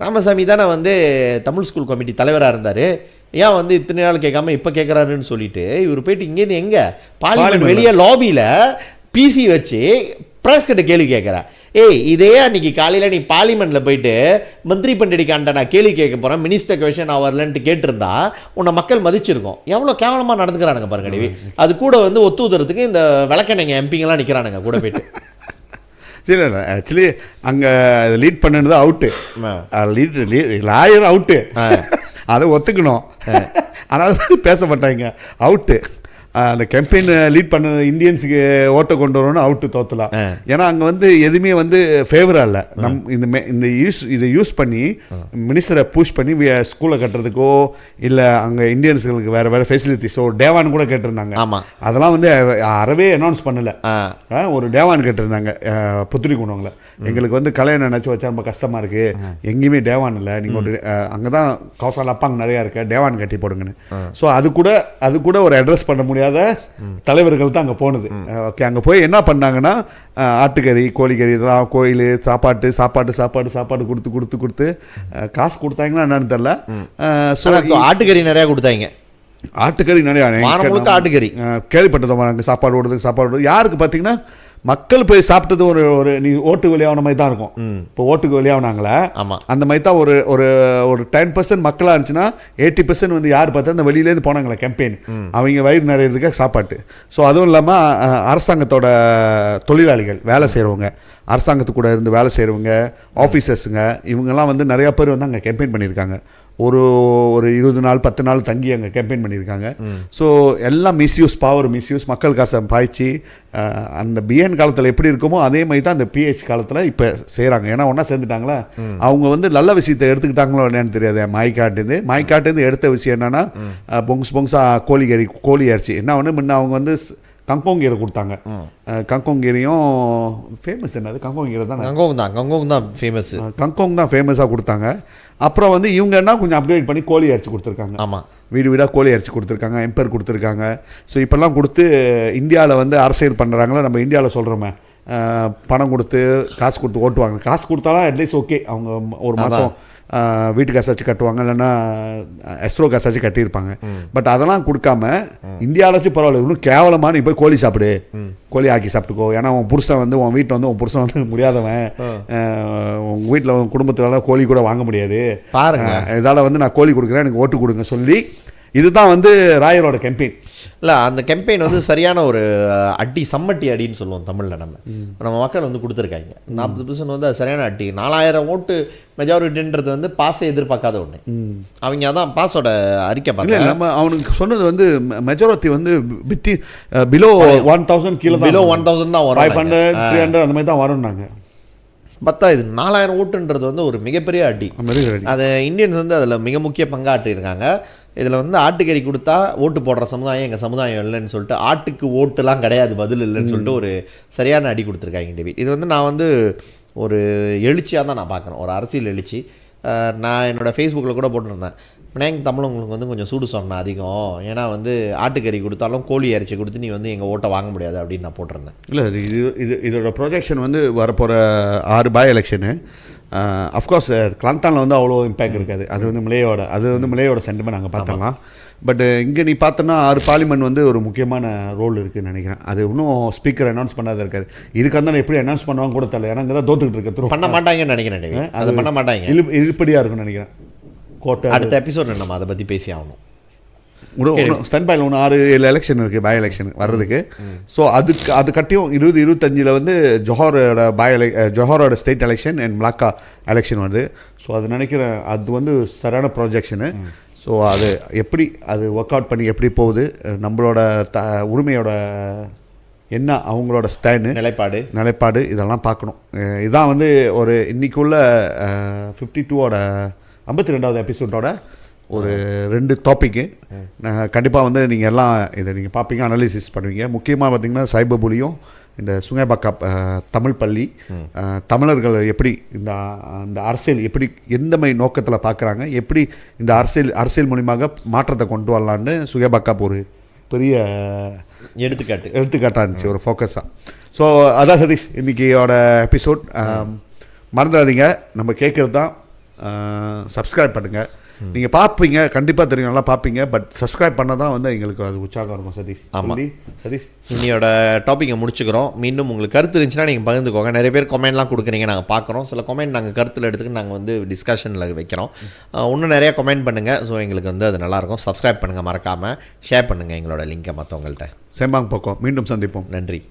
ராமசாமி தானே வந்து தமிழ் ஸ்கூல் கமிட்டி தலைவராக இருந்தார், ஏன் வந்து இத்தனை நாள் கேட்காம இப்போ கேட்குறாருன்னு சொல்லிட்டு இவர் போயிட்டு இங்கேருந்து எங்கே பார்லிமெண்ட் வெளியே லாபியில் பிசி வச்சு ப்ரெஸ் கிட்ட கேள்வி கேட்குறா. இதே அன்னைக்கு காலையில் நீ பார்லிமெண்ட்டில் போயிட்டு மந்திரி பண்டிகைக்காண்ட நான் கேள்வி கேட்க போகிறேன், மினிஸ்டர் கொஷன் அவர்லன்ட்டு கேட்டிருந்தா உன்னை மக்கள் மதிச்சிருக்கோம். எவ்வளோ கேவலமாக நடந்துக்கிறானுங்க பாருங்க டேவி. அது கூட வந்து ஒத்துதறதுக்கு இந்த விளக்கணைங்க எம்பிங்கெல்லாம் நிற்கிறானுங்க கூட போயிட்டு. சரி, ஆக்சுவலி அங்கே லீட் பண்ணது அவுட்டு, லாயர் அவுட்டு, அதை ஒத்துக்கணும். ஆனால் பேச மாட்டாங்க, அவுட்டு. அந்த கேம்பெயின் லீட் பண்ண இந்தியன்ஸுக்கு ஓட்டை கொண்டு வரணும்னு அவுட்டு தோத்தலாம். ஏன்னா அங்கே வந்து எதுவுமே வந்து ஃபேவராக இல்லை. இந்த இதை யூஸ் பண்ணி மினிஸ்டரை புஷ் பண்ணி ஸ்கூலை கட்டுறதுக்கோ இல்லை அங்கே இந்தியன்ஸுகளுக்கு வேறு ஃபெசிலிட்டிஸோ டேவான் கூட கேட்டிருந்தாங்க. ஆமாம், அதெல்லாம் வந்து அறவே அனௌன்ஸ் பண்ணலை. ஒரு டேவான் கேட்டிருந்தாங்க புத்துரிக்குணவங்கள. எங்களுக்கு வந்து கல்யாணம் நினச்சி வச்சா ரொம்ப கஷ்டமாக இருக்குது, எங்கேயுமே டேவான் இல்லை, நீங்கள் ஒரு அங்கே தான் கௌசால் அப்பாங்க நிறையா இருக்க டேவான் கட்டி போடுங்கன்னு. ஸோ அது கூட ஒரு அட்ரஸ் பண்ண முடியாத தலைவர்கள் தான் அங்கே போனது. ஓகே, அங்கே போய் என்ன பண்ணாங்கன்னா ஆட்டுக்கறி கோழிக்கறி இதெல்லாம் கோயில் சாப்பாடு கொடுத்து காசு கொடுத்தாங்கன்னா என்னன்னு தெரியல. ஸோ ஆட்டுக்கறி நிறையா கொடுத்தாங்க. ஆட்டுக்கறி நிறையா ஆட்டுக்கறி கேள்விப்பட்டதோ அங்கே சாப்பாடு ஓடுறது யாருக்கு பார்த்தீங்கன்னா மக்கள் போய் சாப்பிட்டது ஒரு நீ ஓட்டுக்கு வெளியாகின மாதிரி தான் இருக்கும். இப்போ ஓட்டுக்கு வெளியாகினாங்களே அந்த மாதிரி தான் ஒரு 10% மக்களாக இருந்துச்சுன்னா 80% வந்து யார் பார்த்தா அந்த வெளியிலேருந்து போனாங்களே கேம்பெயின், அவங்க வயிறு நிறையிறதுக்காக சாப்பாட்டு. ஸோ அதுவும் இல்லாமல் அரசாங்கத்தோட தொழிலாளிகள் வேலை செய்கிறவங்க, அரசாங்கத்து கூட இருந்து வேலை செய்கிறவங்க, ஆஃபீஸர்ஸுங்க, இவங்கெல்லாம் வந்து நிறையா பேர் வந்து அங்கே கேம்பெயின் பண்ணியிருக்காங்க. ஒரு 20 நாள் 10 நாள் தங்கி அங்கே கேம்பெயின் பண்ணியிருக்காங்க. ஸோ எல்லாம் பவர் மிஸ்யூஸ் மக்கள் காசை பாய்ச்சி அந்த பிஎன் காலத்தில் எப்படி இருக்குமோ அதே மாதிரி தான் அந்த பிஹெச் காலத்தில் இப்போ செய்கிறாங்க. ஏன்னா ஒன்றா சேர்ந்துட்டாங்களா, அவங்க வந்து நல்ல விஷயத்தை எடுத்துக்கிட்டாங்களோ என்னன்னு தெரியாது. மாய்க்காட்டேருந்து எடுத்த விஷயம் என்னென்னா பொங்ஸா கோழி அரிசி என்ன ஒன்று முன்ன அவங்க வந்து கங்கோங்கீரை கொடுத்தாங்க. கங்கோங்கீரையும் ஃபேமஸ் என்னது கங்கோங்கீரை தான். கங்கோங் தான் ஃபேமஸாக கொடுத்தாங்க. அப்புறம் வந்து இவங்க என்ன கொஞ்சம் அப்கிரேட் பண்ணி கோழி அரிசி கொடுத்துருக்காங்க. ஆமாம், வீடாக கோழி அரிசி கொடுத்துருக்காங்க, எம்பர் கொடுத்துருக்காங்க. ஸோ இப்போல்லாம் கொடுத்து இந்தியாவில் வந்து அரசியல் பண்ணுறாங்களோ, நம்ம இந்தியாவில் சொல்கிறோமே பணம் கொடுத்து காசு கொடுத்து ஓட்டுவாங்க. காசு கொடுத்தாலும் அட்லீஸ்ட் ஓகே, அவங்க ஒரு மாதம் வீட்டு காசாச்சும் கட்டுவாங்க, இல்லைன்னா எஸ்ட்ரோ காசாச்சும் கட்டியிருப்பாங்க. பட் அதெல்லாம் கொடுக்காம இந்தியாவிலாச்சும் பரவாயில்ல, இன்னும் கேவலமாக நீ போய் கோழி சாப்பிடு, கோழி ஆக்கி சாப்பிட்டுக்கோ. ஏன்னா உன் புருஷன் வந்து உன் வீட்டில் வந்து உன் புருஷன் வந்து முடியாதவன், உங்கள் வீட்டில் உன் குடும்பத்தினால கோழி கூட வாங்க முடியாது, இதால் வந்து நான் கோழி கொடுக்குறேன் எனக்கு ஓட்டு கொடுங்க சொல்லி இதுதான் வந்து ராயரோட கேம்பெயின். இல்லை, அந்த கேம்பெயின் வந்து சரியான ஒரு சம்மட்டி அடின்னு சொல்லுவோம் தமிழில். நம்ம மக்கள் வந்து கொடுத்துருக்காங்க 40% வந்து அது சரியான அடி. 4000 ஓட்டு மெஜாரிட்டின்றது வந்து பாஸை எதிர்பார்க்காத ஒன்று. அவங்க அதான் பாஸோட அறிக்கை பார்க்கல. நம்ம அவனுக்கு சொன்னது வந்து மெஜாரிட்டி வந்து பிலோ 1000 கீழே பிலோ 1000 தான் வரும், 500 300 அந்த மாதிரி தான் வரும்னாங்க. பார்த்தா இது 4000 ஓட்டுன்றது வந்து ஒரு மிகப்பெரிய அடி. அது இந்தியன்ஸ் வந்து அதில் மிக முக்கிய பங்காற்றிருக்காங்க. இதில் வந்து ஆட்டுக்கறி கொடுத்தா ஓட்டு போடுற சமுதாயம் எங்கள் சமுதாயம் இல்லைன்னு சொல்லிட்டு, ஆட்டுக்கு ஓட்டுலாம் கிடையாது பதில் இல்லைன்னு சொல்லிட்டு ஒரு சரியான அடி கொடுத்துருக்காங்க டேவிட். இது வந்து நான் வந்து ஒரு எழுச்சியாக தான் நான் பார்க்குறேன், ஒரு அரசியல் எழுச்சி. நான் என்னோடய ஃபேஸ்புக்கில் கூட போட்டுருந்தேன், பினாங் தமிழங்களுக்கு வந்து கொஞ்சம் சூடு சொன்னேன் அதிகம், ஏன்னா வந்து ஆட்டுக்கறி கொடுத்தாலும் கோழி இறைச்சி கொடுத்து நீ வந்து எங்கள் ஓட்டை வாங்க முடியாது அப்படின்னு நான் போட்டிருந்தேன். இல்லை, இதோட ப்ரொஜெக்ஷன் வந்து வரப்போகிற 6 பாய் எலெக்ஷனு. அஃப்கோர்ஸ் கிளாந்தானில் வந்து அவ்வளோ இம்பேக்ட் இருக்காது. அது வந்து மிலேயோட சென்டிமெண்ட் நாங்கள் பார்த்துடலாம். பட் இங்கே நீ பார்த்தோன்னா 6 பார்லிமெண்ட் வந்து ஒரு முக்கியமான ரோல் இருக்குதுன்னு நினைக்கிறேன். அது இன்னும் ஸ்பீக்கர் அனௌன்ஸ் பண்ணாத இருக்காரு. இதுக்கு வந்து எப்படி அனௌன்ஸ் பண்ணுவாங்க கூட தெரியல, ஏன்னா இங்கே தான் தோத்துக்கிட்டு இருக்கு. பண்ண மாட்டாங்கன்னு நினைக்கிறேன், அது பண்ண மாட்டாங்க, இருப்படியாக இருக்குன்னு நினைக்கிறேன். கோட்டை அடுத்த எபிசோட் நம்ம அதை பற்றி பேசி ஆகணும். ஸ்டன் பாயில் 6-7 எலெக்ஷன் இருக்குது, பாய் எலெக்ஷன் வர்றதுக்கு. ஸோ அது கட்டியும் 2025 வந்து ஜொஹரோட state election and Malacca election வருது. ஸோ அது நினைக்கிறேன் அது வந்து சரியான ப்ரொஜெக்ஷனு. ஸோ அது எப்படி அது ஒர்க் அவுட் பண்ணி எப்படி போகுது, நம்மளோட உரிமையோட என்ன அவங்களோட ஸ்டாண்டு நிலைப்பாடு இதெல்லாம் பார்க்கணும். இதான் வந்து ஒரு இன்றைக்குள்ள 52வது எபிசோடோட ஒரு 2 டாப்பிக்கு. கண்டிப்பாக வந்து நீங்கள் எல்லாம் இதை நீங்கள் பார்ப்பீங்க, அனாலிசிஸ் பண்ணுவீங்க. முக்கியமாக பார்த்திங்கன்னா சைபர் புலியும் இந்த சுங்கைபாக்கா தமிழ் பள்ளி தமிழர்கள் எப்படி இந்த அரசியல் எப்படி எந்த மாதிரி நோக்கத்தில் பார்க்குறாங்க, எப்படி இந்த அரசியல் மூலியமாக மாற்றத்தை கொண்டு வரலான்னு சுங்கைபாக்கா ஒரு பெரிய எடுத்துக்காட்டாக இருந்துச்சு, ஒரு ஃபோக்கஸாக. ஸோ அதான் சதீஷ் இன்றைக்கியோட எபிசோட். மறந்துடாதீங்க, நம்ம கேட்குறது தான் சப்ஸ்கிரைப் பண்ணுங்கள். நீங்கள் பார்ப்பீங்க, கண்டிப்பாக தெரியும், நல்லா பார்ப்பீங்க. பட் சப்ஸ்கிரைப் பண்ணால் தான் வந்து எங்களுக்கு அது உற்சாகம் இருக்கும். சதீஷ், ஆமாம் சதீஷ், இன்னையோட டாப்பிக்கை முடிச்சுக்கிறோம். மீண்டும் உங்களுக்கு கருத்து இருந்துச்சுன்னா நீங்கள் பகிர்ந்துக்கோங்க. நிறைய பேர் கமெண்ட்லாம் கொடுக்குறீங்க, நாங்கள் பார்க்குறோம். சில கமெண்ட் நாங்கள் கருத்தில் எடுத்துக்கிட்டு நாங்கள் வந்து டிஸ்கஷனில் வைக்கிறோம். இன்னும் நிறையா கமெண்ட் பண்ணுங்கள். ஸோ எங்களுக்கு வந்து அது நல்லாயிருக்கும். சப்ஸ்கிரைப் பண்ணுங்கள், மறக்காமல் ஷேர் பண்ணுங்கள் எங்களோட லிங்கை மற்றவங்கள்ட்ட. செம்பாங் பக்கம் மீண்டும் சந்திப்போம். நன்றி.